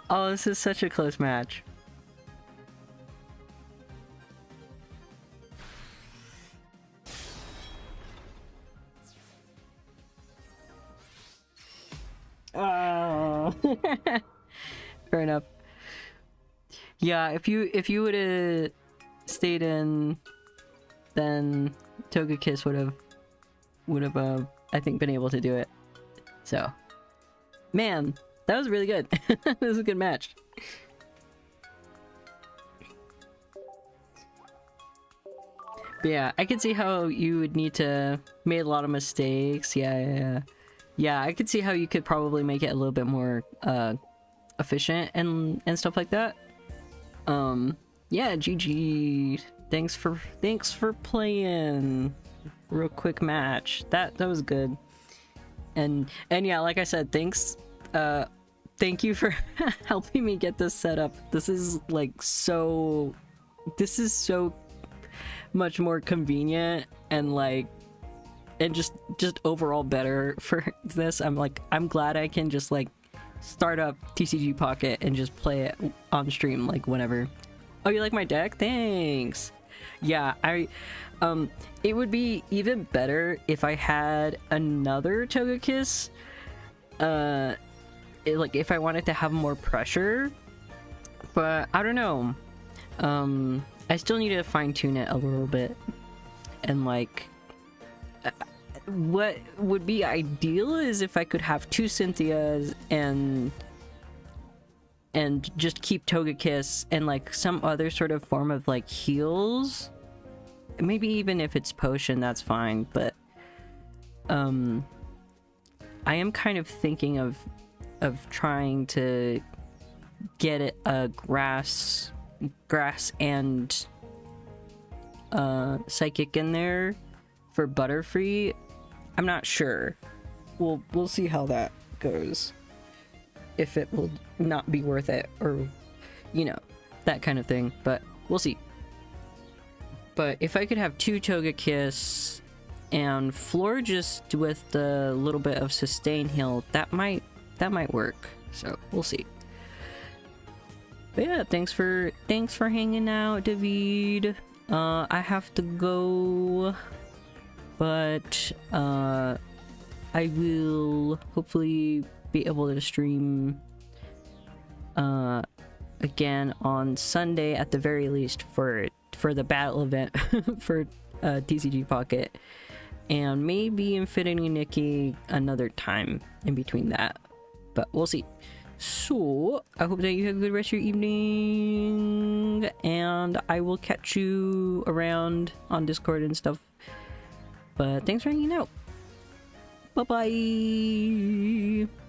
Oh, this is such a close match. Oh. Fair enough. Yeah, if you would have stayed in, then Togekiss would have I think been able to do it. So, man, that was really good. This was a good match. But yeah, I could see how you would need to make a lot of mistakes. Yeah, I could see how you could probably make it a little bit more efficient and stuff like that. Yeah, GG. Thanks for playing. Real quick match. That was good. And yeah, like I said, thanks. Thank you for helping me get this set up. This is like so. This is so much more convenient and like, and just overall better for this. I'm glad I can just like start up TCG Pocket and just play it on stream like whenever. Oh, you like my deck? Thanks. Yeah, it would be even better if I had another Togekiss. Like if I wanted to have more pressure, but I don't know. I still need to fine tune it a little bit, and like, what would be ideal is if I could have two Cynthias and just keep Togekiss and like some other sort of form of like heals. Maybe even if it's potion, that's fine, but I am kind of thinking of trying to get it a grass and psychic in there for Butterfree. I'm not sure. We'll see how that goes. If it will not be worth it, or you know, that kind of thing, but we'll see. But if I could have two Togekiss and Florges with the little bit of sustain heal, that might work. So we'll see. But yeah, thanks for hanging out, David. I have to go, but I will hopefully be able to stream again on Sunday at the very least for the battle event for TCG Pocket, and maybe Infinity Nikki another time in between that, but we'll see. So I hope that you have a good rest of your evening, and I will catch you around on Discord and stuff. But thanks for hanging out. Bye bye.